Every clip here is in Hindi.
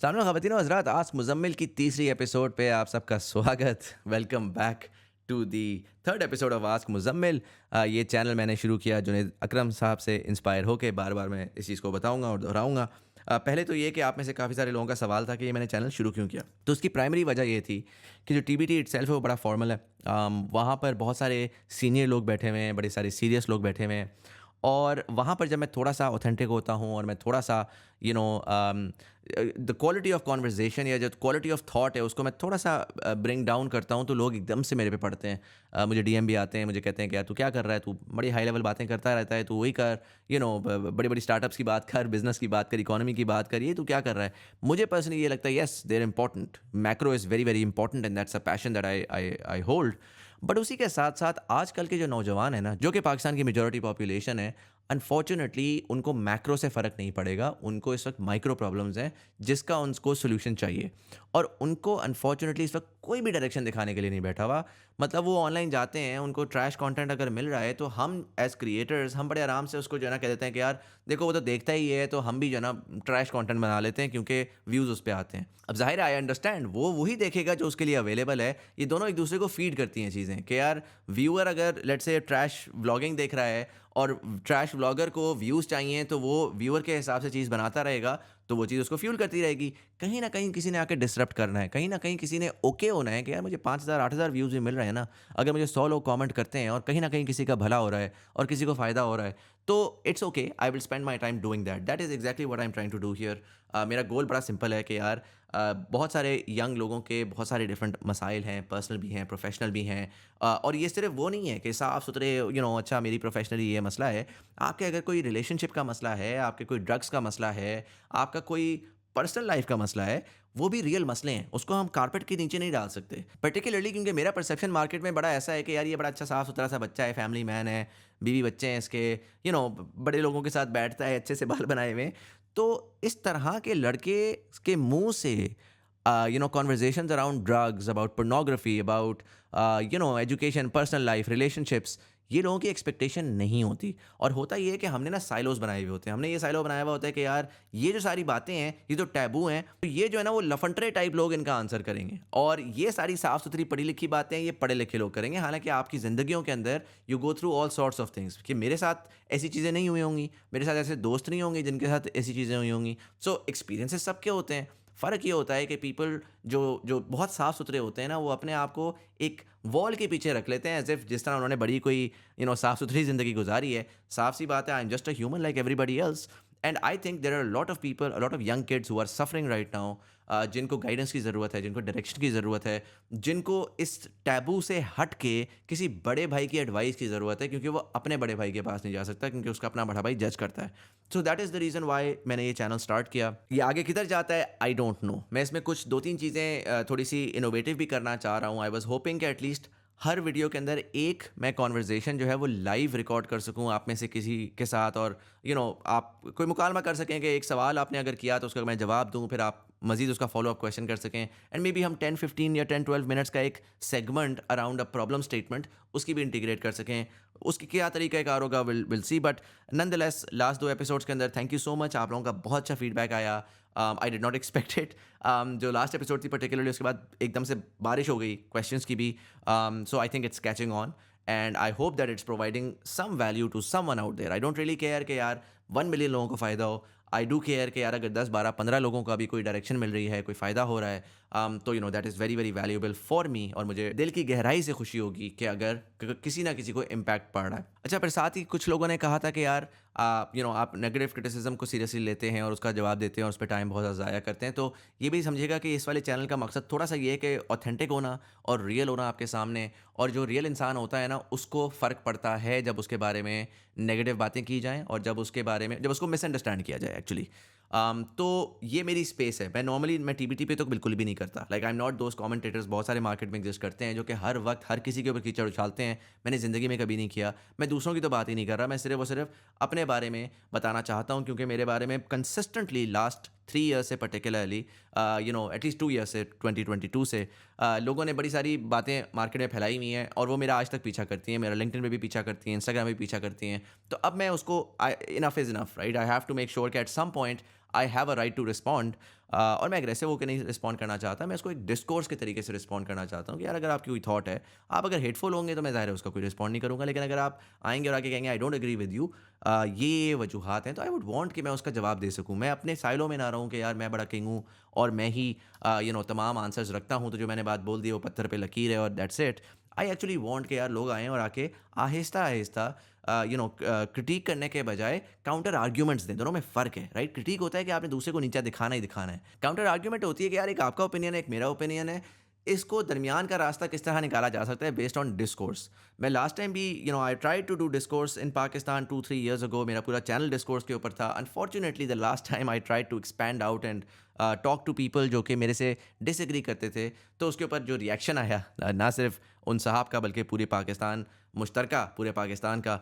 सामने ख़वातीन व हज़रात, आस्क मुज़म्मिल की तीसरी एपिसोड पे आप सबका स्वागत। Welcome back to the third episode of ask Muzammil. ये चैनल मैंने शुरू किया जुनैद अकरम साहब से इंस्पायर होके। बार बार मैं इस चीज़ को बताऊंगा और दोहराऊंगा। पहले तो ये कि आप में से काफ़ी सारे लोगों का सवाल था कि ये मैंने चैनल शुरू क्यों किया। तो उसकी प्राइमरी वजह ये थी कि जो टीबीटी इटसेल्फ है वो बड़ा फॉर्मल है। वहाँ पर बहुत सारे सीनियर लोग बैठे हुए हैं, बड़े सारे सीरियस लोग बैठे हुए हैं। और वहाँ पर जब मैं थोड़ा-सा ऑथेंटिक होता हूँ और मैं थोड़ा-सा you know the quality of conversation या जो क्वालिटी ऑफ थॉट है उसको मैं थोड़ा-सा ब्रिंग डाउन करता हूँ, तो लोग एकदम से मेरे पे पड़ते हैं। मुझे डीएम भी आते हैं, मुझे कहते हैं कि यार तू क्या कर रहा है? तू बड़ी हाई लेवल बातें करता रहता है, तू वही कर, बड़ी-बड़ी स्टार्टअप्स की बात कर, बिज़नेस की बात कर, इकोनॉमी की बात कर, ये तू क्या कर रहा है? मुझे पर्सनली ये लगता है, yes they are important, macro is very, very important and that's a passion that I hold. But उसी के साथ-साथ आजकल के जो नौजवान हैं ना, जो कि पाकिस्तान की मेजॉरिटी पॉपुलेशन है, अनफॉर्चुनेटली उनको मैक्रो से फ़र्क नहीं पड़ेगा, उनको इस वक़्त माइक्रो प्रॉब्लम्स हैं, जिसका उनको सॉल्यूशन चाहिए। और उनको अनफॉर्चुनेटली इस वक़्त कोई भी डायरेक्शन दिखाने के लिए नहीं बैठा हुआ। मतलब वो ऑनलाइन जाते हैं, उनको ट्रैश कंटेंट अगर मिल रहा है, तो हम एज़ क्रिएटर्स हम बड़े आराम से उसको जो है ना कह देते हैं कि यार देखो वो तो देखता ही है, तो हम भी जो है ना ट्रैश कंटेंट बना लेते हैं क्योंकि व्यूज़ उस पे आते हैं। अब ज़ाहिर है आई अंडरस्टैंड, वो वही देखेगा जो उसके लिए अवेलेबल है। ये दोनों एक दूसरे को फ़ीड करती हैं चीज़ें कि यार व्यूअर अगर लेट्स से ट्रैश व्लॉगिंग देख रहा है और ट्रैश व्लॉगर को व्यूज़ चाहिए, तो वो व्यूअर के हिसाब से चीज़ बनाता रहेगा, तो वो चीज़ उसको फ्यूल करती रहेगी। कहीं न कहीं किसी ने आके डिसरप्ट करना है, कहीं न कहीं किसी ने ओके होना है कि यार मुझे 5,000 8,000 व्यूज़ भी मिल रहे हैं ना, अगर मुझे 100 लोग कमेंट करते हैं और कहीं न कहीं किसी का भला हो रहा है और किसी को फ़ायदा हो रहा है, तो it's okay, I will spend my time doing that. That is exactly what I am trying to do here. मेरा गोल बड़ा सिंपल है कि यार बहुत सारे यंग लोगों के बहुत सारे डिफरेंट मसाइल हैं, पर्सनल भी हैं, प्रोफेशनल भी हैं। और ये सिर्फ वो नहीं है कि साफ-सुथरे अच्छा मेरी प्रोफेशनली ये मसला है। आपके अगर कोई रिलेशनशिप का मसला है, आपके कोई ड्रग्स का मसला है, आपका कोई पर्सनल लाइफ का मसला है, वो भी रियल मसले हैं, उसको हम कारपेट के नीचे नहीं डाल सकते। पर्टिकुलरली क्योंकि मेरा परसेप्शन मार्केट में बड़ा ऐसा है कि यार ये बड़ा अच्छा साफ-सुथरा सा बच्चा है, फैमिली मैन है, बीवी-बच्चे हैं इसके, बड़े लोगों के साथ बैठता है, अच्छे से बाल बनाए हुए हैं। तो इस तरह के लड़के के मुँह से conversations around drugs, about pornography, about education, personal life, relationships, ये लोगों की एक्सपेक्टेशन नहीं होती। और होता ये है कि हमने ना साइलोज़ बनाए हुए होते हैं। हमने ये साइलो बनाया हुआ होता है कि यार ये जो सारी बातें हैं, ये तो टैबू हैं, तो ये जो है ना वो लफंटरे टाइप लोग इनका आंसर करेंगे। और ये सारी साफ-सुथरी पढ़ी-लिखी बातें ये पढ़े-लिखे लोग करेंगे। हालाँकि आपकी ज़िंदगियों के अंदर you go through all sorts of things कि मेरे साथ ऐसी चीज़ें नहीं हुई होंगी, मेरे साथ ऐसे दोस्त नहीं होंगे जिनके साथ ऐसी चीज़ें हुई होंगी। सो एक्सपीरियंसेस सबके होते हैं। फ़र्क ये होता है कि पीपल जो जो बहुत साफ-सुथरे होते हैं ना, वो अपने आप को एक वॉल के पीछे रख लेते हैं, एज़ इफ जिस तरह उन्होंने बड़ी कोई साफ-सुथरी ज़िंदगी गुज़ारी है। साफ-सी बात है, I am just a human like everybody else. And I think there are a lot of people, a lot of young kids who are suffering right now, जिनको गाइडेंस की ज़रूरत है, जिनको डायरेक्शन की ज़रूरत है, जिनको इस टैबू से हट के किसी बड़े भाई की एडवाइस की ज़रूरत है, क्योंकि वो अपने बड़े भाई के पास नहीं जा सकता क्योंकि उसका अपना बड़ा भाई जज करता है। So that is the reason why मैंने ये चैनल स्टार्ट किया। ये आगे किधर जाता है आई डोंट नो। मैं इसमें कुछ 2-3 चीज़ें थोड़ी-सी इनोवेटिव भी करना चाह रहा हूँ। आई वाज़ होपिंग कि एटलीस्ट हर वीडियो के अंदर एक मैं कन्वर्सेशन जो है वो लाइव रिकॉर्ड कर सकूँ आप में से किसी के साथ, और आप कोई मुकालमा कर सकें कि एक सवाल आपने अगर किया तो उसका मैं जवाब दूँ, फिर आप मज़ीद उसका फ़ॉलो अप क्वेश्चन कर सकें, एंड मे बी हम 10-15 या 10-12 मिनट्स का एक segment around a problem statement उसकी भी इंटीग्रेट कर सकें। उसकी क्या तरीक़ाकार होगा will see, but nonetheless last 2 episodes के अंदर थैंक यू सो मच, आप लोगों का बहुत अच्छा फीडबैक आया। I did not expect it. जो लास्ट एपिसोड थी पर्टिकुलरली, उसके बाद एकदम से बारिश हो गई क्वेश्चंस की भी। So I think it's catching on and I hope that it's providing some value to someone out there. I don't really care कि यार 1 मिलियन लोगों को फ़ायदा हो। आई डू केयर कि यार अगर 10, 12, 15 लोगों को अभी कोई डायरेक्शन मिल रही है, कोई फ़ायदा हो रहा है, तो that is very, very valuable for me, और मुझे दिल की गहराई से खुशी होगी कि अगर किसी ना किसी को इम्पैक्ट पड़ रहा है। अच्छा, फिर साथ ही कुछ लोगों ने कहा था कि यार आप नेगेटिव क्रिटिसिज्म को सीरियसली लेते हैं और उसका जवाब देते हैं और उस पे टाइम बहुत ज़्यादा ज़ाया करते हैं। तो ये भी समझिएगा कि इस वाले चैनल का मकसद थोड़ा-सा ये है कि ऑथेंटिक होना और रियल होना आपके सामने, और जो रियल इंसान होता है ना, उसको फ़र्क पड़ता है जब उसके बारे में नेगेटिव बातें की जाएँ और जब उसको मिसअंडरस्टैंड किया जाए एक्चुअली। तो ये मेरी स्पेस है। मैं टीबीटी पे तो बिल्कुल भी नहीं करता। Like I am not those commentators, बहुत सारे मार्केट में एग्ज़िस्ट करते हैं जो कि हर वक़्त हर किसी के ऊपर कीचड़ उछालते हैं। मैंने ज़िंदगी में कभी नहीं किया। मैं दूसरों की तो बात ही नहीं कर रहा। मैं सिर्फ़ और सिर्फ़ अपने बारे में बताना चाहता हूँ, क्योंकि मेरे बारे में कंसिस्टेंटली लास्ट 3 ईयर्स से पर्टिकुलरली एटलीस्ट 2 ईयर्स से 2022 से लोगों ने बड़ी सारी बातें मार्केट में फैलाई हुई हैं और वो मेरा आज तक पीछा करती हैं। मेरा लिंक्डइन पे भी पीछा करती हैं, इंस्टाग्राम पे भी पीछा करती हैं। तो अब मैं उसको enough is enough, right? I have to make sure कि at some point I have a right to respond. और मैं एग्रेसिव होकर नहीं रिस्पॉन्ड करना चाहता, मैं उसको एक डिस्कोर्स के तरीके से रिस्पॉन्ड करना चाहता हूँ कि यार अगर आपकी कोई थॉट है, आप अगर हेटफुल होंगे तो मैं ज़ाहिर है उसका कोई रिस्पॉन्ड नहीं करूँगा, लेकिन अगर आप आएँगे और आके कहेंगे I don't agree with you, ये वजूहात हैं, तो आई वुड वांट कि मैं उसका जवाब दे सकूँ। मैं अपने साइलों में ना रहूँ कि यार मैं बड़ा किंग हूँ और मैं ही तमाम आंसर्स रखता हूँ, तो जो मैंने बात बोल दी वो पत्थर पे लकीर है और that's it. I actually want कि यार लोग आएँ और आके आहिस्ता-आहिस्ता क्रिटिक करने के बजाय काउंटर आर्ग्यूमेंट्स दें। दोनों में फ़र्क है, राइट? क्रिटिक होता है कि आपने दूसरे को नीचा दिखाना ही दिखाना है। काउंटर आर्ग्यूमेंट होती है कि यार एक आपका ओपिनियन है, एक मेरा ओपिनियन है। इसको दरमियान का रास्ता किस तरह निकाला जा सकता है बेस्ड ऑन डिस्कोर्स। मैं लास्ट टाइम भी I tried to do discourse in Pakistan 2-3 years ago, मेरा पूरा चैनल डिस्कोर्स के ऊपर था। Unfortunately the last time I tried to expand out and talk to people जो कि मेरे से डिसएग्री करते थे, तो उसके ऊपर जो रिएक्शन आया, ना सिर्फ उन साहब का बल्कि पूरे पाकिस्तान मुश्तरका पूरे पाकिस्तान का,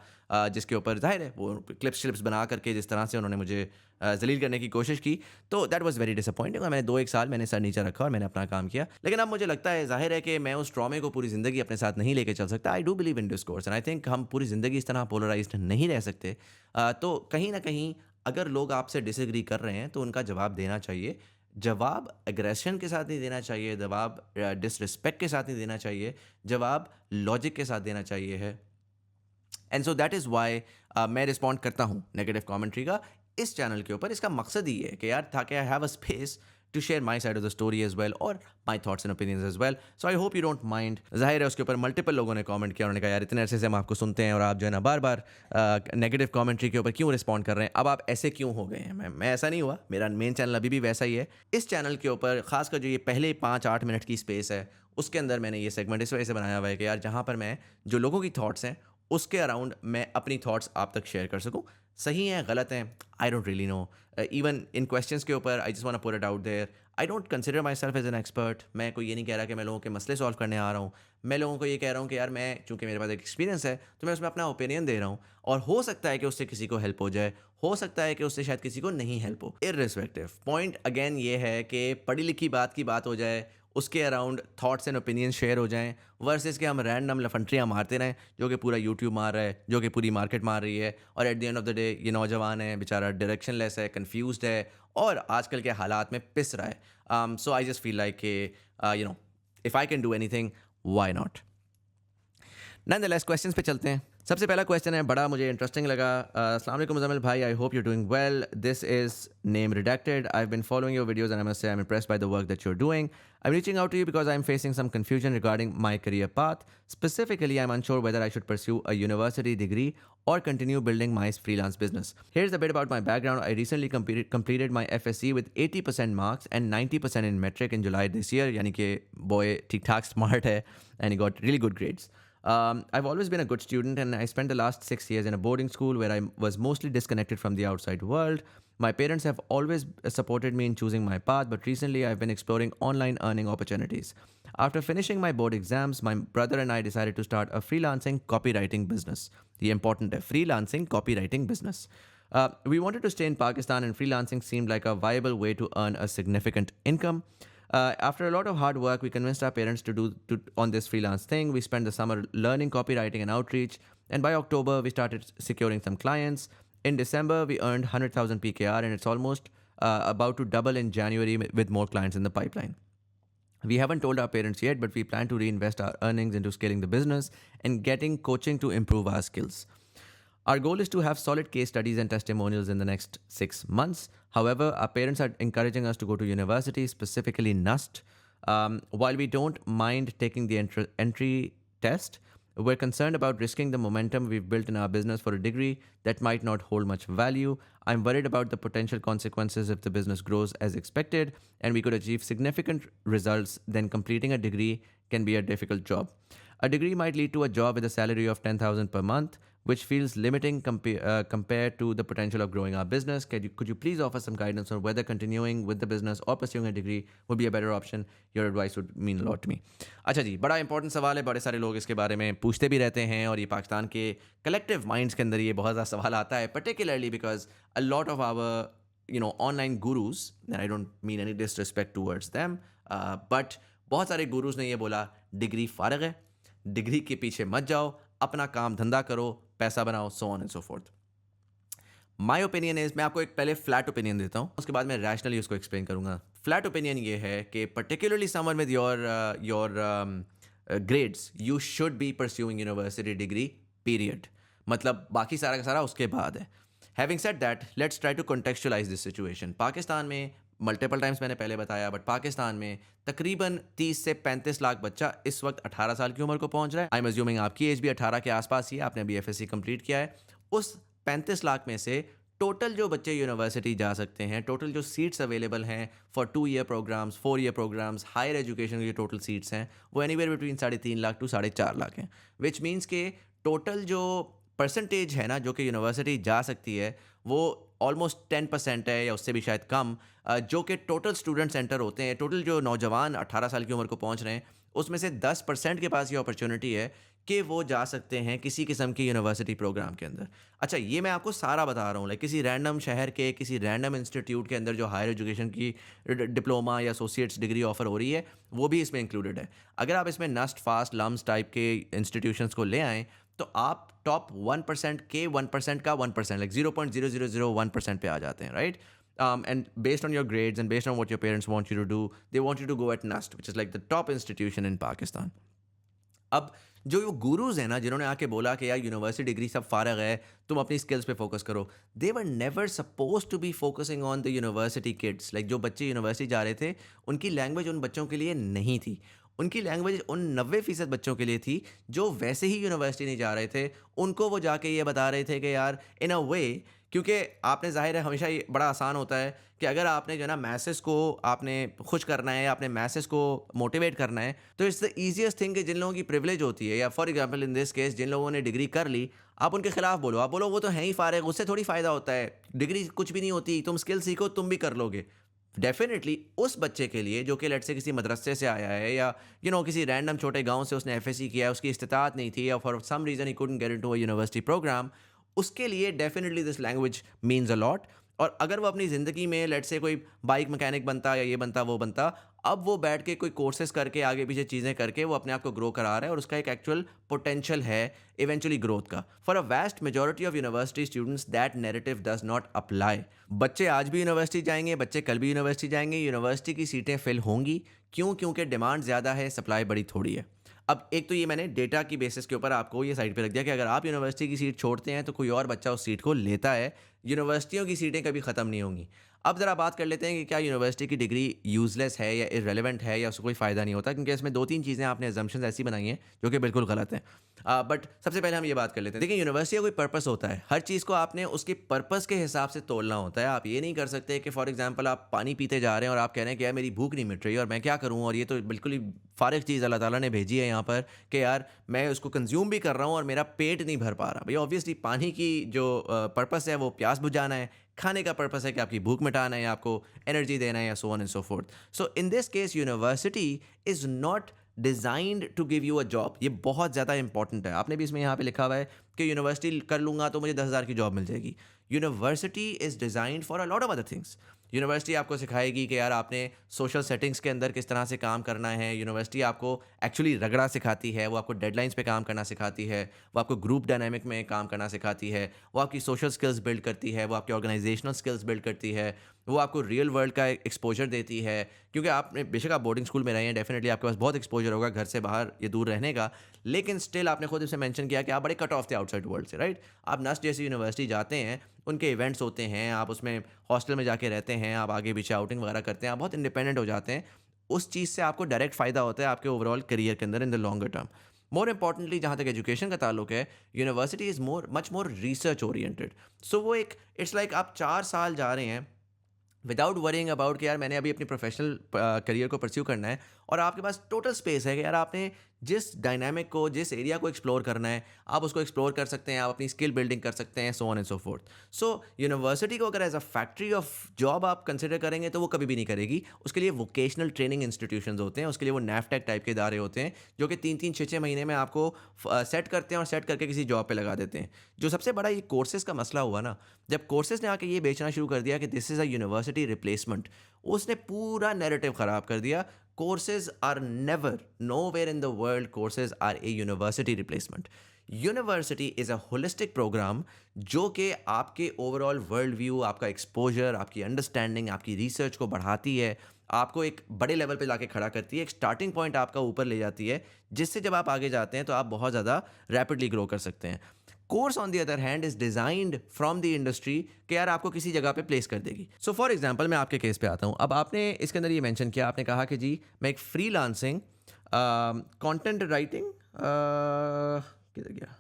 जिसके ऊपर ज़ाहिर है वो क्लिप्स श्लिप्स बना करके जिस तरह से उन्होंने मुझे ज़लील करने की कोशिश की, तो दैट वाज़ वेरी डिसअपॉइंटिंग। और मैंने 2-1 साल मैंने सर नीचे रखा और मैंने अपना काम किया। लेकिन अब मुझे लगता है ज़ाहिर है कि मैं उस ट्रॉमे को पूरी ज़िंदगी अपने साथ नहीं लेके चल सकता। I do believe in discourse and I think हम पूरी ज़िंदगी इस तरह पोलराइज़्ड नहीं रह सकते। तो कहीं न कहीं अगर लोग आपसे डिसएग्री कर रहे हैं तो उनका जवाब देना चाहिए। जवाब एग्रेशन के साथ नहीं देना चाहिए, जवाब डिसरिस्पेक्ट के साथ नहीं देना चाहिए, जवाब लॉजिक के साथ देना चाहिए है। And so that is why मैं रिस्पॉन्ड करता हूँ नेगेटिव कमेंट्री का इस चैनल के ऊपर। इसका मकसद ही है कि यार ताकि I have a space to share my side of the story as well और my thoughts and opinions as well. So I hope you don't mind. जाहिर है उसके ऊपर मल्टीपल लोगों ने कमेंट किया, उन्होंने कहा यार इतने अरसे से हम आपको सुनते हैं और आप जो है ना बार बार नेगेटिव कमेंट्री के ऊपर क्यों रिस्पॉन्ड कर रहे हैं, अब आप ऐसे क्यों हो गए हैं। मैं ऐसा नहीं हुआ, मेरा मेन चैनल अभी भी वैसा ही है। इस चैनल के ऊपर खासकर जो ये पहले 5-8 मिनट की स्पेस है, उसके अंदर मैंने ये सेगमेंट इस वजह से बनाया हुआ है कि यार जहाँ पर मैं जो लोगों की थॉट्स हैं उसके अराउंड मैं अपनी थॉट्स आप तक शेयर कर सकूं। सही हैं, गलत हैं, I don't really know. Even in questions के ऊपर I just want to put it out there. I don't consider myself as an expert. मैं कोई ये नहीं कह रहा कि मैं लोगों के मसले सॉल्व करने आ रहा हूँ। मैं लोगों को ये कह रहा हूँ कि यार मैं चूंकि मेरे पास एक एक्सपीरियंस है तो मैं उसमें अपना ओपिनियन दे रहा हूँ, और हो सकता है कि उससे किसी को हेल्प हो जाए, हो सकता है कि उससे शायद किसी को नहीं हेल्प हो। इररिस्पेक्टिव पॉइंट अगेन ये है कि पढ़ी लिखी बात की बात हो जाए, उसके around thoughts and opinion share हो जाएं, वर्सेस के हम रैंडम लफंट्रियाँ मारते रहें जो कि पूरा यूट्यूब मार रहा है, जो कि पूरी मार्केट मार रही है, और at the end of the day ये नौजवान है बेचारा डायरेक्शन लेस है, कन्फ्यूज्ड है और आजकल के हालात में पिस रहा है। सो आई जस्ट फील लाइक कि if I can do anything, why not. Nonetheless questions पे चलते हैं। सबसे पहला क्वेश्चन है, बड़ा मुझे इंटरेस्टिंग लगा। अस्सलाम वालेकुम मुज़म्मिल भाई, I hope you doing well. This is name redacted. I have been following your videos and I must say I am impressed by the work that you are doing. I am reaching out to you because I'm facing some confusion regarding my career path. Specifically, I'm unsure whether I should pursue a university degree or continue building my freelance business. Here's a bit about my background. I recently completed my FSC with 80% marks and 90% in metric in July this year. यानी कि boy ठीक ठाक smart है and he got really good grades. I've always been a good student and I spent the last 6 years in a boarding school where I was mostly disconnected from the outside world. My parents have always supported me in choosing my path, but recently I've been exploring online earning opportunities. After finishing my board exams, my brother and I decided to start a freelancing copywriting business. The important freelancing copywriting business. We wanted to stay in Pakistan and freelancing seemed like a viable way to earn a significant income. After a lot of hard work, we convinced our parents to do on this freelance thing. We spent the summer learning copywriting and outreach, and by October, we started securing some clients. In December, we earned 100,000 PKR, and it's almost about to double in January with more clients in the pipeline. We haven't told our parents yet, but we plan to reinvest our earnings into scaling the business and getting coaching to improve our skills. Our goal is to have solid case studies and testimonials in the next 6 months. However, our parents are encouraging us to go to university, specifically NUST. While we don't mind taking the entry test, we're concerned about risking the momentum we've built in our business for a degree that might not hold much value. I'm worried about the potential consequences if the business grows as expected and we could achieve significant results, then completing a degree can be a difficult job. A degree might lead to a job with a salary of 10,000 per month, which feels limiting compared to the potential of growing our business. Could you please offer some guidance on whether continuing with the business or pursuing a degree would be a better option? Your advice would mean a lot to me. अच्छा जी, बड़ा इंपॉर्टेंट सवाल है, बड़े सारे लोग इसके बारे में पूछते भी रहते हैं और ये पाकिस्तान के कलेक्टिव माइंड्स के अंदर ये बहुत ज़्यादा सवाल आता है, particularly because a lot of our online gurus, and I don't mean any disrespect towards them, but बहुत सारे गुरुज ने ये बोला डिग्री फारग है, डिग्री के पीछे मत जाओ, अपना काम धंधा करो, पैसा बनाओ, सो on and so fourth. My opinion is, मैं आपको एक पहले फ्लैट ओपिनियन देता हूँ, उसके बाद मैं रैशनली उसको एक्सप्लेन करूंगा फ्लैट ओपिनियन ये है कि particularly someone with your grades you should be pursuing university degree period, मतलब बाकी सारा का सारा उसके बाद है। Having said that, let's try to contextualise this situation. Pakistan में मल्टीपल टाइम्स मैंने पहले बताया, बट पाकिस्तान में तकरीबन 30 से 35 लाख बच्चा इस वक्त 18 साल की उम्र को पहुंच रहा है। आई एम अज्यूमिंग आपकी एज भी 18 के आसपास ही है, आपने अभी एफएससी कंप्लीट किया है। उस 35 लाख में से टोटल जो बच्चे यूनिवर्सिटी जा सकते हैं, टोटल जो सीट्स अवेलेबल हैं for 2 year programmes, 4 year programmes, higher education की टोटल सीट्स हैं वो anywhere between 3.5 lakh to 4.5 lakh हैं। विच मीन्स के टोटल जो परसेंटेज है ना जो कि यूनिवर्सिटी जा सकती है वो ऑलमोस्ट 10% है या उससे भी शायद कम, जो कि टोटल स्टूडेंट सेंटर होते हैं। टोटल जो नौजवान 18 साल की उम्र को पहुंच रहे हैं उसमें से 10% के पास ये अपॉर्चुनिटी है कि वो जा सकते हैं किसी किस्म के यूनिवर्सिटी प्रोग्राम के अंदर। अच्छा, ये मैं आपको सारा बता रहा हूँ, लाइक किसी रैंडम शहर के किसी रैंडम इंस्टीट्यूट के अंदर जो हायर एजुकेशन की डिप्लोमा या एसोसिएट्स डिग्री ऑफर हो रही है वो भी इसमें इंक्लूडेड है। अगर आप इसमें नस्ट फास्ट लम्स टाइप के इंस्टीट्यूशंस को ले आएँ तो आप टॉप 1% के 1% का 1%, लाइक 0.0001% पे आ जाते हैं, right? And based on your grades and based on what your parents want you to do, they want you to go at NUST, which is like the top institution in Pakistan. अब जो वो गुरुज हैं ना जिन्होंने आके बोला कि यार यूनिवर्सिटी डिग्री सब फारग है, तुम अपनी स्किल्स पे फोकस करो, they were never suppose to be focusing on the university kids. Like जो बच्चे यूनिवर्सिटी जा रहे थे उनकी लैंग्वेज उन बच्चों के लिए नहीं थी, उनकी लैंग्वेज उन 90% बच्चों के लिए थी जो वैसे ही यूनिवर्सिटी नहीं जा रहे थे। उनको वो जाके ये बता रहे थे कि यार इन अ वे, क्योंकि आपने ज़ाहिर है हमेशा ये बड़ा आसान होता है कि अगर आपने जो है ना मैसेज को आपने खुश करना है, आपने मैसेज को मोटिवेट करना है, तो इट्स द ईजिएस्ट थिंग कि जिन लोगों की प्रिविलेज होती है या for example in this case जिन लोगों ने डिग्री कर ली, आप उनके खिलाफ बोलो, आप बोलो वो तो हैं ही फारिग, उससे थोड़ी फ़ायदा होता है, डिग्री कुछ भी नहीं होती, तुम स्किल सीखो तुम भी कर लोगे। डेफिनेटली उस बच्चे के लिए जो कि लेट से किसी मदरसे से आया है या किसी रैंडम छोटे गांव से उसने एफएससी किया है, उसकी इस्तिताअत नहीं थी या for some reason he couldn't get into a university programme, उसके लिए definitely this language means a lot. और अगर वो अपनी ज़िंदगी में लेट से कोई बाइक मैकेनिक बनता या ये बनता वो बनता, अब वो बैठ के कोई कोर्सेज करके आगे पीछे चीज़ें करके वो अपने आप को ग्रो करा रहा है और उसका एक एक्चुअल पोटेंशियल है इवेंचुअली ग्रोथ का। For a vast majority of university students that narrative does not apply. बच्चे आज भी यूनिवर्सिटी जाएंगे, बच्चे कल भी यूनिवर्सिटी जाएंगे, यूनिवर्सिटी की सीटें फिल होंगी। क्यों? क्योंकि डिमांड ज़्यादा है, सप्लाई बड़ी थोड़ी है। अब एक तो ये मैंने डेटा की बेसिस के ऊपर आपको ये साइड पे रख दिया कि अगर आप यूनिवर्सिटी की सीट छोड़ते हैं तो कोई और बच्चा उस सीट को लेता है। यूनिवर्सिटियों की सीटें कभी ख़त्म नहीं होंगी। अब ज़रा बात कर लेते हैं कि क्या यूनिवर्सिटी की डिग्री यूज़लेस है या इररेलेवेंट है या उसको कोई फ़ायदा नहीं होता, क्योंकि इसमें 2-3 चीज़ें आपने अजम्पशंस ऐसी बनाई हैं जो कि बिल्कुल गलत हैं। बट सबसे पहले हम ये बात कर लेते हैं। देखिए, यूनिवर्सिटी का कोई पर्पस होता है, हर चीज़ को आपने उसके पर्पस के हिसाब से तोलना होता है। आप ये नहीं कर सकते कि फॉर एग्जांपल आप पानी पीते जा रहे हैं और आप कह रहे हैं कि यार मेरी भूख नहीं मिट रही और मैं क्या करूँ, और ये तो बिल्कुल ही फारिग चीज़ अल्लाह ताला ने भेजी है यहाँ पर कि यार मैं उसको कंज्यूम भी कर रहा हूँ और मेरा पेट नहीं भर पा रहा। भैया ऑब्वियसली पानी की जो पर्पस है वो प्यास बुझाना है, खाने का पर्पस है कि आपकी भूख मिटाना है या आपको एनर्जी देना है या so on and so forth. So in this case university is not designed to give you a job. ये बहुत ज़्यादा इंपॉर्टेंट है। आपने भी इसमें यहाँ पे लिखा हुआ है कि यूनिवर्सिटी कर लूँगा तो मुझे 10,000 की जॉब मिल जाएगी। University is designed for a lot of other things. University आपको सिखाएगी कि यार आपने सोशल सेटिंग्स के अंदर किस तरह से काम करना है। यूनिवर्सिटी आपको एक्चुअली रगड़ा सिखाती है, वो आपको डेडलाइंस पे काम करना सिखाती है, वो आपको ग्रुप डायनामिक में काम करना सिखाती है, वो आपकी सोशल स्किल्स बिल्ड करती है, वो आपकी ऑर्गेनाइजेशनल स्किल्स बिल्ड करती है, वो आपको रियल वर्ल्ड का एक्सपोजर देती है। क्योंकि आपने बेशक आप बोर्डिंग स्कूल में रहे हैं, डेफिनेटली आपके पास बहुत एक्सपोजर होगा घर से बाहर ये दूर रहने का, लेकिन स्टिल आपने खुद इसे मेंशन किया कि आप बड़े कट ऑफ थे आउटसाइड वर्ल्ड से, राइट? आप नस्ट जैसी यूनिवर्सिटी जाते हैं, उनके इवेंट्स होते हैं, आप उसमें हॉस्टल में जाके रहते हैं, आप आगे पीछे आउटिंग वगैरह करते हैं, आप बहुत इंडिपेंडेंट हो जाते हैं। उस चीज़ से आपको डायरेक्ट फ़ायदा होता है आपके ओवरऑल करियर के अंदर in the longer term. More importantly जहाँ तक एजुकेशन का ताल्लुक है, university is much more research oriented. So वो एक इट्स लाइक आप 4 साल जा रहे हैं विदाउट वरिंग अबाउट कि यार मैंने अभी अपनी प्रोफेशनल करियर को परस्यू करना है, और आपके पास टोटल स्पेस है कि यार आपने जिस डायनामिक को, जिस एरिया को एक्सप्लोर करना है, आप उसको एक्सप्लोर कर सकते हैं, आप अपनी स्किल बिल्डिंग कर सकते हैं, so on and so forth. So university को अगर as a factory of job आप कंसिडर करेंगे तो वो कभी भी नहीं करेगी। उसके लिए वोकेशनल ट्रेनिंग इंस्टीट्यूशंस होते हैं, उसके लिए वो नैफटेक टाइप के इदारे होते हैं जो कि 3-3, 6-6 महीने में आपको सेट करते हैं और सेट करके किसी जॉब पे लगा देते हैं। जो सबसे बड़ा ये कोर्सेज का मसला हुआ ना, जब कोर्सेज ने आके ये बेचना शुरू कर दिया कि this is a university replacement, उसने पूरा नैरेटिव ख़राब कर दिया। Courses are never, nowhere in the world courses are a university replacement. University is a holistic program जो कि आपके ओवरऑल वर्ल्ड व्यू, आपका एक्सपोजर, आपकी अंडरस्टैंडिंग, आपकी रिसर्च को बढ़ाती है, आपको एक बड़े लेवल पे लाके खड़ा करती है, एक स्टार्टिंग पॉइंट आपका ऊपर ले जाती है, जिससे जब आप आगे जाते हैं तो आप बहुत ज़्यादा रैपिडली ग्रो कर सकते हैं। Course on the other hand is designed from the industry कि यार आपको किसी जगह पे प्लेस कर देगी। सो फॉर एग्जांपल मैं आपके केस पे आता हूँ। अब आपने इसके अंदर ये मेंशन किया, आपने कहा कि जी मैं एक फ्रीलांसिंग कंटेंट राइटिंग किधर गया,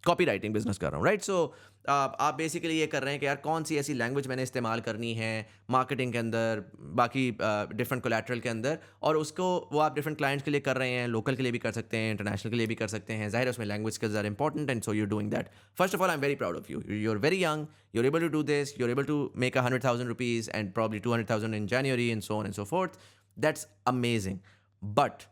कॉपी राइटिंग बिजनेस कर रहा हूँ, राइट? सो आप बेसिकली ये कर रहे हैं कि यार कौन सी ऐसी लैंग्वेज मैंने इस्तेमाल करनी है मार्केटिंग के अंदर, बाकी डिफरेंट कोलैटरल के अंदर, और उसको वो आप डिफरेंट क्लाइंट्स के लिए कर रहे हैं, लोकल के लिए भी कर सकते हैं, इंटरनेशनल के लिए भी कर सकते हैं। ज़ाहिर है उसमें language skills are important, and so you doing that. First of all I am very proud of you, you are very young, you are able to do this, you are able to make 100,000 rupees and probably 200,000 in January and so on and so forth. That's amazing. But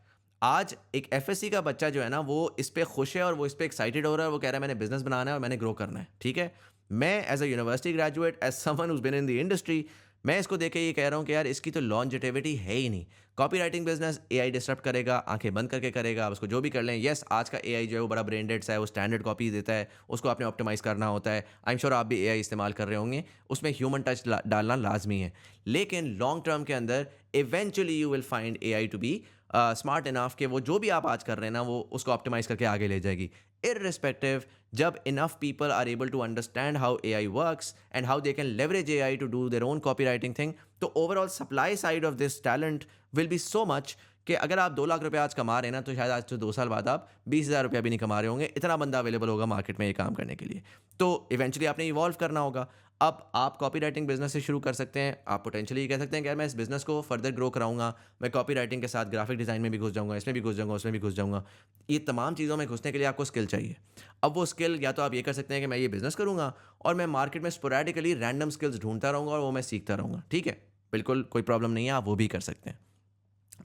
आज एक एफएससी का बच्चा जो है ना, वो इस पे खुश है और वो इस पे एक्साइटेड हो रहा है, वो कह रहा है मैंने बिजनेस बनाना है और मैंने ग्रो करना है, ठीक है? मैं as a university graduate, as someone who's been in the industry, मैं इसको देख के ये कह रहा हूँ कि यार इसकी तो लॉन्जेटिविटी है ही नहीं। Copy writing business AI disturb करेगा, आंखें बंद करके करेगा, आप उसको जो भी कर लें। यस, आज का एआई जो है वो बड़ा ब्रेनडेड सा है, वो स्टैंडर्ड कॉपी देता है, उसको आपने ऑप्टिमाइज करना होता है। आई एम श्योर आप भी एआई इस्तेमाल कर रहे होंगे, उसमें ह्यूमन टच डालना लाजमी है। लेकिन लॉन्ग टर्म के अंदर eventually you will find AI to be smart enough कि वो जो भी आप आज कर रहे हैं ना, वो उसको ऑप्टिमाइज करके आगे ले जाएगी। इररिस्पेक्टिव, जब enough people are able to understand how AI works and how they can leverage AI to do their own copy writing thing, तो overall supply side of this talent will be so much कि अगर आप 2 लाख रुपए आज कमा रहे हैं ना, तो शायद आज से 2 साल बाद आप 20,000 रुपया भी नहीं कमा रहे होंगे। इतना बंदा अवेलेबल होगा मार्केट में ये काम करने के लिए। तो इवेंचुअली आपने इवॉल्व करना होगा। अब आप कॉपी राइटिंग बिजनेस से शुरू कर सकते हैं। आप पोटेंशियली ये कह सकते हैं कि यार मैं इस बिजनेस को फर्दर ग्रो कराऊंगा, मैं कॉपी राइटिंग के साथ ग्राफिक डिजाइन में भी घुस जाऊंगा, इसमें भी घुस जाऊंगा, उसमें भी घुस जाऊंगा। ये तमाम चीज़ों में घुसने के लिए आपको स्किल चाहिए। अब वो स्किल या तो आप ये कर सकते हैं कि मैं ये बिजनेस करूंगा और मैं मार्केट में स्पोरेडिकली रैंडम स्किल्स ढूंढता रहूंगा और वो मैं सीखता रहूंगा, ठीक है? बिल्कुल कोई प्रॉब्लम नहीं है, आप वो भी कर सकते हैं।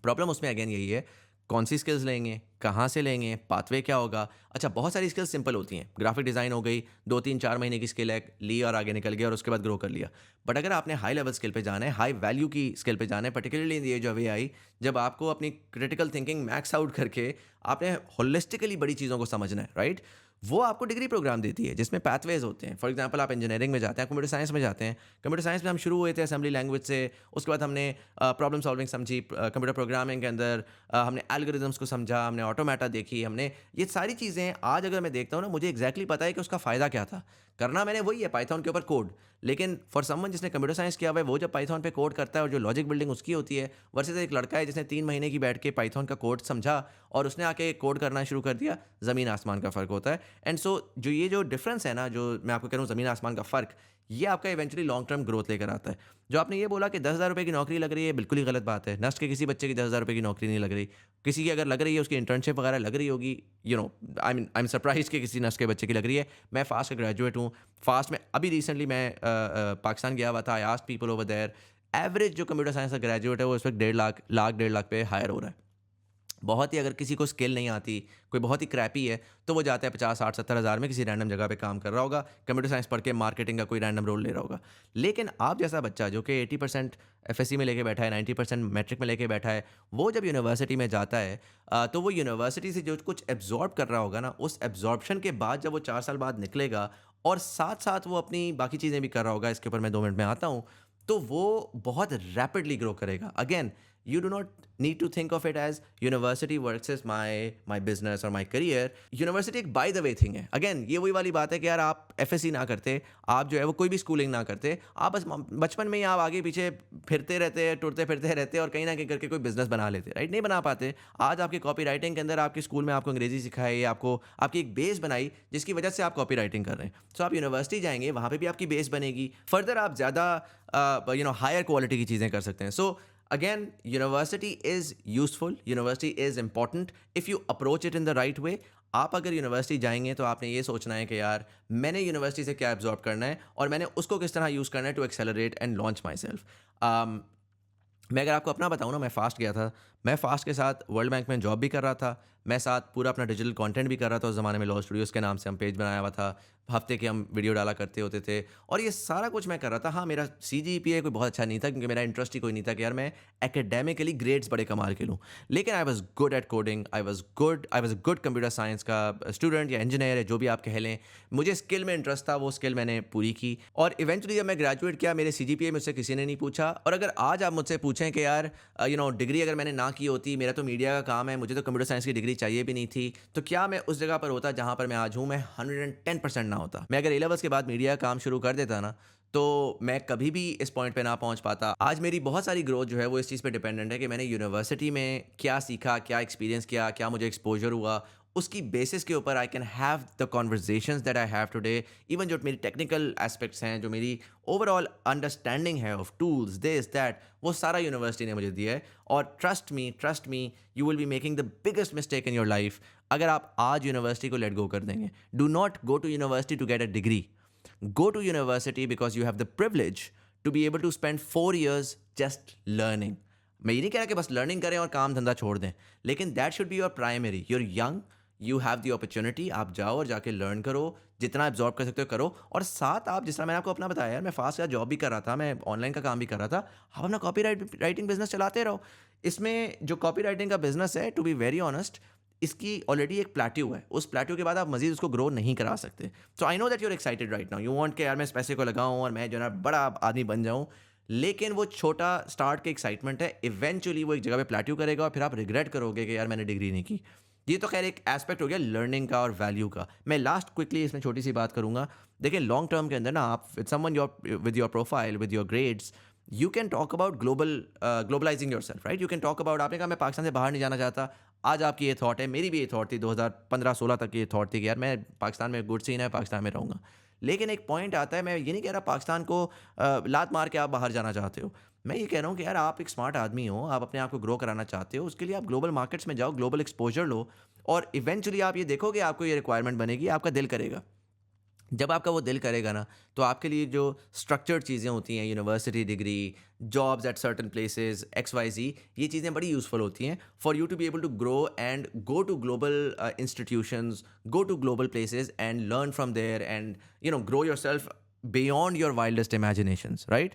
प्रॉब्लम उसमें अगेन यही है, कौन सी स्किल्स लेंगे, कहाँ से लेंगे, पाथवे क्या होगा। अच्छा, बहुत सारी स्किल्स सिंपल होती हैं, ग्राफिक डिज़ाइन हो गई, 2 3 4 महीने की स्किल है, ली और आगे निकल गया और उसके बाद ग्रो कर लिया। बट अगर आपने हाई लेवल स्किल पे जाना है, हाई वैल्यू की स्किल पे जाना है, particularly in the age of AI, जब आपको अपनी क्रिटिकल थिंकिंग मैक्स आउट करके आपने होलिस्टिकली बड़ी चीज़ों को समझना है, राइट? वो आपको डिग्री प्रोग्राम देती है जिसमें पैथवेज होते हैं। फॉर एग्जांपल आप इंजीनियरिंग में जाते हैं, कंप्यूटर साइंस में जाते हैं। कंप्यूटर साइंस में हम शुरू हुए थे असेंबली लैंग्वेज से, उसके बाद हमने प्रॉब्लम सॉल्विंग समझी, कंप्यूटर प्रोग्रामिंग के अंदर हमने एल्गोरिदम्स को समझा, हमने ऑटोमेटा देखी, हमने ये सारी चीज़ें आज अगर मैं देखता हूँ ना, मुझे एग्जैक्टली पता है कि उसका फ़ायदा क्या था। करना मैंने वही है, पाइथन के ऊपर कोड। लेकिन फॉर समवन जिसने कंप्यूटर साइंस किया हुआ है, वो जब पाइथन पे कोड करता है और जो लॉजिक बिल्डिंग उसकी होती है, वर्सेस एक लड़का है जिसने 3 महीने की बैठ के पाइथन का कोड समझा और उसने आके कोड करना शुरू कर दिया, ज़मीन आसमान का फ़र्क होता है। एंड सो जो ये जो डिफरेंस है ना, जो मैं आपको कह रहा हूँ ज़मीन आसमान का फ़र्क, ये आपका इवेंचुअली लॉन्ग टर्म ग्रोथ लेकर आता है। जो आपने ये बोला कि 10,000 रुपये की नौकरी लग रही है, बिल्कुल ही गलत बात है। नस्ट के किसी बच्चे की 10,000 रुपये की नौकरी नहीं लग रही। किसी की अगर लग रही है, उसकी इंटर्नशिप वगैरह लग रही होगी, आई एम सरप्राइज कि किसी नस्ट के बच्चे की लग रही है। मैं फास्ट का ग्रेजुएट हूँ। फास्ट में अभी रिसेंटली मैं पाकिस्तान गया हुआ था। I asked people over there, average जो कंप्यूटर साइंस का ग्रेजुएट है वो इस वक्त 1.5 लाख पे हायर हो रहा है। बहुत ही, अगर किसी को स्किल नहीं आती, कोई बहुत ही क्रैपी है, तो वो जाता है 50 60 70 हज़ार में किसी रैंडम जगह पे काम कर रहा होगा, कंप्यूटर साइंस पढ़ के मार्केटिंग का कोई रैंडम रोल ले रहा होगा। लेकिन आप जैसा बच्चा जो कि 80% एफएससी में लेके बैठा है, 90% मैट्रिक में लेके बैठा है, वो जब यूनिवर्सिटी में जाता है, तो वो यूनिवर्सिटी से जो कुछ एब्जॉर्ब कर रहा होगा ना, उस एब्जॉर्बशन के बाद जब वो 4 साल बाद निकलेगा और साथ साथ वो अपनी बाकी चीज़ें भी कर रहा होगा, इसके ऊपर मैं 2 मिनट में आता हूँ, तो वो बहुत रैपिडली ग्रो करेगा। Again, you do not need to think of it as university versus my business or my career. University एक बाय द वे थिंग है। अगेन, ये वही वाली बात है कि यार आप एफएससी ना करते, आप जो है वो कोई भी स्कूलिंग ना करते, आप बस बचपन में ही आप आगे पीछे फिरते रहते, टुरते फिरते रहते और कहीं ना कहीं करके कोई बिजनेस बना लेते, राइट? नहीं बना पाते। आज आपकी कॉपी राइटिंग के अंदर आपके स्कूल में आपको अंग्रेजी सिखाई, आपको आपकी एक बेस बनाई जिसकी वजह से आप कॉपी राइटिंग कर रहे हैं। सो आप यूनिवर्सिटी जाएंगे, वहाँ पे भी आपकी बेस बनेगी। फर्दर आप ज़्यादा हायर क्वालिटी की चीज़ें कर सकते हैं। सो again, university is useful, university is important if you approach it in the right way. आप अगर यूनिवर्सिटी जाएंगे तो आपने ये सोचना है कि यार मैंने यूनिवर्सिटी से क्या एब्जॉर्ब करना है और मैंने उसको किस तरह यूज़ करना है to accelerate and launch myself. मैं अगर आपको अपना बताऊँ ना, मैं फ़ास्ट गया था। मैं फ़ास्ट के साथ वर्ल्ड बैंक में जॉब भी कर रहा था, मैं साथ पूरा अपना डिजिटल कंटेंट भी कर रहा था उस ज़माने में। लॉ स्टूडियोज़ के नाम से हम पेज बनाया हुआ था। हफ्ते के हम वीडियो डाला करते होते थे और ये सारा कुछ मैं कर रहा था। हाँ, मेरा सीजीपीए कोई बहुत अच्छा नहीं था क्योंकि मेरा इंटरेस्ट ही कोई नहीं था कि यार मैं एकेडमिकली ग्रेड्स बड़े कमाल के लूँ। लेकिन I was good at coding, I was a good computer science का स्टूडेंट या इंजीनियर या जो भी आप कह लें। मुझे स्किल में इंटरेस्ट था, वो स्किल मैंने पूरी की और इवेंचुअली जब मैं ग्रेजुएट किया, मेरे सीजीपीए मुझसे किसी ने नहीं पूछा। और अगर आज आप मुझसे पूछें कि यार डिग्री अगर मैंने ना की होती, मेरा तो मीडिया का काम है, मुझे तो कंप्यूटर साइंस की डिग्री चाहिए भी नहीं थी, तो क्या मैं उस जगह पर होता जहाँ पर मैं आज हूँ? मैं 110% ना होता। मैं अगर ए लेवल्स के बाद मीडिया का काम शुरू कर देता ना, तो मैं कभी भी इस पॉइंट पे ना पहुँच पाता। आज मेरी बहुत सारी ग्रोथ जो है वो इस चीज़ पे डिपेंडेंट है कि मैंने यूनिवर्सिटी में क्या सीखा, क्या एक्सपीरियंस किया, क्या मुझे एक्सपोज़र हुआ, उसकी बेसिस के ऊपर I can have the conversations that I have today. Even जो मेरी टेक्निकल एस्पेक्ट्स हैं, जो मेरी ओवरऑल अंडरस्टैंडिंग है ऑफ टूल्स, दिस, दैट, वो सारा यूनिवर्सिटी ने मुझे दिया है। और trust me, you will be making the biggest mistake in your life अगर आप आज यूनिवर्सिटी को लेट गो कर देंगे। Do not go to university to get a degree. Go to university because you have the privilege to be able to spend 4 years just learning. मैं ये नहीं कह रहा कि बस लर्निंग करें और काम धंधा छोड़ दें, लेकिन that should be your primary. You're young, you have the opportunity, आप जाओ और जाके लर्न करो, जितना एब्जॉर्ब कर सकते हो करो। और साथ आप, जिस तरह मैंने आपको अपना बताया यार, मैं फास्ट का जॉब भी कर रहा था, मैं ऑनलाइन का काम भी कर रहा था, आप अपना कॉपी राइटिंग बिजनेस चलाते रहो। इसमें जो कॉपी राइटिंग का बिजनेस है, टू बी वेरी ऑनेस्ट, इसकी ऑलरेडी एक प्लेट्यू है। उस प्लेट्यू के बाद आप मजीद उसको ग्रो नहीं करा सकते। So I know that you're excited right now, you want कि यार मैं इस पैसे को लगाऊं और मैं जो है ना बड़ा आदमी बन जाऊं। लेकिन वो छोटा स्टार्ट के एक्साइटमेंट है, इवेंचुअली वो एक जगह पे प्लेट्यू करेगा और फिर आप रिग्रेट करोगे कि यार मैंने डिग्री नहीं की। ये तो खैर एक एस्पेक्ट हो गया लर्निंग का और वैल्यू का। मैं लास्ट क्विकली इसमें छोटी सी बात करूंगा। देखिए, लॉन्ग टर्म के अंदर ना, आप with someone your with your profile, with your grades, you can talk about globalising yourself, right? You can talk about, आपने कहा मैं पाकिस्तान से बाहर नहीं जाना चाहता। आज आपकी ये थॉट है, मेरी भी ये थॉट थी, 2015-16 तक ये थॉट थी कि यार मैं पाकिस्तान में गुड सीन है, पाकिस्तान में रहूँगा। लेकिन एक पॉइंट आता है, मैं ये नहीं कह रहा पाकिस्तान को लात मार के आप बाहर जाना चाहते हो। मैं ये कह रहा हूँ कि यार आप एक स्मार्ट आदमी हो, आप अपने आप को ग्रो कराना चाहते हो, उसके लिए आप ग्लोबल मार्केट्स में जाओ, ग्लोबल एक्सपोजर लो और इवेंचुअली आप ये देखोगे आपको ये रिक्वायरमेंट बनेगी, आपका दिल करेगा। जब आपका वो दिल करेगा ना, तो आपके लिए जो स्ट्रक्चर्ड चीज़ें होती हैं, university degree, jobs at certain places, X Y Z, ये चीज़ें बड़ी यूज़फुल होती हैं for you to be able to grow and go to global institutions, go to global places and learn from there and grow yourself beyond your wildest imaginations, right?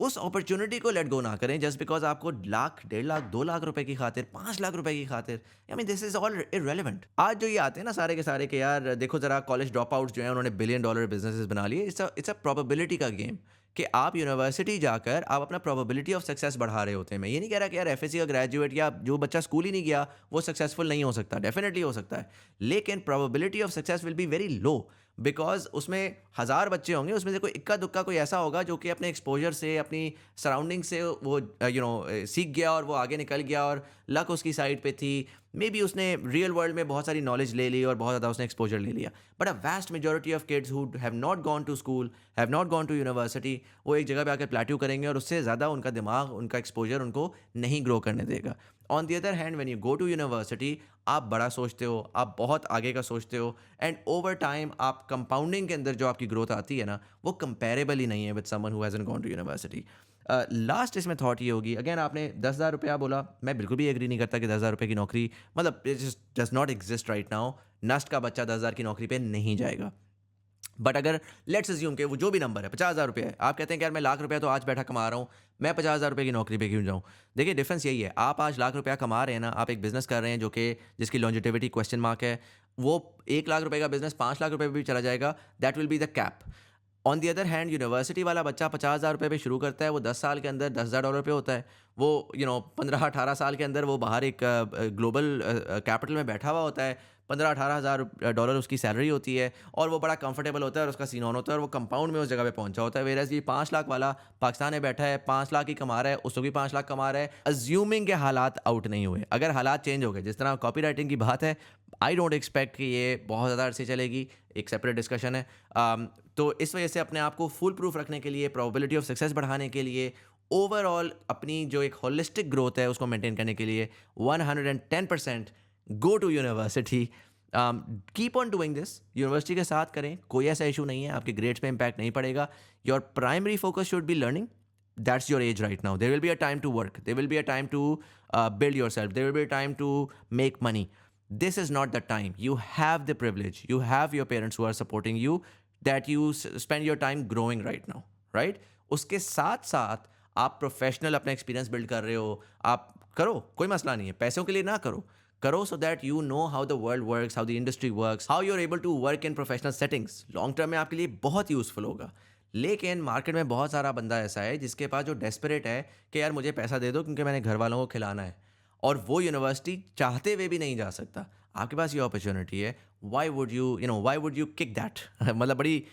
उस अपॉर्चुनिटी को लेट गो ना करें जस्ट बिकॉज आपको लाख, 1.5 लाख, 2 लाख रुपए की खातिर, 5 लाख रुपए की खातिर। I mean this is all irrelevant. आज जो ये आते हैं ना सारे के सारे, के यार देखो जरा कॉलेज ड्रॉप आउट्स जो है उन्होंने $1 बिलियन बिजनेसेस बना लिए। इट्स अ प्रोबेबिलिटी का गेम कि आप यूनिवर्सिटी जाकर आप अपना प्रोबेबिलिटी ऑफ सक्सेस बढ़ा रहे होते हैं। मैं ये नहीं कह रहा कि यार एफएससी का ग्रेजुएट या जो बच्चा स्कूल ही नहीं गया वो सक्सेसफुल नहीं हो सकता, डेफिनेटली हो सकता है, लेकिन probability of success will be very low because उसमें 1,000 बच्चे होंगे, उसमें से कोई इक्का दुक्का कोई ऐसा होगा जो कि अपने एक्सपोजर से, अपनी सराउंडिंग से वो सीख गया और वो आगे निकल गया और लक उसकी साइड पे थी। मे बी उसने रियल वर्ल्ड में बहुत सारी नॉलेज ले ली और बहुत ज़्यादा उसने एक्सपोजर ले लिया। But a vast majority of kids who have not gone to school, have not gone to university, वो एक जगह पे आकर प्लेट्यू करेंगे और उससे ज़्यादा उनका दिमाग, उनका एक्सपोजर उनको नहीं ग्रो करने देगा। On the other hand, when you go to university, आप बड़ा सोचते हो, आप बहुत आगे का सोचते हो एंड ओवर टाइम आप कंपाउंडिंग के अंदर जो आपकी ग्रोथ आती है ना, वो कंपेरेबल ही नहीं है with someone who hasn't gone to university. Last इसमें थॉट ये होगी, अगेन आपने 10,000 रुपया बोला, मैं बिल्कुल भी एग्री नहीं करता कि 10,000 रुपये की नौकरी, मतलब it just does not exist right now. नस्ट का बच्चा 10,000 की नौकरी पे नहीं जाएगा। बट अगर लेट्स अज्यूम के वो जो भी नंबर है, 50,000 रुपये है, आप कहते हैं कि यार मैं लाख रुपया तो आज बैठा कमा रहा हूँ, मैं 50,000 रुपये की नौकरी पे क्यों जाऊँ? देखिए, डिफरेंस यही है, आप आज लाख रुपया कमा रहे हैं ना, आप एक बिजनेस कर रहे हैं जो कि जिसकी लॉन्जिटिविटी क्वेश्चन मार्क है, वो 1 लाख रुपये का बिजनेस 5 लाख रुपये पे भी चला जाएगा, that will be the cap. On the other hand, university वाला बच्चा 50,000 रुपये पे शुरू करता है, वो 10 साल के अंदर $10,000 पे होता है। वो 15-18 साल के अंदर वो बाहर एक ग्लोबल कैपिटल में बैठा हुआ होता है, 15-18 हज़ार डॉलर उसकी सैलरी होती है और वो बड़ा कंफर्टेबल होता है और उसका सीन ऑन होता है और वो कंपाउंड में उस जगह पे पहुंचा होता है। वेरएज़ ये 5 लाख वाला पाकिस्तान में बैठा है, 5 लाख ही कमा रहा है, उसको भी 5 लाख कमा रहा है, अज्यूमिंग के हालात आउट नहीं हुए। अगर हालात चेंज हो गए, जिस तरह कॉपी राइटिंग की बात है, आई डोंट एक्सपेक्ट कि ये बहुत ज़्यादा अरसे चलेगी, एक सेपरेट डिस्कशन है। तो इस वजह से अपने आप को फुल प्रूफ रखने के लिए, प्रोबेबिलिटी ऑफ सक्सेस बढ़ाने के लिए, ओवरऑल अपनी जो एक होलिस्टिक ग्रोथ है उसको मेंटेन करने के लिए 110% go to university. Keep on doing this, university के साथ करें, कोई ऐसा इशू नहीं है, आपके ग्रेड्स पे इम्पैक्ट नहीं पड़ेगा। Your primary focus should be learning, that's your age right now. There will be a time to work, there will be a time to build yourself, there will be a time to make money. this is not the time. You have the privilege. You have your parents who are supporting you, that you spend your time growing right now, right? उसके साथ साथ आप प्रोफेशनल अपना एक्सपीरियंस बिल्ड कर रहे हो, आप करो, कोई मसला नहीं है, पैसों के लिए ना करो, करो so that you know how the world works, how the industry works, how you are able to work in professional settings. Long term में आपके लिए बहुत यूजफुल होगा। लेकिन मार्केट में बहुत सारा बंदा ऐसा है जिसके पास जो डेस्परेट है कि यार मुझे पैसा दे दो क्योंकि मैंने घर वालों को खिलाना है, और वो यूनिवर्सिटी चाहते हुए भी नहीं जा सकता। आपके पास ये अपॉर्चुनिटी है, why would you kick that? मतलब बड़ी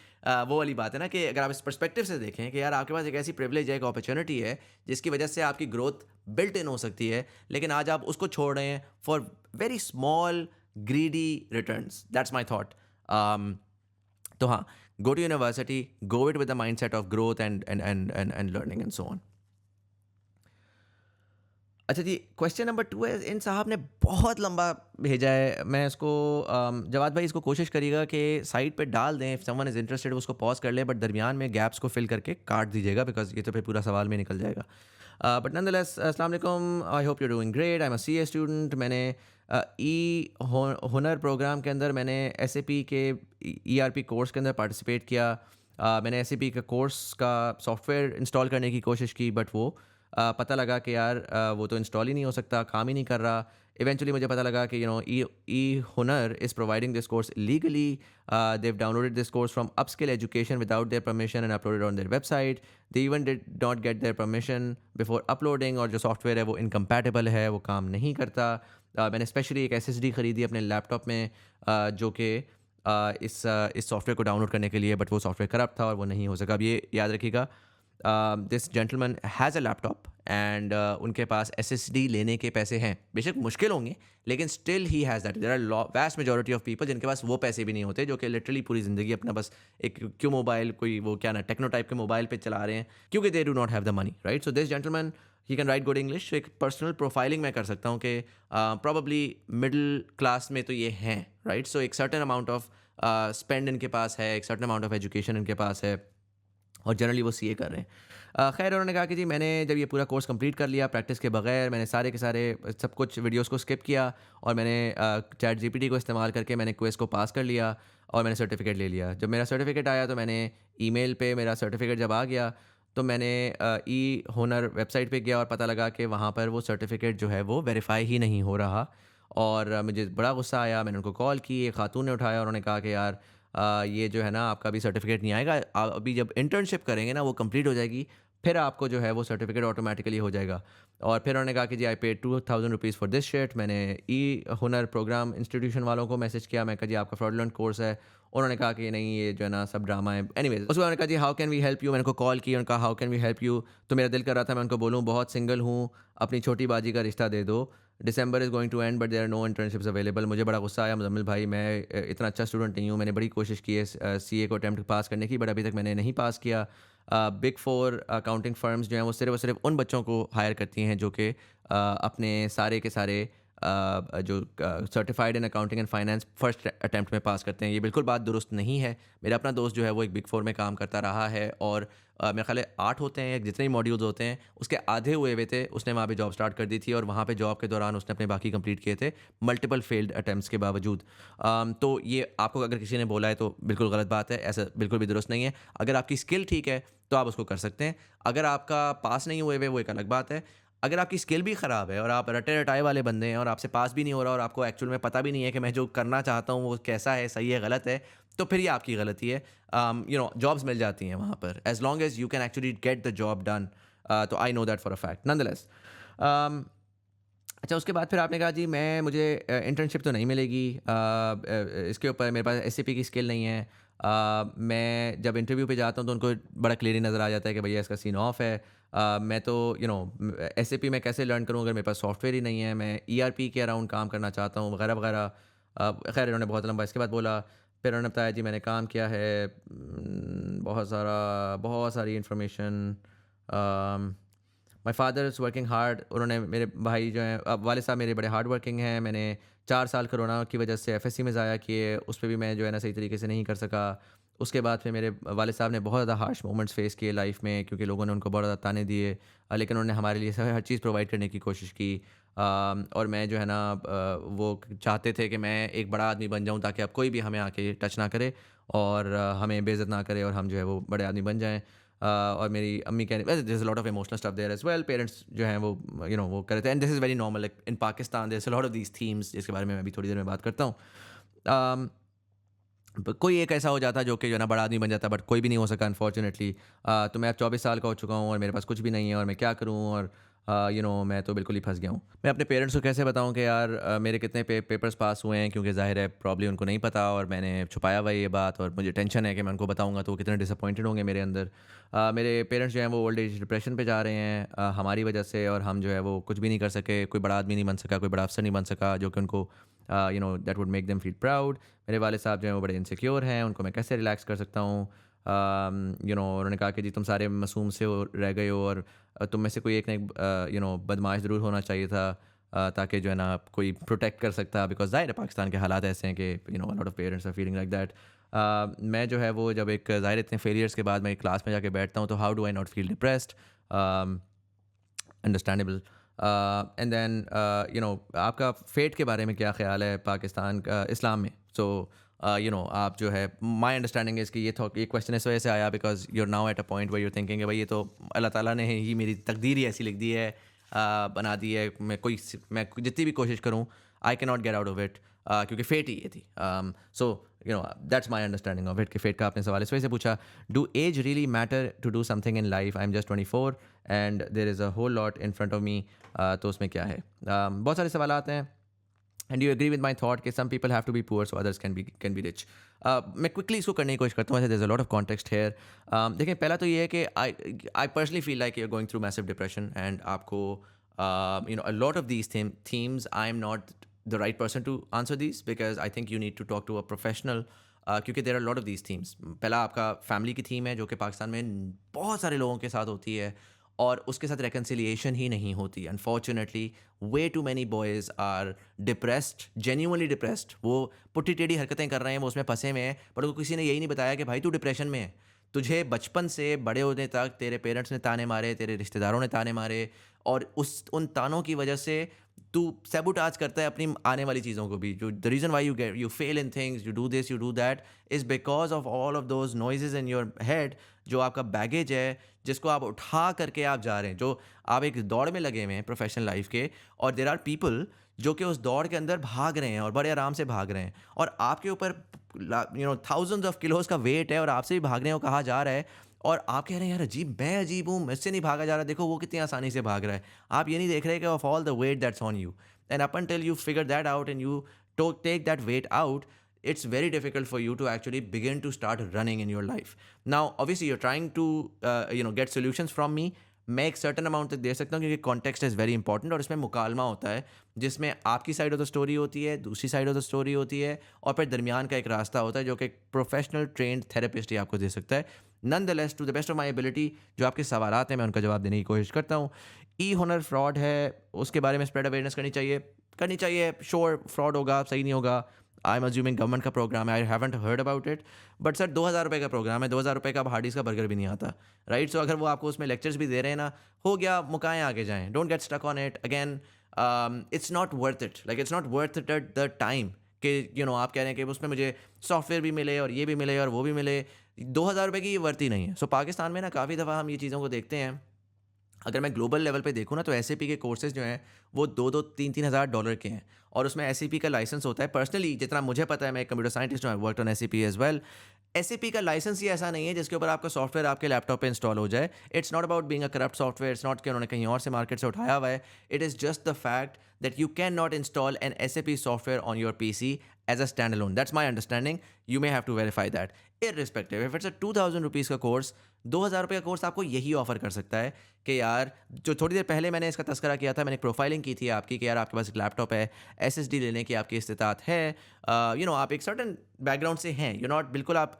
वो वाली बात है ना कि अगर आप इस पर्सपेक्टिव से देखें कि यार आपके पास एक ऐसी प्रिविलेज है, एक अपॉर्चुनिटी है जिसकी वजह से आपकी ग्रोथ बिल्ट इन हो सकती है, लेकिन आज आप उसको छोड़ रहे हैं for very small greedy returns. That's my thought. तो हाँ, go to university, go it with the mindset of growth and learning and so on. अच्छा जी, क्वेश्चन नंबर 2 है, इन साहब ने बहुत लंबा भेजा है। मैं इसको जवाद भाई इसको कोशिश करिएगा कि साइट पे डाल दें, इफ़ समवन इज़ इंटरेस्टेड उसको पॉज कर ले, बट दरमियान में गैप्स को फिल करके काट दीजिएगा, बिकॉज ये तो फिर पूरा सवाल में निकल जाएगा। बट नॉनदलेस, अस्सलाम वालेकुम, आई hope you doing great, I am a CA student. मैंने हुनर प्रोग्राम के अंदर मैंने एसएपी के ईआरपी कोर्स के अंदर पार्टिसिपेट किया। मैंने एसएपी का कोर्स का सॉफ्टवेयर इंस्टॉल करने की कोशिश की, बट वो पता लगा कि यार वो तो इंस्टॉल ही नहीं हो सकता, काम ही नहीं कर रहा। इवेंचुअली मुझे पता लगा कि e Hunar is providing this course legally. They've downloaded this course from upskill education without their permission and uploaded on their website. They even did not get their permission before uploading, और जो सॉफ्टवेयर है वो इनकम्पैटिबल है, वो काम नहीं करता। मैंने स्पेशली एक एसएसडी ख़रीदी अपने लैपटॉप में, जो कि इस सॉफ्टवेयर को डाउनलोड करने के लिए, बट वो सॉफ्टवेयर करप्ट था और वो नहीं हो सका। अब ये याद रखिएगा, this gentleman has a laptop and उनके पास एसएसडी लेने के पैसे हैं। बेशक मुश्किल होंगे, लेकिन still he has that. There are vast majority of people जिनके पास वो पैसे भी नहीं होते, जो कि लिटरली पूरी ज़िंदगी अपना बस एक क्यों मोबाइल, कोई वो क्या ना टेक्नो टाइप के मोबाइल पे चला रहे हैं, क्योंकि they do not have the money, right? So this gentleman he can write good English. एक पर्सनल प्रोफाइलिंग मैं कर सकता हूँ कि प्रॉबली मिडिल क्लास में तो ये हैं, राइट? सो एक सर्टन अमाउंट ऑफ स्पेंड इनके पास है, एक सर्टन अमाउंट ऑफ एजुकेशन इनके पास है, और जनरली वो सीए कर रहे हैं। खैर, उन्होंने कहा कि जी मैंने जब ये पूरा कोर्स कंप्लीट कर लिया प्रैक्टिस के बगैर, मैंने सारे के सारे सब कुछ वीडियोस को स्किप किया, और मैंने चैट जीपीटी को इस्तेमाल करके मैंने क्विज़ को पास कर लिया और मैंने सर्टिफिकेट ले लिया। जब मेरा सर्टिफिकेट आया तो मैंने ईमेल पे मेरा सर्टिफिकेट जब आ गया तो मैंने ई हुनर वेबसाइट पे गया और पता लगा कि वहाँ पर वो सर्टिफिकेट जो है वो वेरीफाई ही नहीं हो रहा, और मुझे बड़ा गुस्सा आया। मैंने उनको कॉल की, एक खातून ने उठाया, उन्होंने कहा कि यार ये जो है ना आपका अभी सर्टिफिकेट नहीं आएगा, अभी जब इंटर्नशिप करेंगे ना वो कंप्लीट हो जाएगी, फिर आपको जो है वो सर्टिफिकेट ऑटोमेटिकली हो जाएगा। और फिर उन्होंने कहा कि जी I paid 2000 rupees for this shit. मैंने ई हुनर प्रोग्राम इंस्टीट्यूशन वालों को मैसेज किया, मैं कहा जी आपका फ्रॉडलेंट कोर्स है। उन्होंने कहा कि नहीं, ये जो है ना सब ड्रामा है। एनीवेज, उसके बाद उन्होंने कहा जी how can we help you. मैंने उनको कॉल की, उन्होंने कहा how can we help you. तो मेरा दिल कर रहा था मैं उनको बोलूँ बहुत सिंगल हूँ, अपनी छोटी बाजी का रिश्ता दे दो, December is going to end but there are no internships available. मुझे बड़ा गुस्सा आया, मुजम्मिल भाई मैं इतना अच्छा स्टूडेंट नहीं हूँ, मैंने बड़ी कोशिश की है सीए को अटैम्प्ट पास करने की, बट अभी तक मैंने नहीं पास किया। बिग फोर अकाउंटिंग फर्म्स जो हैं वो सिर्फ और सिर्फ उन बच्चों को हायर करती हैं जो कि अपने सारे के सारे जो certified in accounting and finance first attempt में पास करते हैं। ये बिल्कुल बात दुरुस्त नहीं है। मेरा अपना दोस्त जो है वो एक बिग फोर में काम करता रहा है, और मेरे ख्याल है 8 होते हैं, जितने भी मॉड्यूल्स होते हैं उसके आधे हुए हुए थे, उसने वहाँ पे जॉब स्टार्ट कर दी थी, और वहाँ पे जॉब के दौरान उसने अपने बाकी कंप्लीट किए थे मल्टीपल फेल्ड अटैम्प्ट्स के बावजूद। तो ये आपको अगर किसी ने बोला है तो बिल्कुल गलत बात है, ऐसा बिल्कुल भी दुरुस्त नहीं है। अगर आपकी स्किल ठीक है तो आप उसको कर सकते हैं। अगर आपका पास नहीं हुए हुए वो एक अलग बात है। अगर आपकी स्किल भी ख़राब है और आप रटे रटाए वाले बंदे हैं और आपसे पास भी नहीं हो रहा और आपको एक्चुअल में पता भी नहीं है कि मैं जो करना चाहता हूँ वो कैसा है, सही है, गलत है, तो फिर ये आपकी गलती है। जॉब्स मिल जाती हैं वहाँ पर, as long as you can actually get the job done. तो I know that for a fact nonetheless. अच्छा, उसके बाद फिर आपने कहा जी मुझे इंटर्नशिप तो नहीं मिलेगी, इसके ऊपर मेरे पास एसएपी की स्किल नहीं है। मैं जब इंटरव्यू पे जाता हूँ तो उनको बड़ा क्लियरली नज़र आ जाता है कि भैया इसका सीन ऑफ है। मैं तो एसएपी में कैसे लर्न करूँ अगर मेरे पास सॉफ्टवेयर ही नहीं है। मैं ईआरपी के अराउंड काम करना चाहता हूँ वगैरह वगैरह। खैर, इन्होंने बहुत लंबा इसके बाद बोला। फिर उन्होंने बताया जी मैंने काम किया है, बहुत सारी information. My father is working hard. उन्होंने, मेरे भाई जो हैं, अब वाले साहब मेरे बड़े हार्ड वर्किंग हैं। मैंने 4 साल कोरोना की वजह से एफएससी में ज़ाया किए, उस पर भी मैं जो है ना सही तरीके से नहीं कर सका। उसके बाद फिर मेरे वालिद साहब ने बहुत ज़्यादा हार्श मोमेंट्स फेस किए लाइफ में, क्योंकि लोगों ने उनको बहुत ज़्यादा ताने दिए, लेकिन उन्होंने हमारे लिए हर चीज़ प्रोवाइड करने की कोशिश की। और मैं जो है ना, वो चाहते थे कि मैं एक बड़ा आदमी बन जाऊँ, ताकि अब कोई भी हमें आके टच ना करे और हमें बेइज्जत ना करे, और हम जो है वो बड़े आदमी बन जाएँ। और मेरी अम्मी कहने, there is a lot of emotional stuff there as well. Parents जो हैं वो वो कर रहे थे, and this is very normal, like in Pakistan there is a lot of these themes, जिसके बारे में मैं अभी थोड़ी देर में बात करता हूँ। अम कोई एक ऐसा हो जाता जो कि जो है ना बड़ा आदमी बन जाता, बट कोई भी नहीं हो सका अनफॉर्चुनेटली। तो मैं अब 24 साल का हो चुका हूँ और मेरे पास कुछ भी नहीं है, और मैं क्या करूँ, और मैं तो बिल्कुल ही फंस गया हूँ। मैं अपने पेरेंट्स को कैसे बताऊँ कि यार मेरे कितने पेपर्स पास हुए हैं, क्योंकि जाहिर है प्रॉब्ली उनको नहीं पता, और मैंने छुपाया हुआ है ये बात, और मुझे टेंशन है कि मैं उनको बताऊँगा तो वो कितने डिसअपॉइंटेड होंगे मेरे अंदर। मेरे पेरेंट्स जो हैं वो ओल्ड एज डिप्रेशन पे जा रहे हैं हमारी वजह से, और हम जो है वो कुछ भी नहीं कर सके, कोई बड़ा आदमी नहीं बन सका, कोई बड़ा अफसर नहीं बन सका जो कि उनको that would make them feel proud. मेरे वालिद साहब जो हैं वो बड़े इनसिक्योर हैं, उनको मैं कैसे रिलैक्स कर सकता हूँ। उन्होंने कहा कि जी तुम सारे मासूम से रह गए हो, और तुम में से कोई एक ने बदमाश ज़रूर होना चाहिए था, ताकि जो है ना कोई प्रोटेक्ट कर सकता, बिकॉज ज़ाहिर है पाकिस्तान के हालात ऐसे हैं कि lot of parents are feeling like that. मैं जो है वो जब एक ज़ाहिर इतने फेलियर्स के बाद मैं क्लास में जाके बैठता हूँ, तो how do I not feel depressed, understandable. And then आपका फेट के बारे में क्या ख्याल है पाकिस्तान का इस्लाम में? सो आप जो है, माय अंडरस्टैंडिंग इज़ कि ये क्वेश्चन इस वजह से आया because you are now at a point where you thinking कि भाई ये तो अल्लाह ताला ने ही मेरी तकदीर ही ऐसी लिख दी है, बना दी है, मैं जितनी भी कोशिश करूँ I can not get out of it, क्योंकि फेट ही ये थी। So that's my understanding of it कि फेट का आपने सवाल इस वजह से पूछा। Do age really matter to do something in life? I am just 24 and there is a whole lot in front of me. तो उसमें क्या है? बहुत सारे सवाल आते हैं, and you agree with my thought कि सम people have to be poor so others can be rich. मैं क्विकली इसको करने की कोशिश करता हूँ, there is a lot of context here. देखिए, पहला तो ये है कि I personally feel like you are going through massive depression, and आपको a lot of these themes, I am not the right person to answer these, because I think you need to talk to a professional, क्योंकि there are lot of these themes. पहला आपका फैमिली की थीम है, जो कि पाकिस्तान में बहुत सारे लोगों के साथ होती है, और उसके साथ रिकन्सिलिएशन ही नहीं होती unfortunately. Way too many boys are depressed, genuinely depressed. वो पुट्ठी टेढ़ी हरकतें कर रहे हैं, वो उसमें फंसे हुए हैं, पर उनको किसी ने यही नहीं बताया कि भाई तू डिप्रेशन में है। तुझे बचपन से बड़े होने तक तेरे पेरेंट्स ने ताने मारे, तेरे रिश्तेदारों ने ताने मारे, और उन तानों की वजह से तू सैबोटाज करता है अपनी आने वाली चीज़ों को भी। जो the reason why you fail in things, you do this, you do that, is because of all of those noises in your head. जो आपका बैगेज है, जिसको आप उठा करके आप जा रहे हैं, जो आप एक दौड़ में लगे हुए हैं प्रोफेशनल लाइफ के, और देर आर पीपल जो कि उस दौड़ के अंदर भाग रहे हैं और बड़े आराम से भाग रहे हैं, और आपके ऊपर थाउजेंड्स ऑफ किलोज का वेट है, और आपसे भी भागने को कहा जा रहा है, और आप कह रहे हैं यार अजीब, मैं अजीब हूँ, मुझसे नहीं भागा जा रहा, देखो वो कितनी आसानी से भाग रहा है। आप ये नहीं देख रहे कि of all the weight that's on you, and up until you figure that out and you take that weight out, it's very difficult for you to actually begin to start running in your life. Now obviously you're trying to get solutions from me. मैं एक सर्टन अमाउंट तक दे सकता हूँ, क्योंकि कॉन्टेक्स्ट इज़ वेरी इंपॉर्टेंट, और इसमें मुकालमा होता है, जिसमें आपकी साइड ऑफ द स्टोरी होती है, दूसरी साइड ऑफ द स्टोरी होती है, और फिर दरमियान का एक रास्ता होता है, जो कि एक प्रोफेशनल ट्रेंड थेरेपिस्ट ही आपको दे सकता है। Nonetheless, to the best of my ability, जो आपके सवालात हैं मैं उनका जवाब देने की कोशिश करता हूँ। ई हुनर फ्रॉड है, उसके बारे में स्प्रेड अवेयरनेस करनी चाहिए। श्योर फ्रॉड होगा, सही नहीं होगा। आई एम अज्यूमिंग गवर्नमेंट का प्रोग्राम है, I haven't heard about it, but sir 2,000 रुपये का प्रोग्राम है, 2,000 रुपये का अब हार्डीज़ का बर्गर भी नहीं आता, राइट? सो अगर वो आपको उसमें लेक्चर्स भी दे रहे हैं ना, हो गया, मुकाएं, आगे जाएं, don't get stuck on it again. It's not worth it, like it's not worth it at the time कि आप कह रहे हैं कि उसमें मुझे सॉफ्टवेयर भी मिले और ये भी मिले और वो भी मिले। 2,000 रुपये की ये वर्थ ही नहीं है। सो पाकिस्तान में ना काफ़ी दफ़ा हम ये चीज़ों को देखते हैं। अगर मैं ग्लोबल लेवल पे देखूँ ना, तो एस के कोर्सेज़ जो हैं वो 2-2 3-3 हज़ार डॉलर के हैं, और उसमें एस का लाइसेंस होता है। पर्सनली जितना मुझे पता है, मैं एक कंप्यूटर साइंटिस्ट हूँ, I worked on as as well. S का लाइसेंस ही ऐसा नहीं है जिसके ऊपर आपका सॉफ्टवेयर आपके लैपटॉप पे इंस्टॉल हो जाए। It's not about being a corrupt software, it's not कि उन्होंने कहीं और से मार्केट से उठाया हुआ है। It is just the fact that you can not install an S software on your PC as a standalone. That's my understanding. You may have to verify that. Irrespective if it's a 2,000 rupees का कोर्स, 2,000 रुपये का कोर्स आपको यही ऑफर कर सकता है कि यार, जो थोड़ी देर पहले मैंने इसका तस्करा किया था, मैंने एक प्रोफाइलिंग की थी आपकी कि यार आपके पास एक लैपटॉप है, SSD लेने की आपकी इस्तिताअत है, आप एक सर्टन बैकग्राउंड से हैं, नॉट बिल्कुल आप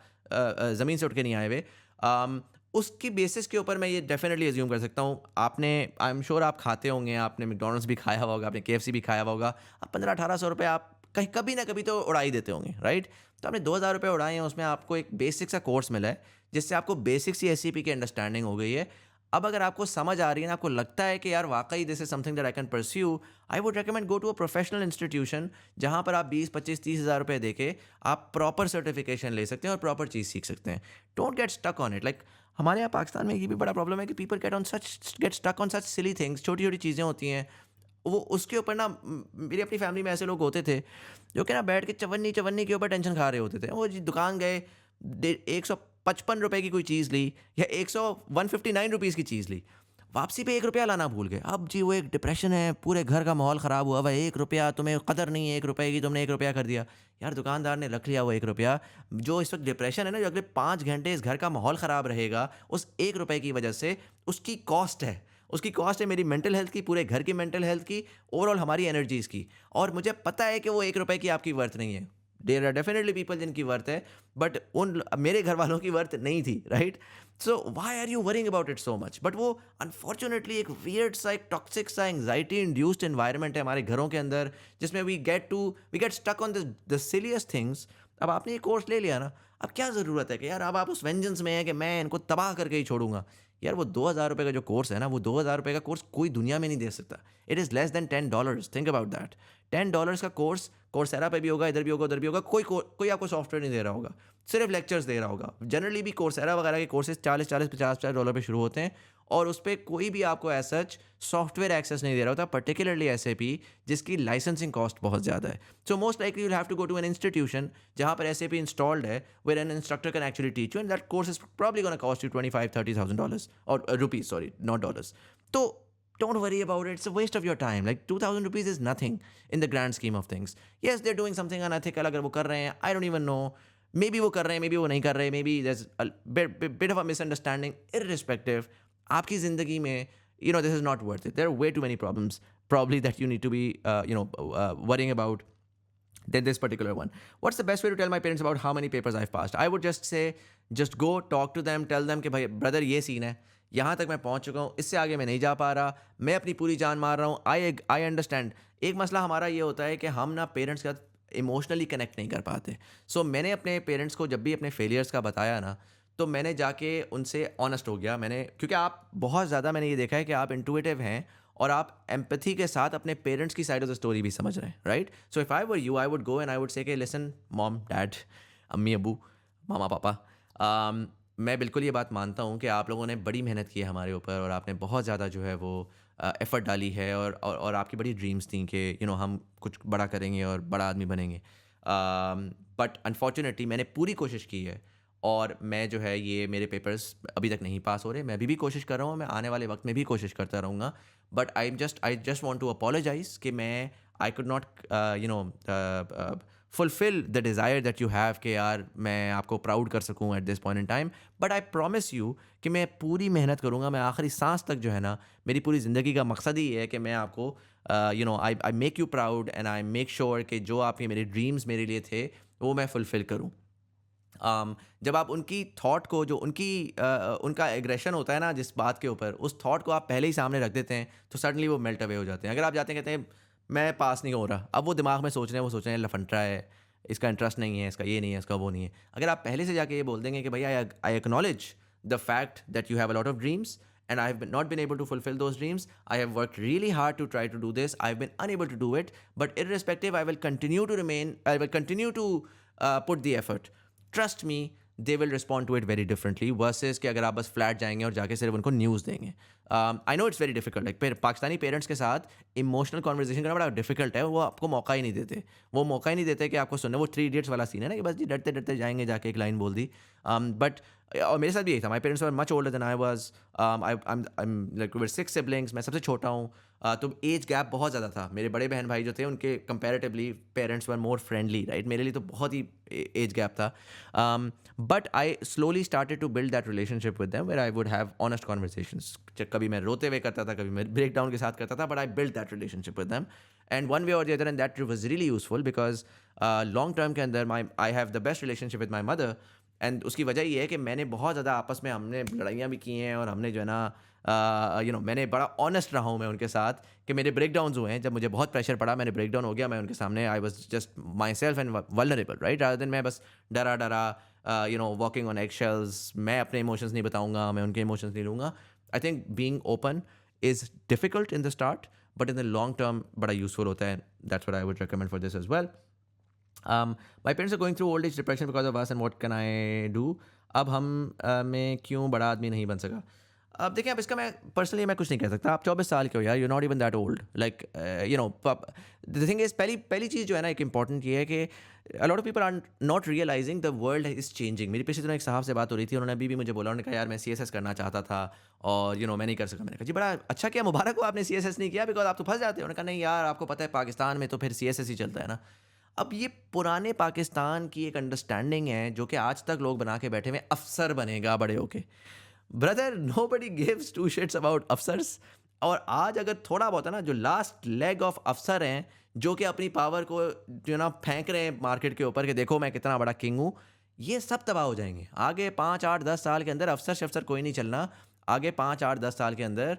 ज़मीन से उठ के नहीं आए हुए। उसकी बेसिस के ऊपर मैं ये डेफिनेटली एज्यूम कर सकता हूँ, आपने, आई एम श्योर आप खाते होंगे, आपने मैकडॉनल्ड्स भी खाया हुआ होगा, आपने KFC भी खाया हुआ होगा, अब 1500-1800 रुपये आप कहीं कभी ना कभी तो उड़ा ही देते होंगे, राइट? तो आपने 2,000 रुपये उड़ाए हैं, उसमें आपको एक बेसिक सा कोर्स मिला है, जिससे आपको बेसिक सी एससीपी की अंडरस्टैंडिंग हो गई है। अब अगर आपको समझ आ रही है ना, आपको लगता है कि यार वाकई this is something that I can pursue, I would recommend go to a professional institution, जहाँ पर आप 20, 25, 30 हज़ार रुपये दे के आप प्रॉपर सर्टिफिकेशन ले सकते हैं और प्रॉपर चीज़ सीख सकते हैं। Don't get stuck on it. Like हमारे यहाँ पाकिस्तान में ये भी बड़ा प्रॉब्लम है कि people get stuck on such silly things, छोटी छोटी चीज़ें होती हैं, वो उसके ऊपर ना मेरी अपनी फैमिली में ऐसे लोग होते थे जो कि ना बैठ के चवन्नी चवन्नी के ऊपर टेंशन खा रहे होते थे। वो जी दुकान गए, 155 रुपये की कोई चीज़ ली या 159 रुपीज़ की चीज़ ली, वापसी पे 1 रुपया लाना भूल गए। अब जी वो एक डिप्रेशन है, पूरे घर का माहौल ख़राब हुआ हुआ है, 1 रुपया तुम्हें कदर नहीं है, 1 रुपये की तुमने 1 रुपया कर दिया। यार दुकानदार ने रख लिया वो 1 रुपया, जो इस वक्त डिप्रेशन है ना, जो अगले 5 घंटे इस घर का माहौल ख़राब रहेगा उस 1 रुपये की वजह से, उसकी कॉस्ट है। उसकी कॉस्ट है मेरी मेंटल हेल्थ की, पूरे घर की मेंटल हेल्थ की, ओवरऑल हमारी एनर्जीज़ की। और मुझे पता है कि वो 1 रुपये की आपकी वर्थ नहीं है। देयर आर डेफिनेटली पीपल जिनकी वर्थ है, बट उन मेरे घर वालों की वर्थ नहीं थी, right? So why are you worrying about it so much? But वो अनफॉर्चुनेटली एक वियर्ड सा, एक टॉक्सिक सा, एंग्जाइटी इंड्यूस्ड एनवायरनमेंट है हमारे घरों के अंदर, जिसमें we get stuck on the silliest things. अब आपने ये कोर्स ले लिया ना, अब क्या ज़रूरत है कि यार अब आप उस वेंजेंस में है कि मैं इनको तबाह करके ही छोड़ूंगा। यार वो 2,000 रुपये का जो कोर्स है ना, वो 2,000 रुपये का कोर्स कोई दुनिया में नहीं दे सकता। It is less than $10। Think about that. $10 का कोर्स कोर्सेरा पे भी होगा, इधर भी होगा, उधर भी होगा। कोई आपको सॉफ्टवेयर नहीं दे रहा होगा, सिर्फ लेक्चर्स दे रहा होगा। जनरली भी कोर्सेरा वगैरह के कोर्सेज 40, 40, 50 $50 पे शुरू होते हैं, और उस पर कोई भी आपको एज सच सॉफ्टवेयर एक्सेस नहीं दे रहा होता, पर्टिकुलरली एसएपी, जिसकी लाइसेंसिंग कॉस्ट बहुत ज़्यादा है। So most likely you have to go to an institution जहाँ पर एसएपी इंस्टॉल्ड है, where an instructor can actually teach you, and that course is probably gonna cost you $25,000-30,000 और रुपीज़, सॉरी, नॉट डॉलर्स। तो don't worry about it. It's a waste of your time. Like 2,000 rupees is nothing in the grand scheme of things. Yes, they're doing something unethical. अगर वो कर रहे हैं, I don't even know. Maybe वो कर रहे हैं, maybe वो नहीं कर रहे. Maybe there's a bit of a misunderstanding. Irrespective, आपकी ज़िंदगी में, this is not worth it. There are way too many problems probably that you need to be, worrying about than this particular one. What's the best way to tell my parents about how many papers I've passed? I would just say, just go talk to them, tell them कि भाई brother ये सीन है, यहाँ तक मैं पहुँच चुका हूँ, इससे आगे मैं नहीं जा पा रहा, मैं अपनी पूरी जान मार रहा हूँ। I understand. एक मसला हमारा ये होता है कि हम ना पेरेंट्स के साथ इमोशनली कनेक्ट नहीं कर पाते। सो मैंने अपने पेरेंट्स को जब भी अपने फेलियर्स का बताया ना, तो मैंने जाके उनसे ऑनेस्ट हो गया। क्योंकि आप बहुत ज़्यादा, मैंने ये देखा है कि आप इंटुइटिव हैं और आप एम्पैथी के साथ अपने पेरेंट्स की साइड ऑफ द स्टोरी भी समझ रहे हैं, right? So if I were you, I would go and I would say कि लिसन मॉम डैड, अम्मी अबू, मामा पापा, मैं बिल्कुल ये बात मानता हूँ कि आप लोगों ने बड़ी मेहनत की है हमारे ऊपर, और आपने बहुत ज़्यादा जो है वो एफ़र्ट डाली है, और आपकी बड़ी ड्रीम्स थी कि हम कुछ बड़ा करेंगे और बड़ा आदमी बनेंगे। बट अनफॉर्चुनेटली मैंने पूरी कोशिश की है, और मैं जो है ये मेरे पेपर्स अभी तक नहीं पास हो रहे। मैं अभी भी कोशिश कर रहा हूँ, मैं आने वाले वक्त में भी कोशिश करता रहूँगा। But I just want to apologize कि मैं I could not fulfill the desire that you have कि यार मैं आपको प्राउड कर सकूँ at this point in time. But I promise you कि मैं पूरी मेहनत करूँगा, मैं आखिरी सांस तक जो है ना, मेरी पूरी ज़िंदगी का मकसद ही ये है कि मैं आपको I make you proud and I make sure कि जो आपके मेरे ड्रीम्स मेरे लिए थे वो मैं फुलफ़िल करूँ। जब आप उनकी थॉट को, जो उनका एग्रेशन होता है ना जिस बात के ऊपर, उस थॉट को आप पहले ही सामने रख देते हैं, तो सडनली वो मेल्ट अवे हो जाते हैं। अगर आप जाते हैं कहते हैं मैं पास नहीं हो रहा, अब वो दिमाग में सोच रहे हैं लफंट्रा है, इसका इंटरेस्ट नहीं है, इसका ये नहीं है, इसका वो नहीं है। अगर आप पहले से जाके ये बोल देंगे कि भाई I acknowledge the fact that you have a lot of dreams and I have not been able to fulfill those dreams. I have worked really hard to try to do this. I've been unable to do it, but irrespective, I will continue to put the effort. Trust me, they will respond to it very differently versus कि अगर आप बस फ्लैट जाएंगे और जाके सिर्फ उनको न्यूज़ देंगे। I know it's very difficult, like Pakistani parents के साथ इमोशनल कॉन्वर्जेशन करना बड़ा डिफिकल्ट है। वो आपको मौका ही नहीं देते, कि आपको सुनने। वो 3 इडियट्स वाला सीन है ना कि बस जी डरते डरते जाएंगे, जाके एक लाइन बोल दी। बट और मेरे साथ भी यही था। My parents were much older than I was. Like we were 6 siblings, मैं सबसे छोटा हूँ। तो एज गैप बहुत ज़्यादा था। मेरे बड़े बहन भाई जो थे उनके comparatively parents were more friendly, right? मेरे लिए तो बहुत ही एज गैप था। But I slowly started to build that relationship with them where I would have honest conversations. कभी मैं रोते हुए करता था, कभी मैं ब्रेक डाउन के साथ करता था, but I build that relationship with them and one way or the other, and that was really useful because long term के अंदर I have the best relationship with my mother. And उसकी वजह ये है कि मैंने बहुत ज़्यादा आपस में हमने लड़ाइयाँ भी की हैं, और हमने जो है ना मैंने बड़ा ऑनेस्ट रहा हूँ मैं उनके साथ कि मेरे ब्रेक डाउन्स हुए हैं। जब मुझे बहुत प्रेशर पड़ा, मैंने ब्रेक डाउन हो गया, मैं उनके सामने I was just my self and vulnerable, right, rather than मैं बस डरा डरा वॉकिंग ऑन एग शेल्स। मैं अपने इमोशंस नहीं बताऊंगा, मैं उनके इमोशंस नहीं लूँगा। I think being open is difficult in the start, but in the long term बड़ा यूजफुल होता है। That's what I would recommend for this as well. My parents are going through old age depression because of us, and what can I do. अब हम मैं क्यों बड़ा आदमी नहीं बन सका? अब देखिए, अब इसका मैं पर्सनली मैं कुछ नहीं कह सकता। आप 24 साल के हो यार, you not even that old, like the thing is, पहली पहली चीज़ जो है ना, एक इंपॉर्टेंट ये है कि a lot of people are not realizing the world is changing. मेरी पिछले दिनों एक साहब से बात हो रही थी, उन्होंने अभी भी मुझे बोला, उन्होंने कहा यार मैं CSS करना चाहता था, और मैं नहीं कर सका। मैंने कहा जी बड़ा अच्छा किया, मुबारक हो, आपने CSS नहीं किया, बिकॉज आप तो फंस जाते हो। उन्होंने कहा नहीं यार, आपको पता है पाकिस्तान में तो फिर CSS ही चलता है ना। अब ये पुराने पाकिस्तान की एक अंडरस्टैंडिंग है जो कि आज तक लोग बना के बैठे हुए, अफसर बनेगा बड़े होके। Brother, nobody gives two shits about officers. और आज अगर थोड़ा बहुत है ना, जो लास्ट लेग ऑफ अफसर हैं, जो कि अपनी पावर को जो ना फेंक रहे हैं मार्केट के ऊपर कि देखो मैं कितना बड़ा किंग हूँ, ये सब तबाह हो जाएंगे। आगे 5 8 10 साल के अंदर अफसर शफसर कोई नहीं चलना। आगे 5 8 10 साल के अंदर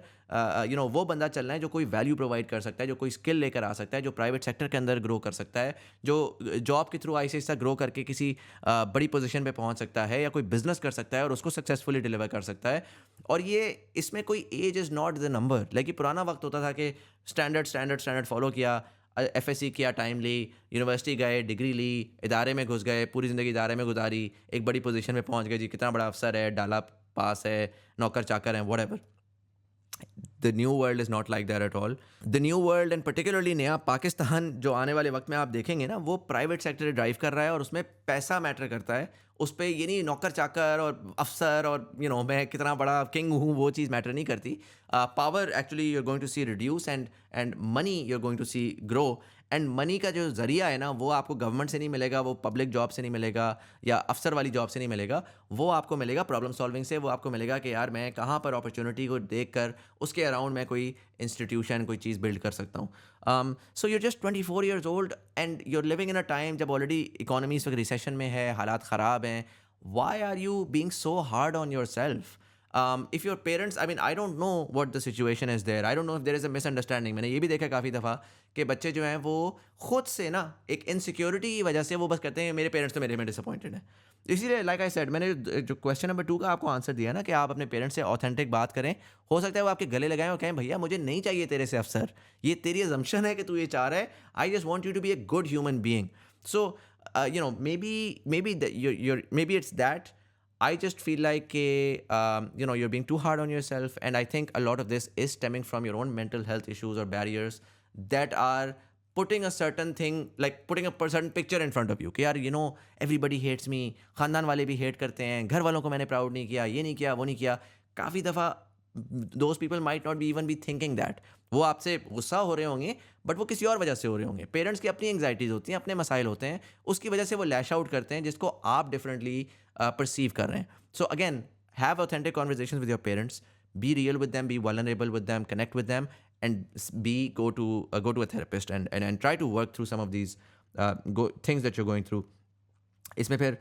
वो बंदा चलना है जो कोई वैल्यू प्रोवाइड कर सकता है, जो कोई स्किल लेकर आ सकता है, जो प्राइवेट सेक्टर के अंदर ग्रो कर सकता है, जो जॉब के थ्रू ऐसे ऐसा ग्रो करके किसी बड़ी पोजीशन पे पहुंच सकता है, या कोई बिजनेस कर सकता है और उसको सक्सेसफुली डिलीवर कर सकता है। और ये इसमें कोई age is not the number. Like ये पुराना वक्त होता था कि स्टैंडर्ड स्टैंडर्ड स्टैंडर्ड फॉलो किया, FSC किया, टाइम ली, यूनिवर्सिटी गए, डिग्री ली, इदारे में घुस गए, पूरी ज़िंदगी इदारे में गुजारी, एक बड़ी पोजीशन में पहुंच गए, जी कितना बड़ा अफसर है, डाला पास है, नौकर चाकर हैं, whatever. The new world is not like that at all. The new world and particularly नया पाकिस्तान जो आने वाले वक्त में आप देखेंगे ना, वो प्राइवेट सेक्टर ड्राइव कर रहा है, और उसमें पैसा मैटर करता है। उस पर ये नहीं नौकर चाकर और अफसर और मैं कितना बड़ा किंग हूँ, वो चीज़ मैटर नहीं करती। Power actually you are going to see reduce, and money you are going to see grow. And money का जो ज़रिया है ना, वो आपको गवर्नमेंट से नहीं मिलेगा, वो पब्लिक जॉब से नहीं मिलेगा, या अफसर वाली जॉब से नहीं मिलेगा। वो आपको मिलेगा प्रॉब्लम सॉल्विंग से। वो आपको मिलेगा कि यार मैं कहाँ पर अपॉर्चुनिटी को देख कर उसके अराउंड मैं कोई इंस्टीट्यूशन, कोई चीज़ बिल्ड कर सकता हूँ। So you're just 24 years old, and you're living in a time जब ऑलरेडी इकोनॉमी इस वक्त रिसेशन में है, हालात ख़राब हैं। Why are you being so hard on yourself? If your parents, I mean, I don't know what the situation is there. I don't know if there is a misunderstanding. मैंने ये भी देखा काफ़ी दफ़ा कि बच्चे जो हैं वो खुद से ना एक इनसिक्योरिटी की वजह से वो बस कहते हैं मेरे पेरेंट्स तो मेरे में डिसअपॉइंटेड है। इसीलिए लाइक आई सेड, मैंने जो क्वेश्चन नंबर 2 का आपको आंसर दिया ना कि आप अपने पेरेंट्स से ऑथेंटिक बात करें। हो सकता है वो आपके गले लगाएं और कहें भैया मुझे नहीं चाहिए तेरे से अफसर, ये तेरी असम्पशन है कि तू ये चाह रहा है। I just want you to be a good human being. So maybe it's that. I just feel like you're being too hard on yourself, and I think a lot of this is stemming from your own mental health issues or barriers that are putting a certain thing, like putting a certain picture in front of you कि यार everybody hates me, ख़ानदान वाले भी hate करते हैं, घर वालों को मैंने proud नहीं किया, ये नहीं किया, वो नहीं किया। काफ़ी दफ़ा those people might not be even be thinking that, वो आपसे गुस्सा हो रहे होंगे, बट वो किसी और वजह से हो रहे होंगे। पेरेंट्स की अपनी एंग्जाइटीज़ होती हैं, अपने मसाइल होते हैं, उसकी वजह से वो लैश आउट करते हैं, जिसको आप डिफरेंटली परसीव कर रहे हैं। So again, have authentic conversation with your parents, be real with them, be vulnerable with them, connect with them, and go to a therapist and try to work through some of these things that you're going through. इसमें फिर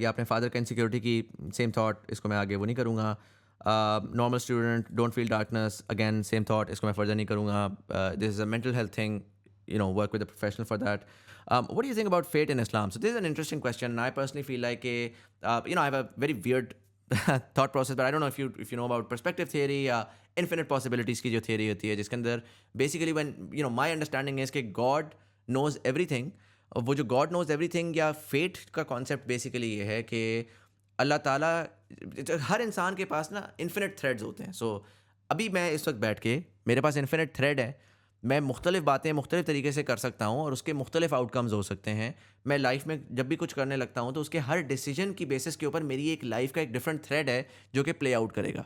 ये अपने फादर का इनसिक्योरिटी की सेम थॉट, इसको मैं आगे वो नहीं करूँगा। Normal student don't feel darkness, again same thought, इसको मैं फर्दर नहीं करूँगा। This is a mental health thing, work with a professional for that. What do you think about fate in Islam? So this is an interesting question, and I personally feel like I have a very weird thought process, but I don't know if you know about perspective theory या infinite possibilities की जो theory होती है, जिसके अंदर basically when my understanding is कि God knows everything। वो जो God knows everything या fate का concept basically ये है कि अल्लाह ताला, हर इंसान के पास ना इन्फिनिट थ्रेड्स होते हैं। सो अभी मैं इस वक्त बैठ के, मेरे पास इन्फिनिट थ्रेड है, मैं मुख्तलिफ बातें मुख्तलिफ तरीके से कर सकता हूँ और उसके मुख्तलिफ आउटकम्स हो सकते हैं। मैं लाइफ में जब भी कुछ करने लगता हूँ तो उसके हर डिसीजन की बेसिस के ऊपर मेरी एक लाइफ का एक डिफरेंट थ्रेड है जो कि प्ले आउट करेगा।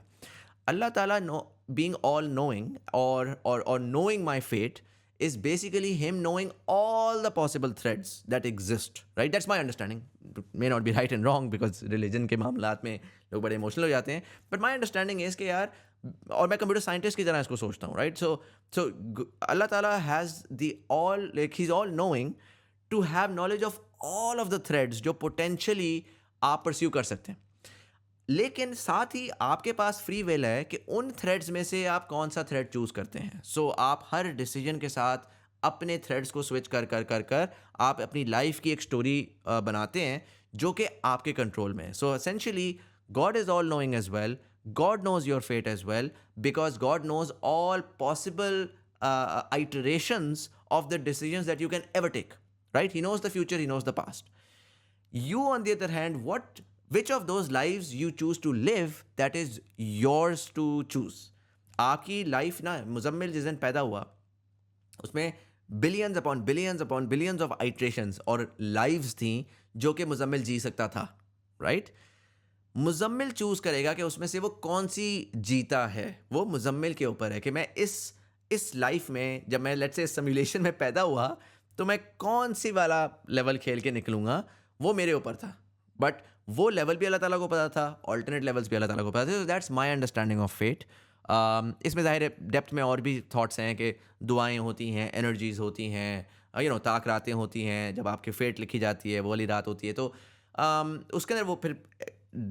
Allah Taala being all knowing और knowing my fate is basically him knowing all the possible threads that exist, right? That's my understanding. It may not be right and wrong because religion के मामलात में लोग बड़े इमोशनल हो जाते हैं, but my understanding is कि यार, और मैं कंप्यूटर साइंटिस्ट की तरह इसको सोचता हूँ, right? So अल्लाह ताला has the he's all knowing to have knowledge of all of the threads जो potentially आप परस्यू कर सकते हैं। लेकिन साथ ही आपके पास फ्री विल है कि उन थ्रेड्स में से आप कौन सा थ्रेड चूज करते हैं। सो आप हर डिसीजन के साथ अपने थ्रेड्स को स्विच कर आप अपनी लाइफ की एक स्टोरी बनाते हैं जो कि आपके कंट्रोल में है। So essentially God is all knowing as well, God knows your fate as well, because God knows all possible iterations of the decisions that you can ever take, right? He knows the future, he knows the past. You on the other hand, which of those lives you choose to live, that is yours to choose. आपकी लाइफ ना, मुजम्मिल जिस दिन पैदा हुआ उसमें बिलियंस ऑफ आइट्रेशंस और लाइव्स थी जो कि मुजम्मिल जी सकता था, राइट? मुजम्मिल चूज करेगा कि उसमें से वो कौन सी जीता है। वो मुजम्मिल के ऊपर है कि मैं इस लाइफ में, जब मैं लेट्स से सिमुलेशन में पैदा हुआ, तो मैं कौन सी वाला लेवल खेल के निकलूंगा, वो मेरे ऊपर था। बट वो लेवल भी अल्लाह ताला को पता था, ऑल्टरनेट लेवल्स भी अल्लाह ताला को पता था। That's my understanding of fate. इसमें ज़ाहिर है डेप्थ में और भी थॉट्स हैं कि दुआएं होती हैं, एनर्जीज होती हैं, ताक रातें होती हैं, जब आपकी फेट लिखी जाती है वो वाली रात होती है। तो उसके अंदर वो फिर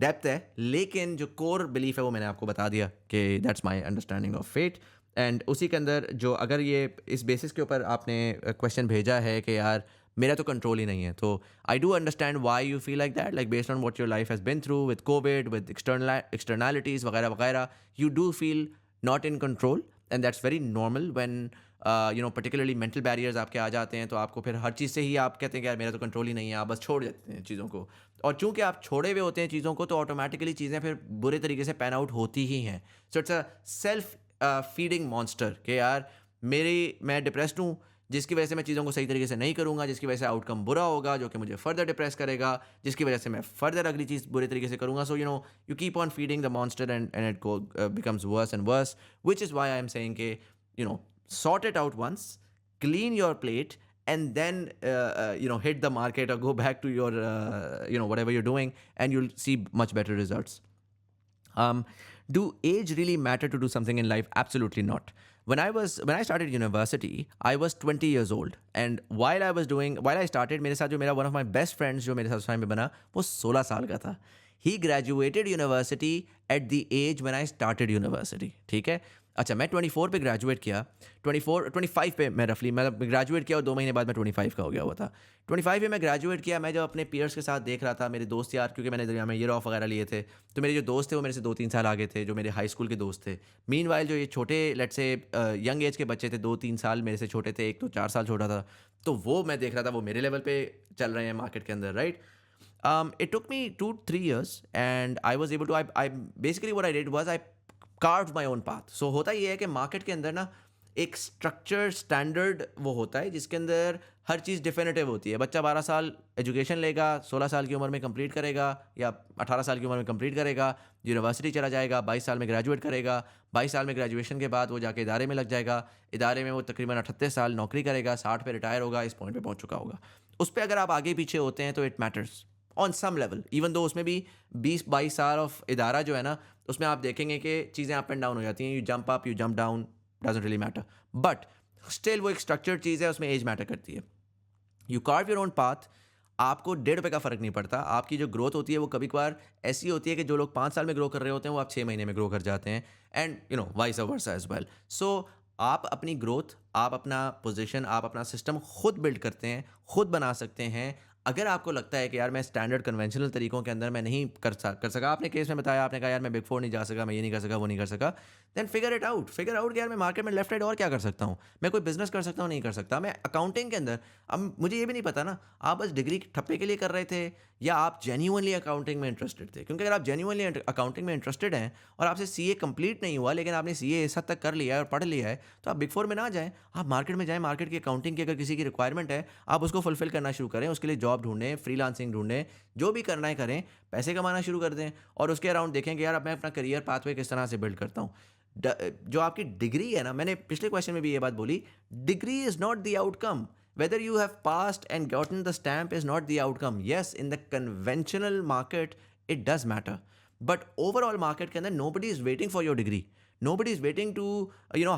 डेप्थ है, लेकिन जो कोर बिलीफ है वो मैंने आपको बता दिया कि that's my understanding of fate. And उसी के अंदर जो, अगर ये इस बेसिस के ऊपर आपने क्वेश्चन भेजा है कि यार मेरा तो कंट्रोल ही नहीं है, तो I do understand why you feel like that, like based on what your life has been through with Covid, with externalities वगैरह वगैरह, you do feel not in control, and that's very normal when particularly mental barriers आपके आ जाते हैं। तो आपको फिर हर चीज़ से ही आप कहते हैं कि यार मेरा तो कंट्रोल ही नहीं है, आप बस छोड़ देते हैं चीज़ों को। और चूंकि आप छोड़े हुए होते हैं चीज़ों को, तो ऑटोमेटिकली चीज़ें फिर बुरे तरीके से पैन आउट होती ही हैं। So it's a self feeding monster कि यार मैं डिप्रेस्ड हूँ, जिसकी वजह से मैं चीज़ों को सही तरीके से नहीं करूँगा, जिसकी वजह से आउटकम बुरा होगा, जो कि मुझे फर्दर डिप्रेस करेगा, जिसकी वजह से मैं फर्दर अगली चीज़ बुरे तरीके से करूँगा। So you keep on feeding the monster and it go becomes worse and worse, which is why I am saying कि sort it out once, clean your plate, and then hit the market or go back to your whatever you're doing, and you'll see much better results. Do age really matter to do something in life? Absolutely not. When I started university, I was 20 years old, and while I started, मेरे साथ जो मेरा one of my best friends जो मेरे साथ उस टाइम पे बना, वो 16 साल का था. He graduated university at the age when I started university. ठीक है? अच्छा, मैं 24 पे ग्रेजुएट किया, 25 पे मैं रफली ग्रेजुएट किया, और 2 महीने बाद मैं 25 का हो गया हुआ था। 25 पे मैं ग्रेजुएट किया। मैं जब अपने पीयर्स के साथ देख रहा था, मेरे दोस्त यार, क्योंकि मैंने दरमियान में ईयर ऑफ वगैरह लिए थे, तो मेरे जो दोस्त थे वो मेरे से 2-3 साल आगे थे, जो मेरे हाई स्कूल के दोस्त थे। मीनवाइल जो ये छोटे लेट्स से यंग एज के बच्चे थे, 2-3 साल मेरे से छोटे थे, एक तो 4 साल छोटा था, तो वो मैं देख रहा था, वो मेरे लेवल पे चल रहे हैं मार्केट के अंदर, right? It took me 2-3 years, and I was able to, I basically what I did was I carved my own path. So होता ये है कि मार्केट के अंदर ना एक स्ट्रक्चर स्टैंडर्ड वो होता है जिसके अंदर हर चीज़ डिफिनेटिव होती है। बच्चा 12 साल एजुकेशन लेगा, 16 साल की उम्र में कंप्लीट करेगा, या 18 साल की उम्र में कंप्लीट करेगा, यूनिवर्सिटी चला जाएगा, 22 साल में ग्रेजुएट करेगा, 22 साल में ग्रेजुएशन के बाद वो जाके इदारे में लग जाएगा, इदारे में वो तकरीबन 38 साल नौकरी करेगा, 60 पे रिटायर होगा, इस पॉइंट पे पहुंच चुका होगा। उस पर अगर आप आगे पीछे होते हैं तो it matters on some level, even though उसमें भी 20-22 साल ऑफ इदारा जो है ना, उसमें आप देखेंगे कि चीज़ें अप एंड डाउन हो जाती हैं, you jump up, you jump down, doesn't really matter, but still वो एक स्ट्रक्चर्ड चीज़ है, उसमें एज मैटर करती है। You curve your own path. आपको ₹1.5 का फ़र्क नहीं पड़ता। आपकी जो ग्रोथ होती है वो कभी कभार ऐसी होती है कि जो लोग 5 साल में ग्रो कर रहे होते हैं वो आप 6 महीने में ग्रो कर जाते हैं, and vice versa as well. So आप अपनी ग्रोथ, आप अपना पोजीशन, आप अपना सिस्टम खुद बिल्ड करते हैं, खुद बना सकते हैं। अगर आपको लगता है कि यार मैं स्टैंडर्ड कन्वेंशनल तरीकों के अंदर मैं नहीं कर सका, आपने केस में बताया, आपने कहा यार मैं बिग 4 नहीं जा सका, मैं ये नहीं कर सका, वो नहीं कर सका, देन फिगर आउट कि यार मैं मार्केट में लेफ्ट राइट और क्या कर सकता हूँ, मैं कोई बिजनेस कर सकता हूँ, नहीं कर सकता, मैं अकाउंटिंग के अंदर, अब मुझे ये भी नहीं पता ना आप बस डिग्री ठप्पे के लिए कर रहे थे या आप जेन्युइनली अकाउंटिंग में इंटरेस्टेड थे। क्योंकि अगर आप जेन्युइनली अकाउंटिंग में इंटरेस्टेड हैं और आपसे सीए कंप्लीट नहीं हुआ, लेकिन आपने सीए इस हद तक कर लिया है और पढ़ लिया है, तो आप बिग 4 में ना जाएं, आप मार्केट में जाएं। मार्केट की अकाउंटिंग की अगर किसी की रिक्वायरमेंट है, आप उसको फुलफिल करना शुरू करें, उसके लिए जॉब ढूंढें, फ्रीलांसिंग ढूंढें, जो भी करना है करें, पैसे कमाना शुरू कर दें, और उसके अराउंड देखें कि यार अब मैं अपना करियर पाथवे किस तरह से बिल्ड करता हूँ। जो आपकी डिग्री है ना, मैंने पिछले क्वेश्चन में भी ये बात बोली, degree is not the outcome. Whether you have passed and gotten the stamp is not the outcome. Yes, in the conventional market, it does matter. But overall market के अंदर nobody is waiting for your degree. Nobody is waiting to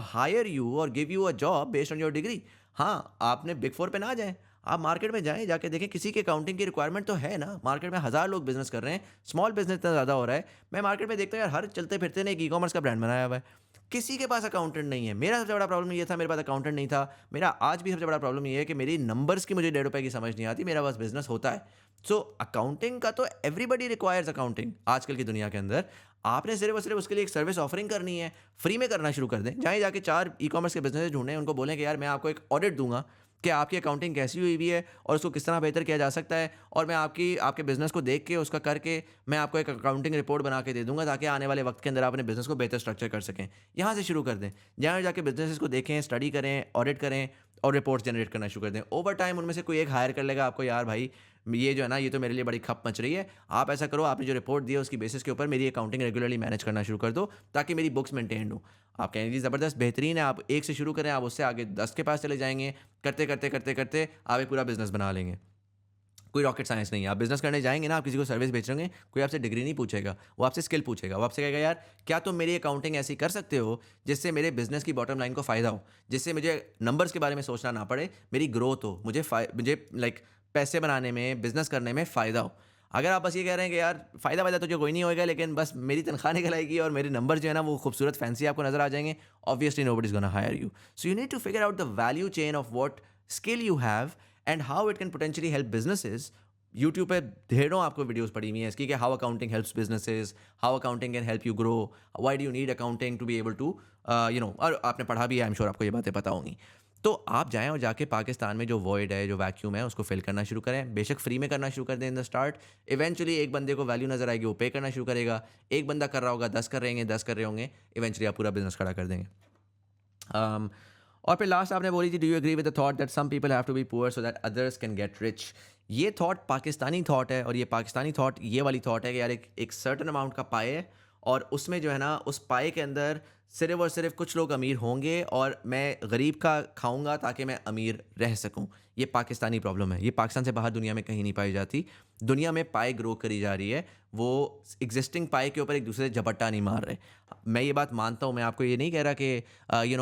hire you or give you a job based on your degree. हाँ, आपने बिग 4 पे ना जाएं, आप मार्केट में जाएँ, जाके देखें किसी की अकाउंटिंग की रिक्वायरमेंट तो है ना, मार्केट में हज़ार लोग बिज़नेस कर रहे हैं, स्मॉल बिज़नेस इतना ज़्यादा हो रहा है। मैं मार्केट में देखता हूँ यार हर चलते-फिरते ने एक ई-कॉमर्स का ब्रांड बनाया हुआ है। किसी के पास अकाउंटेंट नहीं है। मेरा सबसे बड़ा प्रॉब्लम ये था मेरे पास अकाउंटेंट नहीं था। मेरा आज भी सबसे बड़ा प्रॉब्लम ये है कि मेरी नंबर्स की मुझे ₹1.5 की समझ नहीं आती, मेरा बस बिज़नेस होता है। सो अकाउंटिंग का तो एवरीबॉडी रिक्वायर्स अकाउंटिंग आजकल की दुनिया के अंदर। आपने सिर्फ़ और सिर्फ़ उसके लिए एक सर्विस ऑफरिंग करनी है, फ्री में करना शुरू कर दें। जाएँ जाके 4 ई-कॉमर्स के बिज़नेसेस ढूँढें, उनको बोलें कि यार मैं आपको एक ऑडिट दूँगा कि आपकी अकाउंटिंग कैसी हुई हुई है और उसको किस तरह बेहतर किया जा सकता है, और मैं आपके बिज़नेस को देख के उसका करके मैं आपको एक अकाउंटिंग रिपोर्ट बना के दे दूँगा ताकि आने वाले वक़्त के अंदर आप अपने बिज़नेस को बेहतर स्ट्रक्चर कर सकें। यहाँ से शुरू कर दें। जहाँ जाके बिज़नेसेस को देखें, स्टडी करें, ऑडिट करें और रिपोर्ट्स जनरेट करना शुरू कर दें। ओवर टाइम उनमें से कोई एक हायर कर लेगा आपको, यार भाई ये जो है ना, ये तो मेरे लिए बड़ी खप मच रही है। आप ऐसा करो, आपने जो रिपोर्ट दी है उसकी बेसिस के ऊपर मेरी अकाउंटिंग रेगुलरली मैनेज करना शुरू कर दो ताकि मेरी बुक्स मेंटेन्ड हो। आप कहेंगे जी ज़बरदस्त, बेहतरीन है, आप 1 से शुरू करें, आप उससे आगे 10 के पास चले जाएँगे। करते आप एक पूरा बिज़नेस बना लेंगे। कोई रॉकेट साइंस नहीं है। आप बिज़नेस करने जाएँगे ना, आप किसी को सर्विस बेच रहे होंगे, कोई आपसे डिग्री नहीं पूछेगा, वो आपसे स्किल पूछेगा। वो आपसे कहेगा यार क्या तुम मेरी अकाउंटिंग ऐसी कर सकते हो जिससे मेरे बिज़नेस की बॉटम लाइन को फ़ायदा हो? जिससे मुझे नंबर्स के बारे में सोचना ना पड़े, मेरी ग्रोथ हो, मुझे लाइक पैसे बनाने में, बिज़नेस करने में फ़ायदा हो। अगर आप बस ये कह रहे हैं कि यार फ़ायदा-वायदा तुझे कोई नहीं होएगा, लेकिन बस मेरी तनख्वाह निकल आएगी और मेरे नंबर जो है ना वो खूबसूरत फैंसी आपको नज़र आ जाएँगे, obviously nobody is gonna hire you. So you need to figure out the value chain of what skill you have and how it can potentially help businesses. YouTube पे ढेरों आपको वीडियोस पड़ी हुई हैं इसकी कि how accounting helps businesses, how accounting can help you grow, why do you need accounting to be able to और आपने पढ़ा भी है, आई एम श्योर आपको ये बातें पता होंगी। तो आप जाएँ और जाके पाकिस्तान में जो वॉइड है, जो वैक्यूम है, उसको फिल करना शुरू करें। बेशक फ्री में करना शुरू कर दें इन द स्टार्ट। इवेंचुअली एक बंदे को वैल्यू नज़र आएगी, वो पे करना शुरू करेगा। एक बंदा कर रहा होगा, 10 कर रहे होंगे, 10 कर रहे होंगे, इवेंचुअली आप पूरा बिज़नेस खड़ा कर देंगे। um, और फिर लास्ट आपने बोली थी, do you agree with the thought that some people have to be poor so that others can get rich? ये थॉट पाकिस्तानी थॉट है, और ये पाकिस्तानी थॉट ये वाली थॉट है कि यार एक सर्टेन अमाउंट का पाए है और उसमें जो है ना उस पाए के अंदर सिर्फ और सिर्फ कुछ लोग अमीर होंगे और मैं गरीब का खाऊंगा ताकि मैं अमीर रह सकूं। ये पाकिस्तानी प्रॉब्लम है, ये पाकिस्तान से बाहर दुनिया में कहीं नहीं पाई जाती। दुनिया में पाए ग्रो करी जा रही है, वो एग्जिस्टिंग पाए के ऊपर एक दूसरे से झपट्टा नहीं मार रहे। मैं ये बात मानता हूँ, मैं आपको ये नहीं कह रहा कि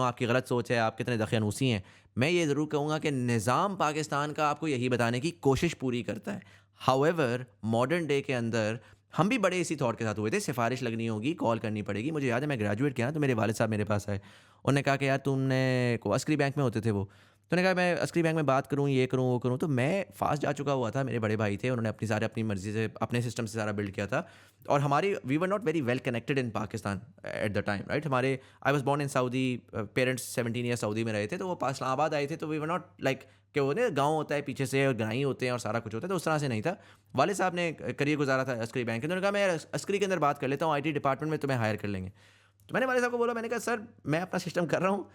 आपकी गलत सोच है, आप कितने दखियानूसी हैं। मैं ये ज़रूर कहूँगा कि निज़ाम पाकिस्तान का आपको यही बताने की कोशिश पूरी करता है। हाउएवर मॉडर्न डे के अंदर हम भी बड़े इसी थॉट के साथ हुए थे, सिफ़ारिश लगनी होगी, कॉल करनी पड़ेगी। मुझे याद है मैं ग्रेजुएट किया ना तो मेरे वालिद साहब मेरे पास आए। उन्होंने कहा कि यार तुमने को अस्करी बैंक में होते थे वो। तो उन्होंने कहा मैं अस्करी बैंक में बात करूँ, ये करूँ, वो करूँ। तो मैं फ़ास्ट जा चुका हुआ था, मेरे बड़े भाई थे, उन्होंने अपनी मर्ज़ी से अपने सिस्टम से सारा बिल्ड किया था। और हमारी we were not very well connected in Pakistan at the time, right? हमारे I was born in Saudi, parents 17 years Saudi में रहे थे, तो वो इस्लामाबाद आए थे, तो वी वर नॉट लाइक कि वो ना गाँव होता है पीछे से और गराई होते हैं और सारा कुछ होता है, तो उस तरह से नहीं था। वालिद साहब ने करियर गुजारा था अस्करी बैंक के, तो उन्होंने कहा मैं अस्करी के अंदर बात कर लेता हूँ, आईटी डिपार्टमेंट में तुम्हें हायर कर लेंगे। तो मैंने वालिद साहब को बोला, मैंने कहा सर मैं अपना सिस्टम कर रहा हूँ,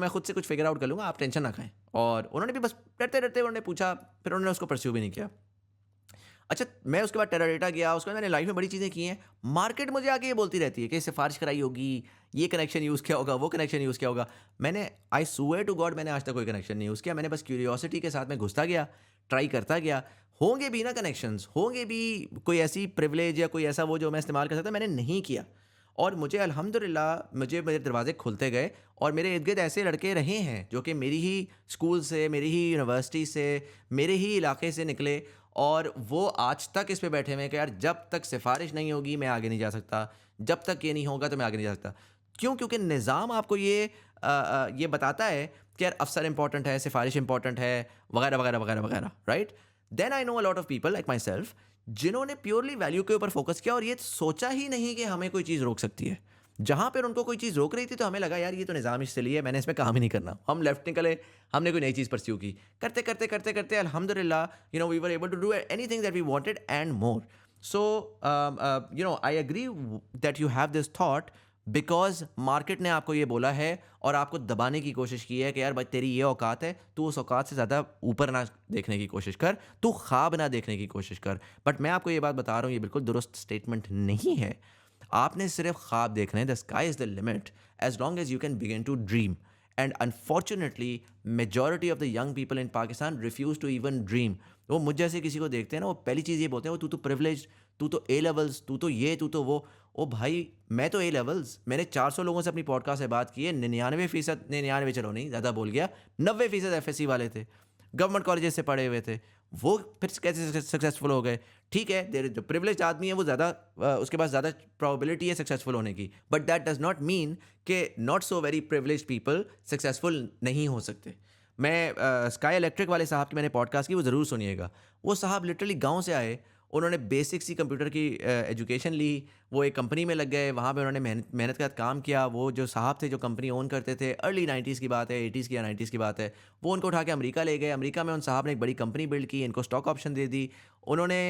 मैं खुद से कुछ फिगर आउट कर लूँगा, आप टेंशन ना खाएँ। और उन्होंने भी बस डरते-डरते उन्होंने पूछा, फिर उन्होंने उसको परस्यू भी नहीं किया। अच्छा, मैं उसके बाद टेराडेटा गया, उसके बाद मैंने लाइफ में बड़ी चीज़ें की हैं। मार्केट मुझे आके ये बोलती रहती है कि सिफ़ारिश कराई होगी, ये कनेक्शन यूज़ किया होगा, वो कनेक्शन यूज़ किया होगा। मैंने आई स्वेयर टू गॉड मैंने आज तक कोई कनेक्शन नहीं यूज़ किया। मैंने बस क्यूरियोसिटी के साथ में घुसता गया, ट्राई करता गया। होंगे भी ना कनेक्शंस, होंगे भी कोई ऐसी प्रिविलेज या कोई ऐसा वो जो मैं इस्तेमाल कर सकता, मैंने नहीं किया। और मुझे अल्हम्दुलिल्लाह मेरे दरवाज़े खुलते गए और मेरे इर्द-गिर्द ऐसे लड़के रहे हैं जो कि मेरी ही स्कूल से, मेरी ही यूनिवर्सिटी से, मेरे ही इलाके से निकले, और वो आज तक इस पे बैठे हुए हैं कि यार जब तक सिफ़ारिश नहीं होगी मैं आगे नहीं जा सकता, जब तक ये नहीं होगा तो मैं आगे नहीं जा सकता। क्यों? क्योंकि निज़ाम आपको ये बताता है कि यार अफ़सर इम्पोर्टेंट है, सिफ़ारिश इम्पोर्टेंट है, वगैरह, वगैरह, वगैरह, वगैरह, right? Then I know a lot of people like myself जिन्होंने प्योरली वैल्यू के ऊपर फ़ोकस किया और ये सोचा ही नहीं कि हमें कोई चीज़ रोक सकती है। जहाँ पर उनको कोई चीज़ रोक रही थी तो हमें लगा यार ये तो निज़ाम इससे लिए है, मैंने इसमें काम ही नहीं करना। हम लेफ्ट निकले, हमने कोई नई चीज़ परस्यू की। करते अल्हम्दुलिल्लाह we were able to do anything that we wanted and more. So I agree that you have this thought because market ने आपको ये बोला है और आपको दबाने की कोशिश की है कि यार भाई तेरी ये औकात है, तू उस औकात से ज़्यादा ऊपर ना देखने की कोशिश कर, तू ख्वाब ना देखने की कोशिश कर। बट मैं आपको ये बात बता रहा हूँ, ये बिल्कुल दुरुस्त स्टेटमेंट नहीं है। आपने सिर्फ ख्वाब देखने हैं, the sky is the limit as long as you can begin to dream. And unfortunately majority of the young people in Pakistan refuse to even dream. वो मुझ जैसे किसी को देखते हैं ना, वो पहली चीज़ ये बोलते हैं, वो तू तो प्रिविलेज्ड, तू तो ए लेवल्स, तू तो ये, तू तो वो। ओ भाई मैं तो ए लेवल्स, मैंने 400 लोगों से अपनी पॉडकास्ट से बात की है, 99% 99 चलो नहीं ज़्यादा बोल गया, 90% एफएससी वाले थे। गवर्नमेंट कॉलेजेस से पढ़े हुए थे, वो फिर कैसे सक्सेसफुल हो गए? ठीक है, देर जो प्रिविलेज्ड आदमी है वो ज़्यादा उसके पास ज़्यादा प्रोबेबिलिटी है सक्सेसफुल होने की, but that does not mean कि not so very privileged people successful नहीं हो सकते। मैं स्काई इलेक्ट्रिक वाले साहब की मैंने पॉडकास्ट की, वो ज़रूर सुनिएगा। वो साहब लिटरली गाँव से आए, उन्होंने बेसिक सी कंप्यूटर की एजुकेशन ली, वो एक कंपनी में लग गए, वहाँ पे उन्होंने मेहनत मेहनत के साथ काम किया। वो जो साहब थे जो कंपनी ओन करते थे, अर्ली 90s की बात है, 80s की या 90s की बात है, वो उनको उठा के अमेरिका ले गए। अमेरिका में उन साहब ने एक बड़ी कंपनी बिल्ड की, इनको स्टॉक ऑप्शन दे दी। उन्होंने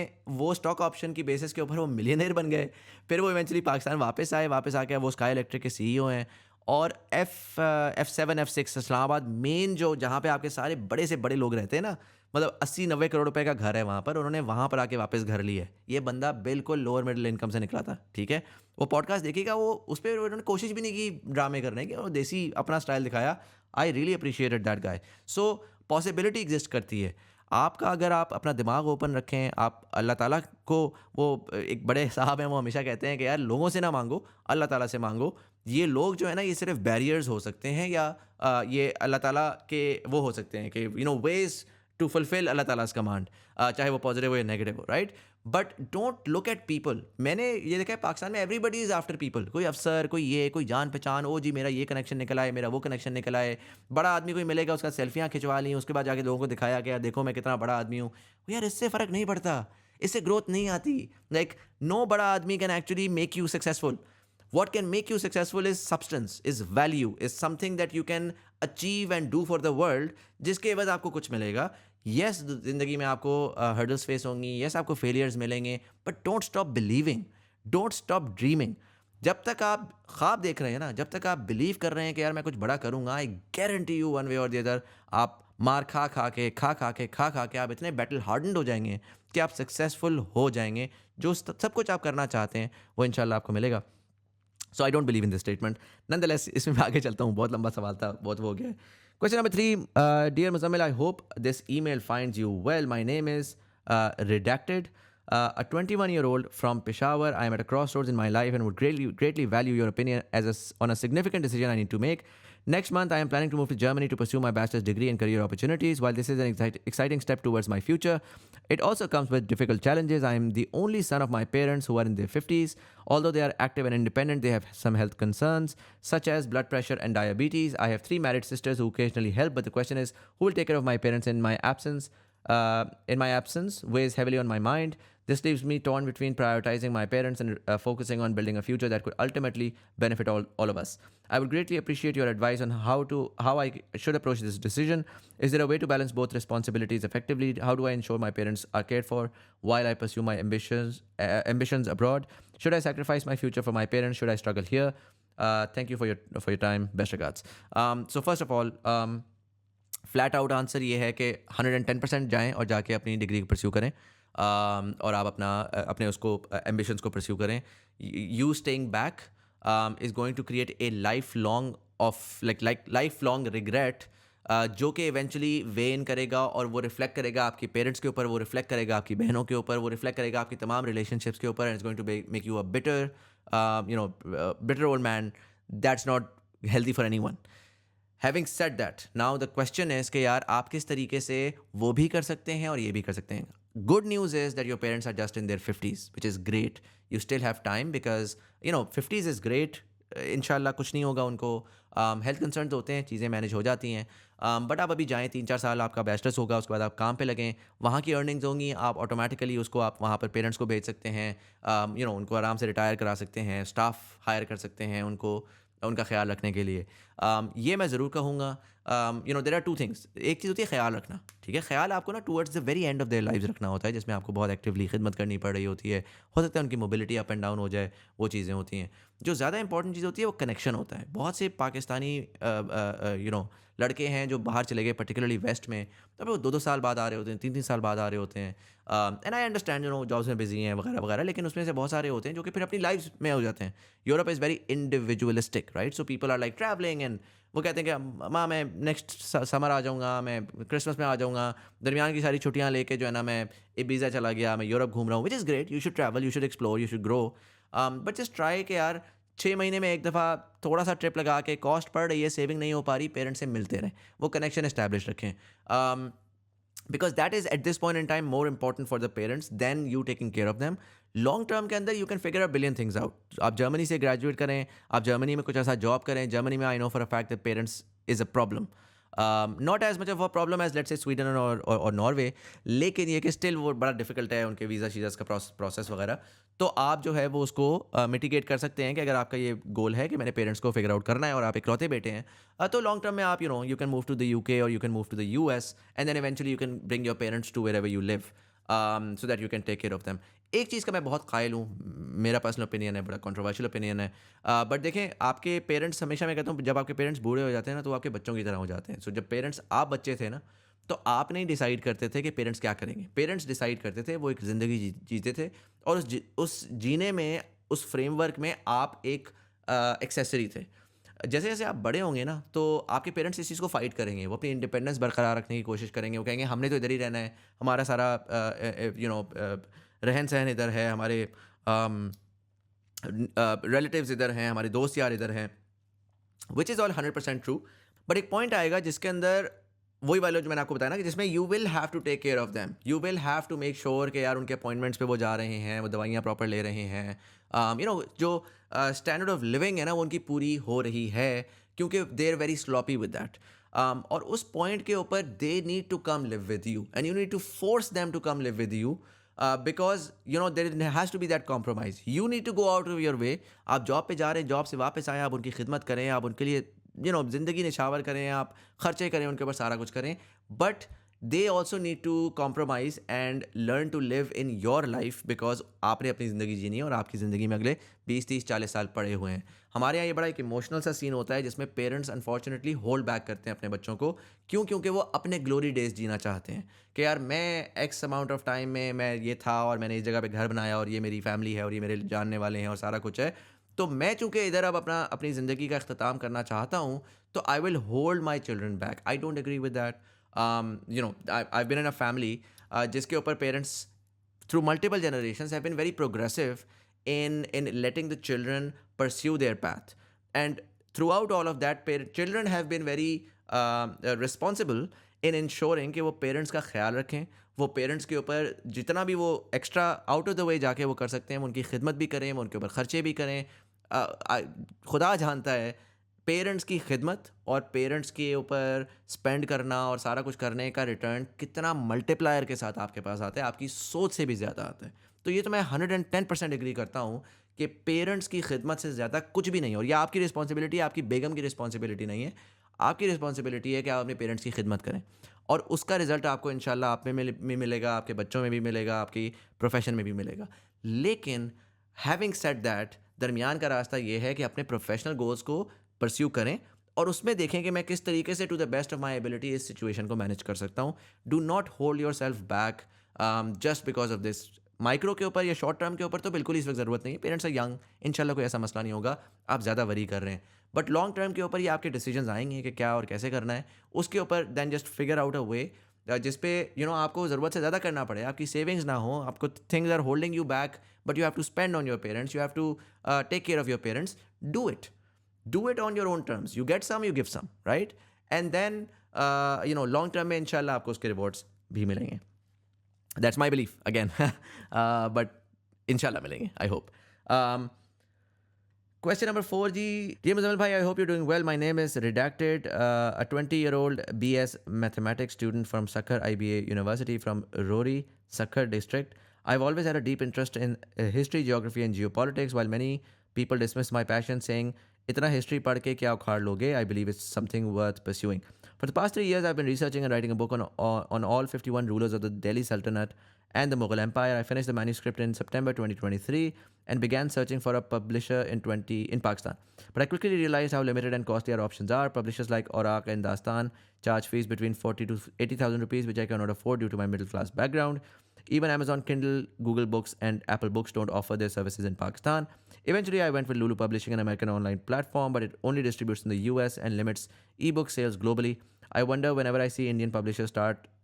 वो स्टॉक ऑप्शन की बेसिस के ऊपर वो मिलियनेयर बन गए। फिर वो इवेंचुअली पाकिस्तान वापस आए, वापस आके वो स्काई इलेक्ट्रिक के सीईओ हैं। और F7 F6 इस्लामाबाद मेन जो जहाँ पे आपके सारे बड़े से बड़े लोग रहते हैं ना, मतलब 80-90 करोड़ रुपए का घर है वहाँ पर, उन्होंने वहाँ पर आके वापस घर लिया है। ये बंदा बिल्कुल लोअर मिडिल इनकम से निकला था, ठीक है? वो पॉडकास्ट देखिएगा, वो उस पे उन्होंने कोशिश भी नहीं की ड्रामे करने की, और देसी अपना स्टाइल दिखाया। I really appreciated that guy. So possibility exist करती है। आपका अगर आप अपना दिमाग ओपन रखें, आप अल्लाह ताला को, वो एक बड़े साहब हैं, वो हमेशा कहते हैं कि यार लोगों से ना मांगो, अल्लाह ताला से मांगो। ये लोग जो है ना, ये सिर्फ बैरियर्स हो सकते हैं, या ये अल्लाह ताला के वो हो सकते हैं कि वेज टू फुलफिल अल्लाह ताला's कमांड, चाहे वो पॉजिटिव हो या नेगेटिव हो, right? But don't look at people. मैंने ये देखा है पाकिस्तान में एवरीबडी इज आफ्टर पीपल। कोई अफसर, कोई ये, कोई जान पहचान, ओ जी मेरा ये कनेक्शन निकला है, मेरा वो कनेक्शन निकला है। बड़ा आदमी कोई मिलेगा, उसका सेल्फियाँ खिंचवा ली, उसके बाद जाके लोगों को दिखाया कि यार देखो मैं कितना बड़ा आदमी हूँ। यार इससे फ़र्क नहीं पड़ता, इससे ग्रोथ नहीं आती। लाइक नो बड़ा आदमी can actually make you successful. What can make you successful is substance, is value, is something that you can achieve and do for the world, जिसके एवज आपको कुछ मिलेगा। यस, ज़िंदगी में आपको हर्डल्स फेस होंगी, यस आपको फेलियर्स मिलेंगे, but don't stop believing, don't stop dreaming. जब तक आप ख्वाब देख रहे हैं ना, जब तक आप बिलीव कर रहे हैं कि यार मैं कुछ बड़ा करूँगा, I guarantee you one way or the other, आप मार खा के आप इतने बैटल हार्डन्ड हो जाएंगे कि आप सक्सेसफुल हो जाएंगे। जो सब कुछ आप करना चाहते हैं वो इंशाल्लाह आपको मिलेगा। So I don't believe in this statement. Nonetheless इसमें मैं आगे चलता हूँ, बहुत लंबा सवाल था, बहुत वो हो गया है। Question number 3, dear Muzammil, I hope this email finds you well. My name is redacted, a 21-year-old from Peshawar. I am at a crossroads in my life and would greatly value your opinion on a significant decision I need to make. Next month, I am planning to move to Germany to pursue my bachelor's degree and career opportunities. While this is an exciting step towards my future, it also comes with difficult challenges. I am the only son of my parents who are in their 50s. Although they are active and independent, they have some health concerns such as blood pressure and diabetes. I have 3 married sisters who occasionally help, but the question is, who will take care of my parents in my absence? Weighs heavily on my mind. This leaves me torn between prioritizing my parents and focusing on building a future that could ultimately benefit all of us. I would greatly appreciate your advice on how I should approach this decision. Is there a way to balance both responsibilities effectively? How do I ensure my parents are cared for while I pursue my ambitions abroad? Should I sacrifice my future for my parents? Should I struggle here? Thank you for your time. Best regards. So first of all, flat out answer ये है कि 110% जाएं और जाके अपनी डिग्री को परस्यू करें, और आप अपने उसको एम्बिशंस को परस्यू करें. You staying back is going to create a life long life long regret, जो कि इवेंचुअली वेन करेगा और वो रिफ्लेक्ट करेगा आपके पेरेंट्स के ऊपर, वो रिफ्लेक्ट करेगा आपकी बहनों के ऊपर, वो रिफ्लेक्ट करेगा आपकी तमाम रिलेशनशिप्स के ऊपर, and it's going to make you a bitter old man. That's not healthy for anyone. Having said that, now the question is कि यार आप किस तरीके से वो भी कर सकते हैं और ये भी कर सकते हैं. Good news is that your parents are just in their 50s, which is great. You still have time because 50s is great. इंशाल्लाह कुछ नहीं होगा उनको. हेल्थ कंसर्न्स होते हैं, चीज़ें मैनेज हो जाती हैं, बट आप अभी जाएँ, 3-4 साल आपका बैचलर्स होगा, उसके बाद आप काम पे लगें, वहाँ की अर्निंग्स होंगी, आप ऑटोमेटिकली उसको आप वहाँ पर पेरेंट्स को भेज सकते हैं, उनको आराम से रिटायर करा सकते हैं, स्टाफ हायर कर सकते हैं उनका ख्याल रखने के लिए. ये मैं ज़रूर कहूँगा. There are 2 things. एक चीज़ होती है ख्याल रखना, ठीक है. ख्याल आपको ना towards the very end of their lives रखना होता है, जिसमें आपको बहुत एक्टिवली खिदमत करनी पड़ रही होती है. हो सकता है उनकी मोबिलिटी अप एंड डाउन हो जाए, वो चीज़ें होती हैं. जो ज़्यादा इंपॉर्टेंट चीज़ होती है वो कनेक्शन होता है. बहुत से पाकिस्तानी लड़के हैं जो बाहर चले गए, पर्टिकुलरली वेस्ट में, तो वो 2-2 साल बाद आ रहे होते हैं, 3-3 साल बाद आ रहे होते हैं. एंड आई अंडरस्टैंड जॉब्स में बिजी हैं वगैरह वगैरह, लेकिन उसमें से बहुत सारे होते हैं जो कि फिर अपनी लाइफ में हो जाते हैं. Europe is very individualistic, right. So people are like travelling, and वो कहते हैं कि माँ मैं नेक्स्ट समर आ जाऊँगा, मैं क्रिसमस में आ जाऊँगा, दरमियान की सारी छुट्टियाँ लेके जो है ना मैं इबीज़ा चला गया, मैं यूरोप घूम रहा हूँ. Which is great. You should travel, you should explore, you should grow, but just try कि यार 6 महीने में एक दफ़ा थोड़ा सा ट्रिप लगा के, कॉस्ट पड़ रही है, सेविंग नहीं हो पा रही, पेरेंट्स से मिलते रहें, वो कनेक्शन इस्टेब्लिश रखें. Because that is at this point in time more important for the parents than you taking care of them. Long term के अंदर you can figure a billion things out. आप जर्मनी से ग्रेजुएट करें, आप जर्मनी में कुछ ऐसा जॉब करें. जर्मनी में I know for a fact that parents is a problem, not as much of a problem as let's say Sweden और नॉर्वे. लेकिन ये कि स्टिल वो बड़ा डिफिकल्ट है उनके वीज़ा शीज़ास का प्रोसेस वगैरह. तो आप जो है वो उसको मिटिगेट कर सकते हैं कि अगर आपका ये गोल है कि मैंने पेरेंट्स को फिगर आउट करना है और आप इकलौते बेटे हैं, तो लॉन्ग टर्म में आप you can move to the UK or you can move to the US and then eventually you can bring your parents to wherever you live, so that you can take care of them. एक चीज़ का मैं बहुत कायल हूँ, मेरा पर्सनल ओपिनियन है, बड़ा कंट्रोवर्शियल ओपिनियन है, बट देखें आपके पेरेंट्स, हमेशा मैं कहता हूँ जब आपके पेरेंट्स बूढ़े हो जाते हैं ना तो वो आपके बच्चों की तरह हो जाते हैं. सो जब पेरेंट्स आप बच्चे थे ना तो आप नहीं डिसाइड करते थे कि पेरेंट्स क्या करेंगे. पेरेंट्स डिसाइड करते थे, वो एक ज़िंदगी जीते थे और उस जीने में, उस फ्रेमवर्क में आप एक एक्सेसरी थे. जैसे जैसे आप बड़े होंगे ना तो आपके पेरेंट्स इस चीज़ को फाइट करेंगे, वो अपनी इंडिपेंडेंस बरकरार रखने की कोशिश करेंगे. वो कहेंगे हमने तो इधर ही रहना है, हमारा सारा रहन सहन इधर है, हमारे रिलेटिव्स इधर हैं, हमारे दोस्त यार इधर हैं, which is all 100% true. But एक पॉइंट आएगा जिसके अंदर वही वाला जो मैंने आपको बताया ना कि जिसमें you will have to take care of them, you will have to make sure कि यार उनके अपॉइंटमेंट्स पे वो जा रहे हैं, वो दवाइयाँ प्रॉपर ले रहे हैं, जो स्टैंडर्ड ऑफ लिविंग है ना वो उनकी पूरी हो रही है, क्योंकि they are very sloppy with that. और उस पॉइंट के ऊपर they need to come live with you and you need to force them to come live with you, because there has to be that compromise. You need to go out of your way. आप जॉब पे जा रहे हैं, जॉब से वापस आए, आप उनकी खिदमत करें, आप उनके लिए ज़िंदगी निछावर करें, आप खर्चे करें उनके ऊपर, सारा कुछ करें, but they also need to compromise and learn to live in your life, because आपने अपनी ज़िंदगी जीनी है और आपकी ज़िंदगी में अगले 20 30 40 साल पड़े हुए हैं. हमारे यहाँ ये बड़ा एक इमोशनल सा सीन होता है जिसमें पेरेंट्स अनफॉर्चुनेटली होल्ड बैक करते हैं अपने बच्चों को. क्यों? क्योंकि वो अपने ग्लोरी डेज जीना चाहते हैं कि यार मैं एक्स अमाउंट ऑफ टाइम में मैं ये था और मैंने इस जगह पे घर बनाया और ये मेरी फैमिली है और ये मेरे जानने वाले हैं और सारा कुछ है. तो मैं चूंकि इधर अब अपनी ज़िंदगी का अख्ताम करना चाहता हूँ, तो I will hold my children back. I don't agree with that. I been in a family जिसके ऊपर parents through multiple generations have been very progressive in letting the children pursue their path, and throughout all of that children have been very responsible in ensuring कि वो पेरेंट्स का ख्याल रखें, वो पेरेंट्स के ऊपर जितना भी वो extra out of the way जाके वो कर सकते हैं, वो उनकी खिदमत भी करें, वो उनके ऊपर ख़र्चे भी करें. खुदा जानता है पेरेंट्स की खिदमत और पेरेंट्स के ऊपर स्पेंड करना और सारा कुछ करने का रिटर्न कितना मल्टीप्लायर के साथ आपके पास आता है, आपकी सोच से भी ज़्यादा आता है. तो ये तो मैं 110% एग्री करता हूँ कि पेरेंट्स की खिदमत से ज़्यादा कुछ भी नहीं है. और यह आपकी रिस्पॉन्सिबिलिटी है, आपकी बेगम की रिस्पॉन्सिबिलिटी नहीं है. आपकी रिस्पॉन्सिबिलिटी है कि आप अपने पेरेंट्स की खिदमत करें और उसका रिजल्ट आपको इंशाल्लाह आप में मिलेगा, आपके बच्चों में भी मिलेगा, आपकी प्रोफेशन में भी मिलेगा. लेकिन हैविंग सेड दैट, दरमियान का रास्ता ये है कि अपने प्रोफेशनल गोल्स को परस्यू करें और उसमें देखें कि मैं किस तरीके से to the best of my ability इस सिचुएशन को मैनेज कर सकता हूँ. Do not hold yourself back just because of this. Micro के ऊपर या शॉर्ट टर्म के ऊपर तो बिल्कुल इस वक्त ज़रूरत नहीं है, पेरेंट्स आर यंग, इंशाल्लाह कोई ऐसा मसला नहीं होगा, आप ज़्यादा वरी कर रहे हैं. बट लॉन्ग टर्म के ऊपर ये आपके डिसीजंस आएंगे कि क्या और कैसे करना है, उसके ऊपर then just figure out a way जिस पे आपको ज़रूरत से ज़्यादा करना पड़े, आपकी सेविंग्स ना हो, आपको things are holding you back, but you have to spend on your parents, you have to take care of your parents. Do it. Do it on your own terms. You get some, you give some, right? And then long term में इंशाल्लाह आपको उसके रिवॉर्ड्स भी मिलेंगे. That's my belief again. But इंशाल्लाह मिलेंगे, I hope. Question number 4 ji. Dear Muzammil bhai, I hope you're doing well. My name is Redacted, a 20-year-old BS mathematics student from Sakhar IBA University from Rory, Sakhar district. I've always had a deep interest in history, geography and geopolitics, while many people dismiss my passion saying इतना हिस्ट्री पढ़ के क्या उखाड़ लोगे. I believe it's something worth pursuing. For the past 3 years, I've been researching and writing a book on all 51 rulers of the Delhi Sultanate and the Mughal Empire. I finished the manuscript in September 2023 and began searching for a publisher in Pakistan. But I quickly realized how limited and costly our options are. Publishers like Aurak and Dastan charge fees between 40 to 80,000 rupees, which I cannot afford due to my middle class background. Even Amazon Kindle, Google Books, and Apple Books don't offer their services in Pakistan. Eventually, I went with Lulu Publishing, an American online platform, but it only distributes in the US and limits ebook sales globally. I wonder whenever I see Indian publishers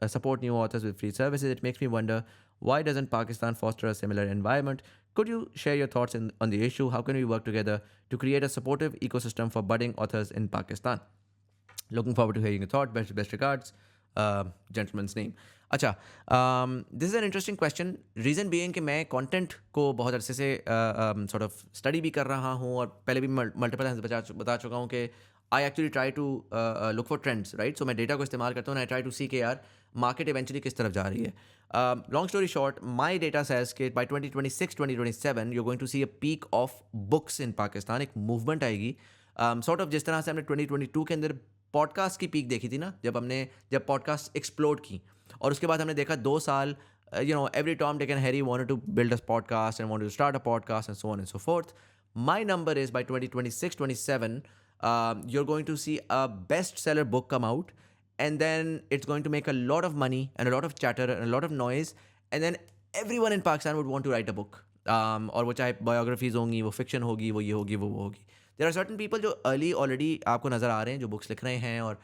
support new authors with free services, it makes me wonder why doesn't Pakistan foster a similar environment? Could you share your thoughts on the issue? How can we work together to create a supportive ecosystem for budding authors in Pakistan? Looking forward to hearing your thoughts. Best regards. Gentleman's name. अच्छा, this is an interesting question, reason being कि मैं कंटेंट को बहुत अरसे से सॉर्ट ऑफ स्टडी भी कर रहा हूँ और पहले भी मल्टीपल टाइम्स बता चुका हूँ कि I actually try to look for trends, right? So मैं डेटा को इस्तेमाल करता हूँ, आई ट्राई टू सी के यार मार्केट इवेंचुअली किस तरफ जा रही है। Long story short, my data says कि by 2026 2027 you going to see a peak of books in Pakistan. एक मूवमेंट आएगी सॉर्ट ऑफ जिस तरह से हमने 2022 के अंदर पॉडकास्ट की पीक देखी थी ना, जब पॉडकास्ट एक्सप्लोड की, और उसके बाद हमने देखा 2 साल, every Tom, Dick and Harry wanted to build a podcast and wanted to start a podcast and so on and so forth. My number is by 2026 27, you're going to see a bestseller book come out, and then it's going to make a lot of money and a lot of chatter and a lot of noise, and then everyone in Pakistan would want to write a book. और वो चाहे बायोग्राफीज होंगी, वो फिक्शन होगी, वो ये होगी, वो होगी। देर आर सर्टन पीपल जो अर्ली ऑलरेडी आपको नज़र आ रहे हैं, जो बुक्स लिख रहे हैं, और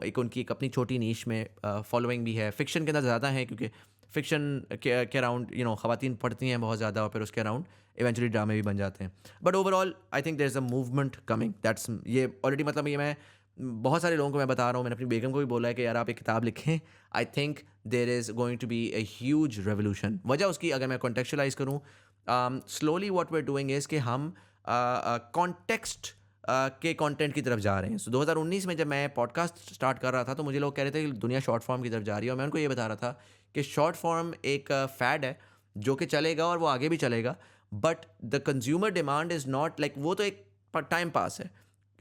एक उनकी एक अपनी छोटी नीश में फॉलोइंग भी है। फिक्शन के अंदर ज़्यादा है क्योंकि फिक्शन के अराउंड ख़वातीन पढ़ती हैं बहुत ज़्यादा, और फिर उसके अराउंड इवेंचुअली ड्रामे भी बन जाते हैं। But overall I think there is a movement coming, that's ये ऑलरेडी, मतलब ये मैं बहुत सारे लोगों को मैं बता रहा हूँ, मैंने अपनी बेगम को भी बोला है कि यार आप एक किताब लिखें। I think there is going to be a huge revolution. वजह उसकी अगर मैं कॉन्टेक्चुअलाइज करूँ, slowly what we are doing is कि हम कॉन्टेक्स्ट के कंटेंट की तरफ जा रहे हैं। सो 2019 में जब मैं पॉडकास्ट स्टार्ट कर रहा था, तो मुझे लोग कह रहे थे कि दुनिया शॉर्ट फॉर्म की तरफ जा रही है, और मैं उनको ये बता रहा था कि शॉर्ट फॉर्म एक फैड है जो कि चलेगा और वो आगे भी चलेगा, but the consumer demand is not like, वो तो एक टाइम पास है।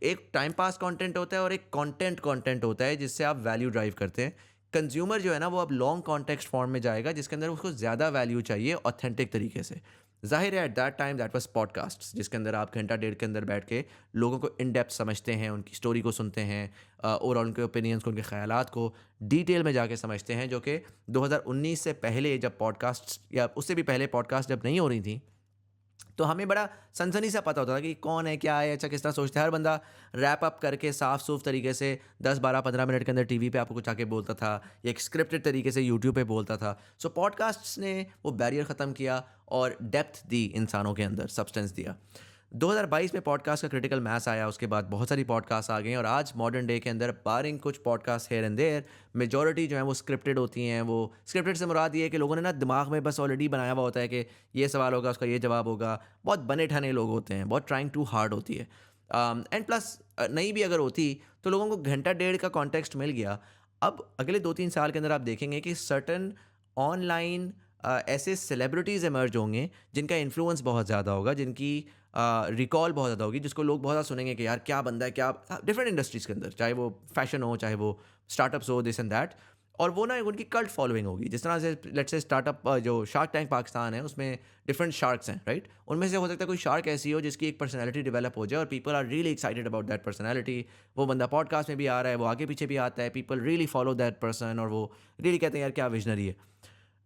एक टाइम पास कंटेंट होता है और एक कंटेंट होता है जिससे आप वैल्यू ड्राइव करते हैं। कंज्यूमर जो है ना, वो अब लॉन्ग कॉन्टेक्स्ट फॉर्म में जाएगा जिसके अंदर उसको ज़्यादा वैल्यू चाहिए ऑथेंटिक तरीके से। ज़ाहिर है at that time that was podcasts, जिसके अंदर आप घंटा डेढ़ के अंदर बैठ के लोगों को इन डेप्थ समझते हैं, उनकी स्टोरी को सुनते हैं, और उनके ओपिनियंस को, उनके ख्यालात को डिटेल में जाके समझते हैं, जो कि 2019 से पहले जब पॉडकास्ट, या उससे भी पहले पॉडकास्ट जब नहीं हो रही थी, तो हमें बड़ा सनसनी सा पता होता था कि कौन है, क्या है, अच्छा किस तरह सोचता है। हर बंदा रैप अप करके साफ सूफ तरीके से 10 12 15 मिनट के अंदर टीवी पे आपको कुछ आके बोलता था, या एक स्क्रिप्टेड तरीके से यूट्यूब पे बोलता था। सो पॉडकास्ट्स ने वो बैरियर ख़त्म किया और डेप्थ दी इंसानों के अंदर, सब्सटेंस दिया। 2022 में पॉडकास्ट का क्रिटिकल मास आया, उसके बाद बहुत सारी पॉडकास्ट आ गई, और आज मॉडर्न डे के अंदर बारिंग कुछ podcast here and there, majority जो है वो स्क्रिप्टेड होती हैं। वो स्क्रिप्टेड से मुराद ये है कि लोगों ने ना दिमाग में बस ऑलरेडी बनाया हुआ होता है कि ये सवाल होगा, उसका ये जवाब होगा। बहुत बने ठने लोग होते हैं, बहुत ट्राइंग टू हार्ड होती है। एंड प्लस नहीं भी अगर होती तो लोगों को घंटा डेढ़ का कॉन्टेक्स्ट मिल गया। अब अगले 2 3 साल के अंदर आप देखेंगे कि सर्टन ऑनलाइन ऐसे सेलिब्रिटीज़ एमर्ज होंगे जिनका इन्फ्लुएंस बहुत ज़्यादा होगा, जिनकी रिकॉल बहुत ज़्यादा होगी, जिसको लोग बहुत ज़्यादा सुनेंगे कि यार क्या बंदा है, क्या डिफरेंट इंडस्ट्रीज़ के अंदर, चाहे वो फैशन हो, चाहे वो स्टार्टअप्स हो, दिस एंड दैट। और वो ना उनकी कल्ट फॉलोइंग होगी। जिस तरह से लेट्स से स्टार्टअप जो शार्क टैंक पाकिस्तान है, उसमें डिफरेंट शार्क्स हैं, राइट? उनमें से हो सकता है कोई शार्क ऐसी हो जिसकी एक पर्सनैलिटी डेवलप हो जाए और people are really excited about that personality. वो बंदा पॉडकास्ट में भी आ रहा है, वो आगे पीछे भी आता है, people really follow that person, और वो रियली कहते हैं यार क्या विजनरी है।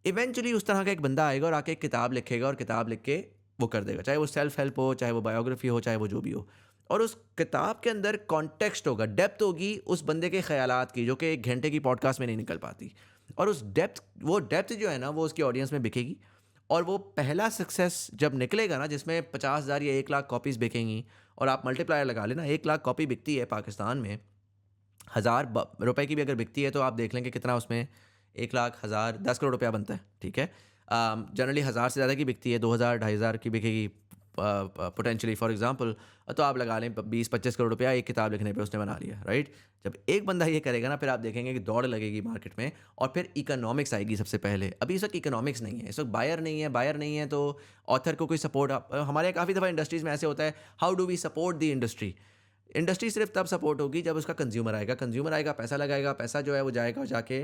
इवेंचुअली उस तरह का एक बंदा आएगा और आके एक किताब लिखेगा, और किताब लिख के वो कर देगा, चाहे वो सेल्फ हेल्प हो, चाहे वो बायोग्राफी हो, चाहे वो जो भी हो। और उस किताब के अंदर कॉन्टेक्स्ट होगा, डेप्थ होगी उस बंदे के ख्यालात की, जो कि 1 घंटे की पॉडकास्ट में नहीं निकल पाती। और उस डेप्थ, वो डेप्थ जो है ना, वो उसकी ऑडियंस में बिकेगी। और वो पहला सक्सेस जब निकलेगा ना, जिसमें 50,000 या 1 लाख कॉपीज़ बिकेंगी, और आप मल्टीप्लायर लगा लेना, 1 लाख कॉपी बिकती है पाकिस्तान में, 1,000 रुपए की भी अगर बिकती है तो आप देख लें कि कितना उसमें 1 लाख, 1,000, 10 करोड़ रुपया बनता है, ठीक है। जनरली 1,000 से ज़्यादा की बिकती है, 2,000 2,500 की बिकेगी पोटेंशियली, फॉर एग्जांपल। तो आप लगा लें 20 25 करोड़ रुपया एक किताब लिखने पे उसने बना लिया, राइट? जब एक बंदा ये करेगा ना, फिर आप देखेंगे कि दौड़ लगेगी मार्केट में, और फिर इकोनॉमिक्स आएगी सबसे पहले। अभी इस वक्त इकोनॉमिक्स नहीं है, इस वक्त बायर नहीं है, तो ऑथर को कोई सपोर्ट, हमारे काफ़ी दफ़ा इंडस्ट्रीज़ में ऐसे होता है, how do we support the industry? Industry सिर्फ तब सपोर्ट होगी जब उसका कंज्यूमर आएगा, पैसा लगाएगा, पैसा जो है वो जाएगा और जाके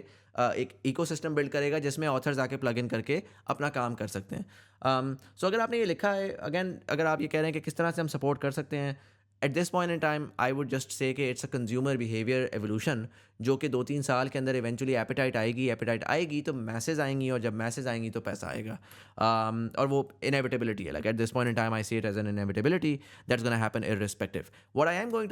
एक इकोसिस्टम बिल्ड करेगा जिसमें ऑथर्स आके प्लग इन करके अपना काम कर सकते हैं। सो अगर आपने ये लिखा है, अगेन अगर आप ये कह रहे हैं कि किस तरह से हम सपोर्ट कर सकते हैं, at this point in time I would just say कि it's a consumer behaviour evolution, जो कि 2 3 साल के अंदर इवेंचुअली एपिटाइट आएगी तो मैसेज आएंगी, और जब मैसेज आएंगी तो पैसा आएगा। और वो इनएविटेबिलिटी है, like at this point in time I see it as an inevitability that's gonna happen irrespective. What I am going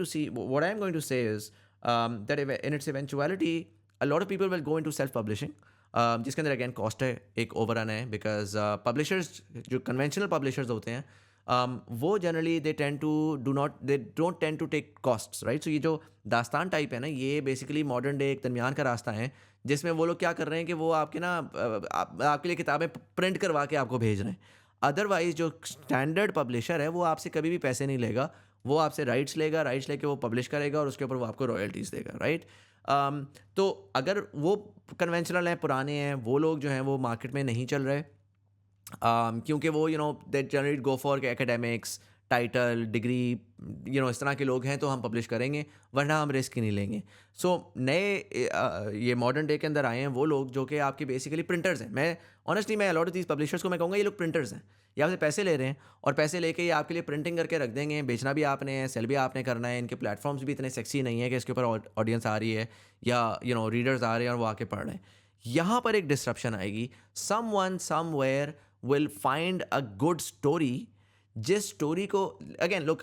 to say is that in its eventuality, a lot of people will go into self publishing, जिसके अंदर अगेन कॉस्ट है, एक ओवररन है, बिकॉज पब्लिशर्स जो कन्वेंशनल पब्लिशर्स होते हैं, वो generally they don't tend to take costs, right? So ये जो दास्तान टाइप है ना, ये बेसिकली मॉडर्न डे एक दरमियान का रास्ता है, जिसमें वो लोग क्या कर रहे हैं कि वो आपके ना आपके लिए किताबें प्रिंट करवा के आपको भेज रहे हैं। अदरवाइज जो स्टैंडर्ड पब्लिशर है वो आपसे कभी भी पैसे नहीं लेगा, वो आपसे राइट्स लेगा, राइट्स लेके वो पब्लिश करेगा और उसके ऊपर वो आपको रॉयल्टीज़ देगा, राइट? तो अगर वो कन्वेंशनल हैं, पुराने हैं, वो लोग जो हैं वो मार्केट में नहीं चल रहे, क्योंकि वो they generally go for academics, title, degree, इस तरह के लोग हैं, तो हम पब्लिश करेंगे, वरना हम रिस्क ही नहीं लेंगे। सो नए ये मॉडर्न डे के अंदर आए हैं वो लोग जो कि आपके बेसिकली प्रिंटर्स हैं। मैं ऑनेस्टली मैं अलॉट ऑफ दीज पब्लिशर्स को मैं कहूँगा ये लोग प्रिंटर्स हैं। ये आपसे पैसे ले रहे हैं और पैसे लेके ये आपके लिए प्रिंटिंग करके रख देंगे, बेचना भी आपने है, सेल भी आपने करना है। इनके प्लेटफॉर्म्स भी इतने सेक्सी नहीं है कि इसके ऊपर ऑडियंस आ रही है या रीडर्स आ रहे हैं और वो आके पढ़ रहे हैं। यहाँ पर एक डिस्ट्रप्शन आएगी। Someone somewhere will find a good story, जिस स्टोरी को अगेन लोग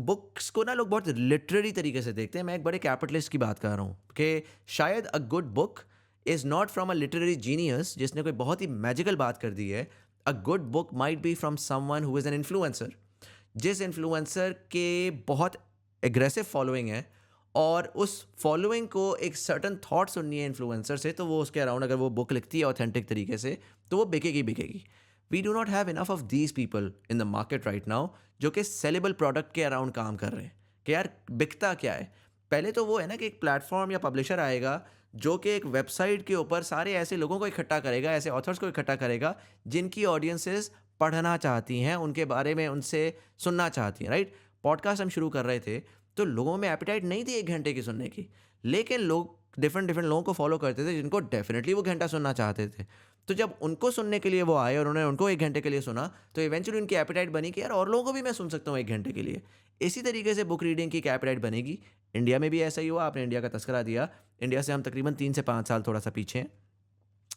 बुक्स को ना लोग बहुत लिटरेरी तरीके से देखते हैं। मैं एक बड़े कैपिटलिस्ट की बात कर रहा हूँ कि शायद a good book is not from a literary genius जिसने कोई बहुत ही मैजिकल बात कर दी है। A good book might be from someone who is an influencer, जिस इन्फ्लुएंसर के बहुत एग्रेसिव फॉलोइंग है और उस फॉलोइंग को एक सर्टन थॉट सुननी है इन्फ्लुएंसर से, तो वो उसके अराउंड अगर वो बुक लिखती है ऑथेंटिक तरीके से तो वो बिकेगी बिकेगी। We do not have enough of these people in the market right now जो कि सेलेबल प्रोडक्ट के अराउंड काम कर रहे हैं कि यार बिकता क्या है। पहले तो वो है ना कि एक प्लेटफॉर्म या पब्लिशर आएगा जो कि एक वेबसाइट के ऊपर सारे ऐसे लोगों को इकट्ठा करेगा, ऐसे ऑथर्स को इकट्ठा करेगा जिनकी ऑडियंसेस पढ़ना चाहती हैं, उनके बारे में उनसे सुनना चाहती हैं, राइट? पॉडकास्ट हम शुरू कर रहे थे तो लोगों में एपिटाइट नहीं थी 1 घंटे की सुनने की, लेकिन लोग डिफरेंट डिफरेंट लोगों को फॉलो करते थे जिनको डेफिनेटली वो घंटा सुनना चाहते थे। तो जब उनको सुनने के लिए वो आए और उन्होंने उनको 1 घंटे के लिए सुना, तो इवेंचुअली उनकी एपिटाइट बनी कि यार और लोगों को भी मैं सुन सकता हूँ 1 घंटे के लिए। इसी तरीके से बुक रीडिंग की एक एपिटाइट बनेगी। इंडिया में भी ऐसा ही हुआ। आपने इंडिया का तस्करा दिया। इंडिया से हम तकरीबन 3 से 5 साल थोड़ा सा पीछे हैं।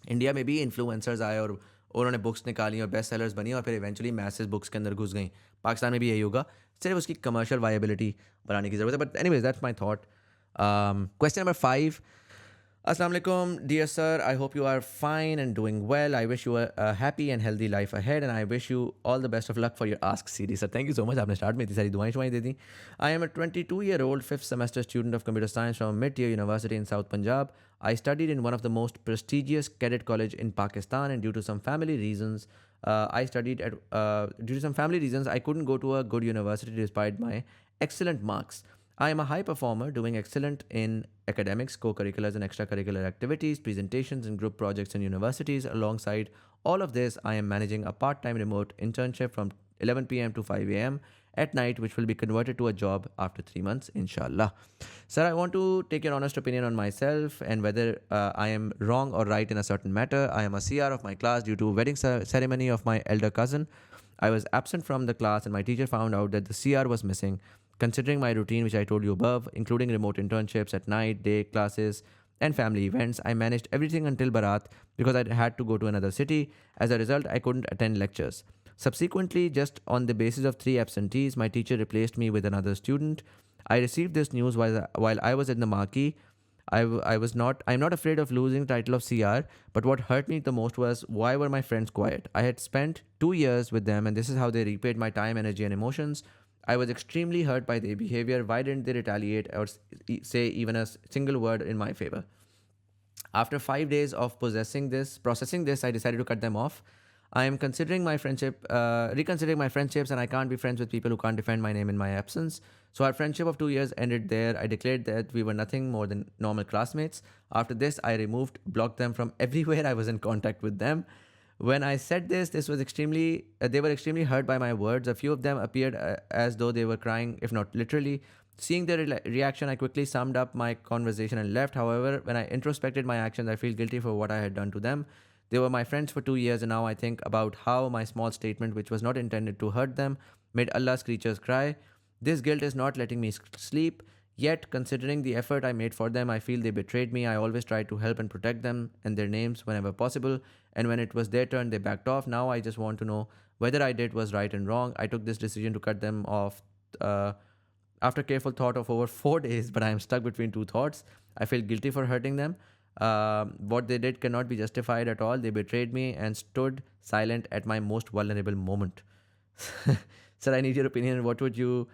इंडिया में भी इन्फ्लुएंसर्स आए और उन्होंने बुक्स निकाली और बेस्ट सेलर्स बनी और फिर इवेंचुअली मैसेज बुक्स के अंदर घुस गई। पाकिस्तान में भी यही होगा, सिर्फ उसकी कमर्शियल वायबिलिटी बनाने की ज़रूरत है। But anyways that's my thought. Question number 5। Assalamu alaikum, dear sir. I hope you are fine and doing well. I wish you a happy and healthy life ahead, and I wish you all the best of luck for your Ask series. Sir, thank you so much. आपने स्टार्ट में इतनी सारी दुआएं शुआएं दे दी। I am a 22-year-old fifth semester student of computer science from Mid-Tier University in South Punjab. I studied in one of the most prestigious cadet college in Pakistan, and due to some family reasons, I couldn't go to a good university despite my excellent marks. I am a high performer, doing excellent in academics, co-curriculars and extracurricular activities, presentations and group projects in universities. Alongside all of this, I am managing a part-time remote internship from 11 p.m. to 5 a.m. at night, which will be converted to a job after 3 months, inshallah. Sir, I want to take your honest opinion on myself and whether I am wrong or right in a certain matter. I am a CR of my class due to wedding ceremony of my elder cousin. I was absent from the class and my teacher found out that the CR was missing. Considering my routine, which I told you above, including remote internships at night, day classes, and family events, I managed everything until Bharat because I had to go to another city. As a result, I couldn't attend lectures. Subsequently, just on the basis of 3 absentees, my teacher replaced me with another student. I received this news while I was in the marquee. I'm not afraid of losing the title of CR, but what hurt me the most was why were my friends quiet? I had spent 2 years with them, and this is how they repaid my time, energy, and emotions. I was extremely hurt by their behavior. Why didn't they retaliate or say even a single word in my favor? After 5 days of processing this, I decided to cut them off. I am reconsidering my friendships, and I can't be friends with people who can't defend my name in my absence. So our friendship of 2 years ended there. I declared that we were nothing more than normal classmates. After this, I blocked them from everywhere I was in contact with them. When I said this was they were extremely hurt by my words. A few of them appeared as though they were crying, if not literally. Seeing their reaction, I quickly summed up my conversation and left. However, when I introspected my actions, I feel guilty for what I had done to them. They were my friends for 2 years, and now I think about how my small statement, which was not intended to hurt them, made Allah's creatures cry. This guilt is not letting me sleep. Yet, considering the effort I made for them, I feel they betrayed me. I always tried to help and protect them and their names whenever possible. And when it was their turn, they backed off. Now I just want to know whether I did was right and wrong. I took this decision to cut them off after careful thought of over 4 days, but I am stuck between two thoughts. I feel guilty for hurting them. What they did cannot be justified at all. They betrayed me and stood silent at my most vulnerable moment. Sir, I need your opinion. What would you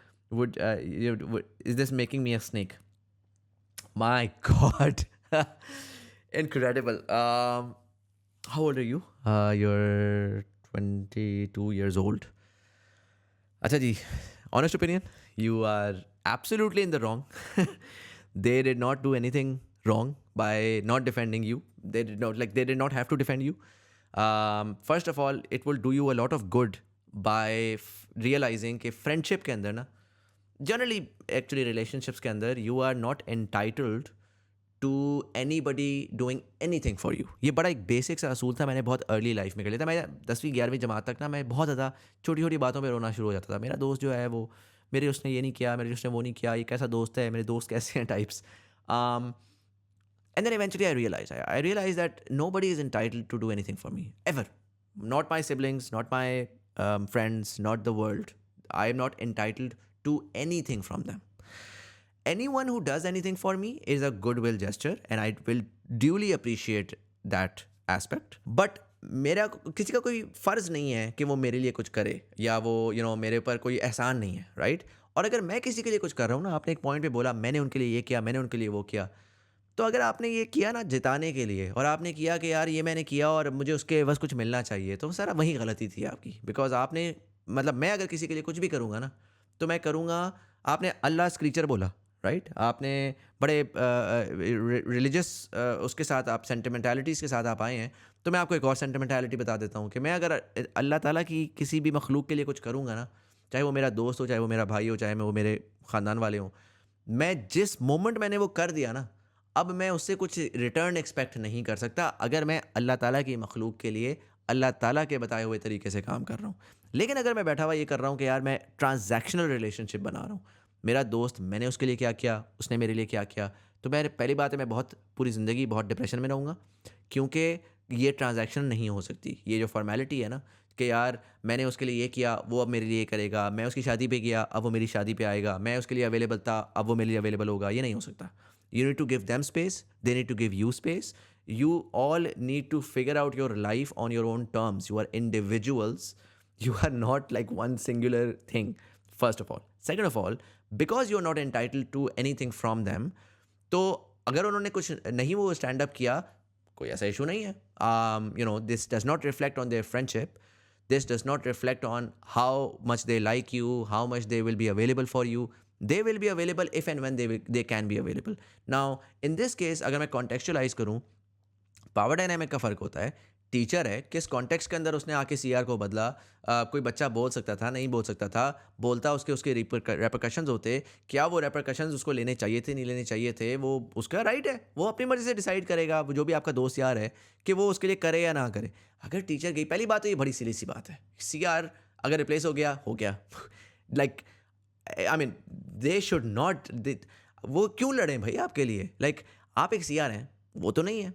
is this making me a snake? My God. Incredible. How old are you? You're 22 years old. Acha ji, honest opinion, you are absolutely in the wrong. They did not do anything wrong by not defending you. They did not have to defend you. First of all, it will do you a lot of good by realizing कि friendship के अंदर ना, generally actually relationships के अंदर you are not entitled to anybody doing anything for you. ये बड़ा एक बेसिक सा असूल था, मैंने बहुत अर्ली लाइफ में कर लिया था. मैं 10वीं 11वीं जमात तक ना मैं बहुत ज़्यादा छोटी छोटी बातों पर रोना शुरू हो जाता था. मेरा दोस्त जो है वो मेरे उसने ये नहीं किया, मेरे उसने वो नहीं किया, ये कैसा दोस्त है, मेरे दोस्त कैसे हैं types. And then eventually I realized that nobody is entitled to do anything for me, ever. Not my siblings, not my friends, not the world. I am not entitled to anything from them. Anyone who does anything for me is a goodwill gesture and I will duly appreciate that aspect. But मेरा किसी का कोई फ़र्ज़ नहीं है कि वो मेरे लिए कुछ करे या वो मेरे ऊपर कोई एहसान नहीं है, राइट. और अगर मैं किसी के लिए कुछ कर रहा हूँ ना, आपने एक पॉइंट पे बोला मैंने उनके लिए ये किया, मैंने उनके लिए वो किया, तो अगर आपने ये किया ना जिताने के लिए और आपने किया कि यार ये मैंने किया और मुझे उसके बस कुछ मिलना चाहिए, तो सर वही गलती थी आपकी. बिकॉज आपने मतलब मैं अगर किसी के लिए कुछ भी करूँगा ना तो मैं करूँगा, आपने अल्लाह क्रीचर बोला, राइट. आपने बड़े रिलीजियस उसके साथ आप सेंटिमेंटालिटीज़ के साथ आप आए हैं, तो मैं आपको एक और सेंटिमेंटालिटी बता देता हूँ कि मैं अगर अल्लाह ताला की किसी भी मखलूक के लिए कुछ करूँगा ना, चाहे वो मेरा दोस्त हो, चाहे वो मेरा भाई हो, चाहे वो मेरे ख़ानदान वाले हों, मैं जिस मोमेंट मैंने वो कर दिया ना, अब मैं उससे कुछ रिटर्न एक्सपेक्ट नहीं कर सकता अगर मैं अल्लाह ताला की मखलूक के लिए अल्लाह ताला के बताए हुए तरीके से काम कर रहा हूँ. लेकिन अगर मैं बैठा हुआ ये कर रहा हूँ कि यार मैं ट्रांजैक्शनल रिलेशनशिप बना रहा हूँ, मेरा दोस्त मैंने उसके लिए क्या किया, उसने मेरे लिए क्या किया, तो मैं पहली बात है मैं बहुत पूरी ज़िंदगी बहुत डिप्रेशन में रहूँगा, क्योंकि ये ट्रांजैक्शन नहीं हो सकती. ये जो फॉर्मेलिटी है ना कि यार मैंने उसके लिए ये किया, वो अब मेरे लिए करेगा, मैं उसकी शादी पे गया, अब वो मेरी शादी पे आएगा, मैं उसके लिए अवेलेबल था, अब वो मेरे लिए अवेलेबल होगा, ये नहीं हो सकता. You need to give them space, they need to give you space. You all need to figure out your life on your own terms. You are individuals. You are not like one singular thing, first of all. Second of all, because you're not entitled to anything from them, तो अगर उन्होंने कुछ नहीं वो स्टैंड अप किया, कोई ऐसा इशू नहीं है. This does not reflect on their friendship. This does not reflect on how much they like you, how much they will be available for you. They will be available if and when they can be available. Now, in this case, अगर मैं contextualize करूँ, पावर डायनामिक का फ़र्क होता है. टीचर है, किस कॉन्टेक्स्ट के अंदर उसने आके सीआर को बदला. कोई बच्चा बोल सकता था, नहीं बोल सकता था, बोलता उसके रेपरकशंस होते. क्या वो रेपरकशंस उसको लेने चाहिए थे, नहीं लेने चाहिए थे, वो उसका राइट है, वो अपनी मर्ज़ी से डिसाइड करेगा. जो भी आपका दोस्त यार है कि वो उसके लिए करे या ना करे. अगर टीचर गई, पहली बात तो ये बड़ी सिली सी बात है, सीआर अगर रिप्लेस हो गया like I mean they should not, वो क्यों लड़े भाई आपके लिए. आप एक सीआर हैं, वो तो नहीं है,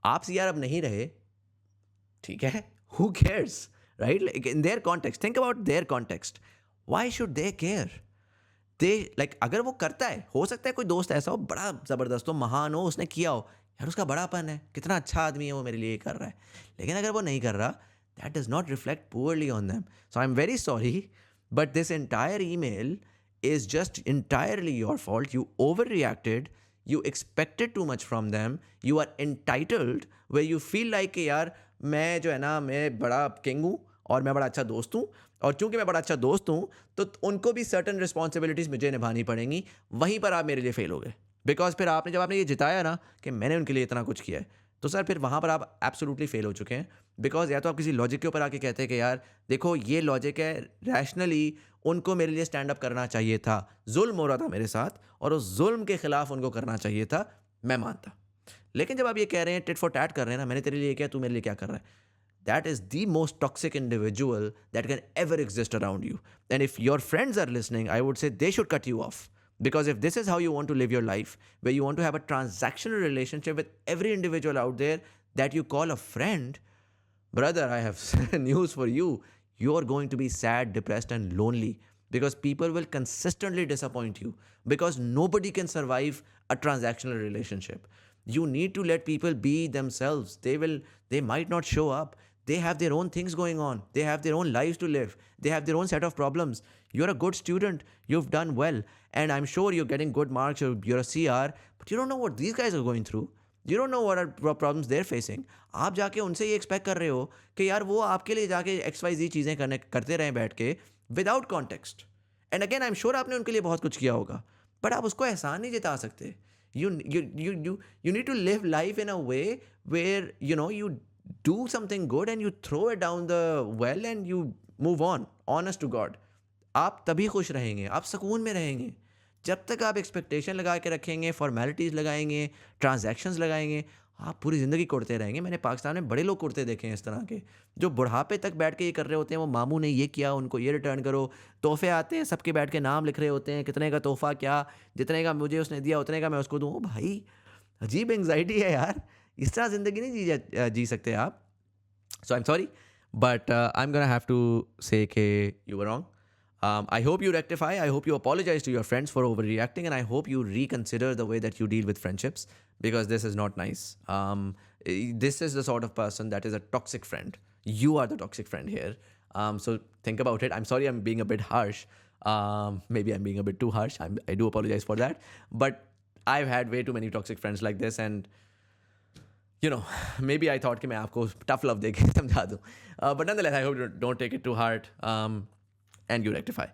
आप सीआर अब नहीं रहे, ठीक है, who cares, right? Like in their context, think about their context. Why should they care? अगर वो करता है, हो सकता है कोई दोस्त ऐसा हो, बड़ा ज़बरदस्त हो, महान हो, उसने किया हो, यार उसका बड़ापन है, कितना अच्छा आदमी है, वो मेरे लिए कर रहा है. लेकिन अगर वो नहीं कर रहा, that does not reflect poorly on them. So I'm very sorry, but this entire email is just entirely your fault. You overreacted. You expected too much from them. You are entitled where you feel like कि यार मैं जो है ना, मैं बड़ा किंग हूँ और मैं बड़ा अच्छा दोस्त हूँ, और चूंकि मैं बड़ा अच्छा दोस्त हूँ तो उनको भी सर्टन रिस्पॉन्सिबिलिटीज़ मुझे निभानी पड़ेंगी. वहीं पर आप मेरे लिए फेल हो गए. बिकॉज फिर जब आपने ये जिताया ना कि मैंने उनके लिए इतना कुछ किया है, तो सर फिर वहाँ पर आप एब्सोल्युटली फेल हो चुके हैं. बिकॉज या तो आप किसी लॉजिक के ऊपर आके कहते हैं कि यार देखो ये लॉजिक है, रैशनली उनको मेरे लिए स्टैंड अप करना चाहिए था, जुल्म हो रहा था मेरे साथ और उस जुल्म के खिलाफ उनको करना चाहिए था, मैं मानता. लेकिन जब आप ये कह रहे हैं, टिट फॉर टैट कर रहे हैं ना, मैंने तेरे लिए किया, तू मेरे लिए क्या कर रहा है, that is the most toxic individual that can ever exist around you. And if your friends are listening, I would say they should cut you off. Because if this is how you want to live your life, where you want to have a transactional relationship with every individual out there that you call a friend, brother, I have news for you. You're going to be sad, depressed, and lonely because people will consistently disappoint you because nobody can survive a transactional relationship. You need to let people be themselves. They might not show up. They have their own things going on. They have their own lives to live. They have their own set of problems. You're a good student. You've done well. And I'm sure you're getting good marks. You're a CR. But you don't know what these guys are going through. You don't know what are problems they're facing. आप जाके उनसे ये एक्सपेक्ट कर रहे हो कि यार वो आपके लिए जाके XYZ चीज़ें करते रहें बैठ के without context. And again I am sure आपने उनके लिए बहुत कुछ किया होगा. बट आप उसको एहसान नहीं जता सकते. You need to live life in a way where you do something good and you throw it down the well and you move on, honest to God. आप तभी खुश रहेंगे, आप सुकून में रहेंगे. जब तक आप एक्सपेक्टेशन लगा के रखेंगे, फॉर्मेलिटीज़ लगाएंगे, ट्रांजैक्शंस लगाएंगे, आप पूरी ज़िंदगी कुड़ते रहेंगे. मैंने पाकिस्तान में बड़े लोग कुड़ते देखे हैं इस तरह के, जो बुढ़ापे तक बैठ के ये कर रहे होते हैं. वो मामू ने ये किया, उनको ये रिटर्न करो. तोहफे आते हैं, सबके बैठ के नाम लिख रहे होते हैं, कितने का तोहफा, क्या जितने का मुझे उसने दिया उतने का मैं उसको दूँ. भाई अजीब एंग्जाइटी है यार. इस तरह ज़िंदगी नहीं जी सकते आप. So I'm sorry, but I'm gonna have to say कि you were wrong. I hope you rectify. I hope you apologize to your friends for overreacting, and I hope you reconsider the way that you deal with friendships, because this is not nice. This is the sort of person that is a toxic friend. You are the toxic friend here. So think about it. I'm sorry I'm being a bit harsh. Maybe I'm being a bit too harsh. I do apologize for that. But I've had way too many toxic friends like this, and maybe I thought कि मैं आपको tough love देके समझा दूँ. But nonetheless, I hope you don't take it too hard, and you rectify.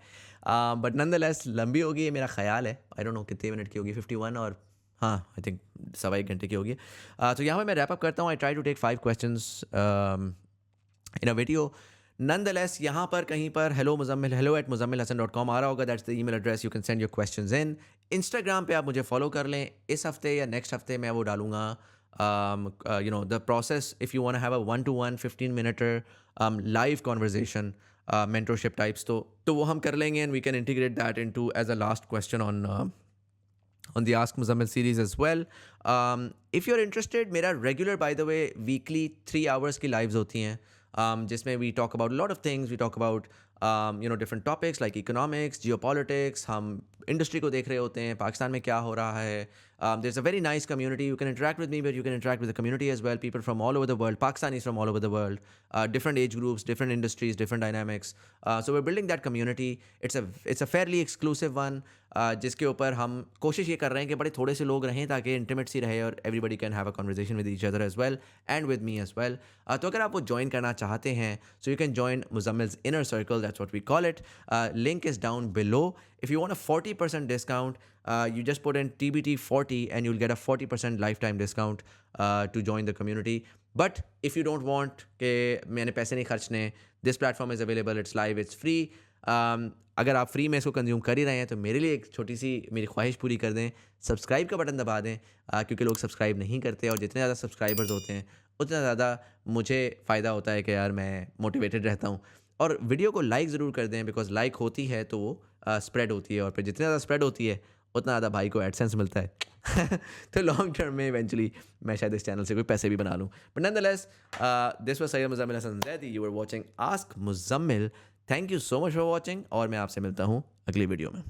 But nonetheless, लंबी होगी ये मेरा ख्याल है. I don't know कितने मिनट की होगी, 51, और हाँ, I think 1.25 घंटे की होगी. तो यहाँ पे मैं wrap up करता हूँ. I try to take 5 questions in a video. Nonetheless, यहाँ पर कहीं पर hello@muzammilhassan.com आ रहा होगा. That's the email address. You can send your questions in. Instagram पे आप मुझे follow कर लें. इस हफ्ते या next हफ्ते मैं वो डालूँगा. The process, if you want to have a 1-to-1 15-minute live conversation, mentorship types, तो वो हम कर लेंगे, and we can integrate that into as a last question on the Ask Muzammil series as well. If you're interested, मेरा regular, by the way, weekly 3 hours की lives होती हैं, जिसमें we talk about a lot of things. We talk about different topics like economics, geopolitics. हम इंडस्ट्री को देख रहे होते हैं, पाकिस्तान में क्या हो रहा है. There's a very nice community. You can interact with me, but you can interact with the community as well. People from all over the world, Pakistanis from all over the world, different age groups, different industries, different dynamics. So we're building that community. It's a fairly exclusive one, जिसके ऊपर हम कोशिश ये कर रहे हैं कि बड़े थोड़े से लोग रहें ताकि इंटीमेसी रहे और everybody can have a conversation with each other as well and with me as well. तो अगर आप वो ज्वाइन करना चाहते हैं, so you can join Muzammil's inner circle. That's what we call it. Link is down below. If you want a 40% discount, you just put in TBT40 and you'll get a 40% lifetime discount to join the community. But if you don't want कि मैंने पैसे नहीं खर्चने, this platform is available, it's live, it's free. अगर आप फ्री में इसको कंज्यूम कर ही रहे हैं तो मेरे लिए एक छोटी सी मेरी ख्वाहिश पूरी कर दें, सब्सक्राइब का बटन दबा दें, क्योंकि लोग सब्सक्राइब नहीं करते, और जितने ज़्यादा सब्सक्राइबर्स होते हैं उतना ज़्यादा मुझे फ़ायदा होता है कि यार मैं मोटिवेटेड रहता हूँ. और वीडियो को लाइक ज़रूर कर दें, बिकॉज लाइक होती है तो वो स्प्रेड होती है, और फिर जितनी ज़्यादा स्प्रेड होती है उतना ज़्यादा भाई को एडसेंस मिलता है. तो लॉन्ग टर्म में इवेंचुअली मैं शायद इस चैनल से कोई पैसे भी बना लूँ. But nonetheless, this was Syed Muzammil Hasan Zaidi. You were watching ask Muzammil. Thank you so much for watching, और मैं आपसे मिलता हूँ अगली वीडियो में.